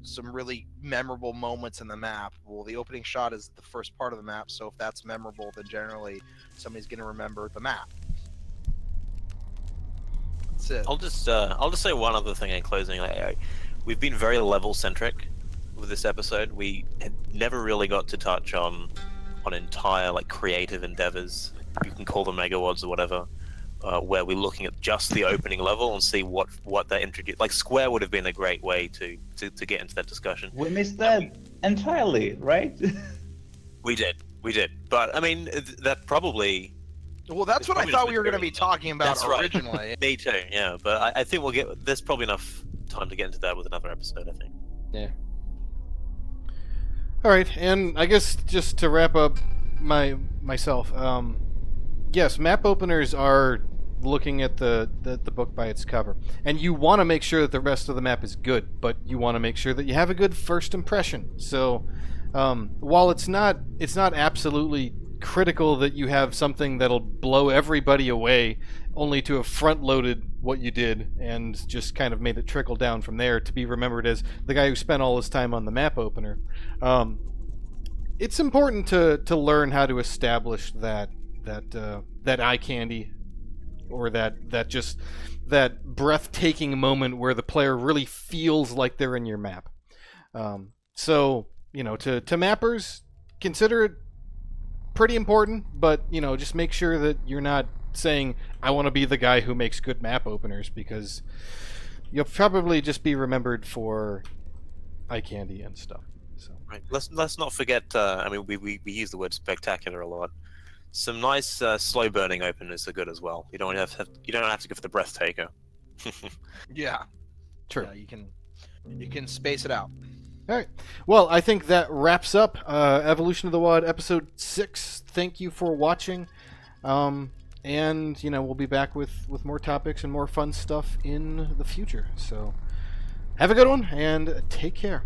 some really memorable moments in the map. Well, the opening shot is the first part of the map, so if that's memorable, then generally somebody's going to remember the map. That's it. I'll just say one other thing in closing. We've been very level centric with this episode. We had never really got to touch on entire like creative endeavors. You can call them megawads or whatever, where we're looking at just the opening level and see what they introduced. Like Square would have been a great way to get into that discussion. We missed that entirely, right? We did. But I mean, that probably. Well, that's it's what I probably thought just we were going to be talking about That's right. originally. Me too. Yeah, but I think there's probably enough time to get into that with another episode, I think. Yeah. All right, and I guess just to wrap up myself, yes, map openers are looking at the book by its cover, and you want to make sure that the rest of the map is good, but you want to make sure that you have a good first impression. So while it's not absolutely critical that you have something that'll blow everybody away, only to have front-loaded what you did and just kind of made it trickle down from there to be remembered as the guy who spent all his time on the map opener. It's important to learn how to establish that eye candy, or that breathtaking moment where the player really feels like they're in your map. So to mappers, consider it pretty important, but just make sure that you're not saying, I want to be the guy who makes good map openers, because you'll probably just be remembered for eye candy and stuff. So Right. Let's not forget. I mean, we use the word spectacular a lot. Some nice slow burning openers are good as well. You don't have to go for the breathtaker. Yeah. true. Yeah, you can space it out. All right. Well, I think that wraps up Evolution of the WAD episode 6. Thank you for watching. And we'll be back with more topics and more fun stuff in the future. So have a good one and take care.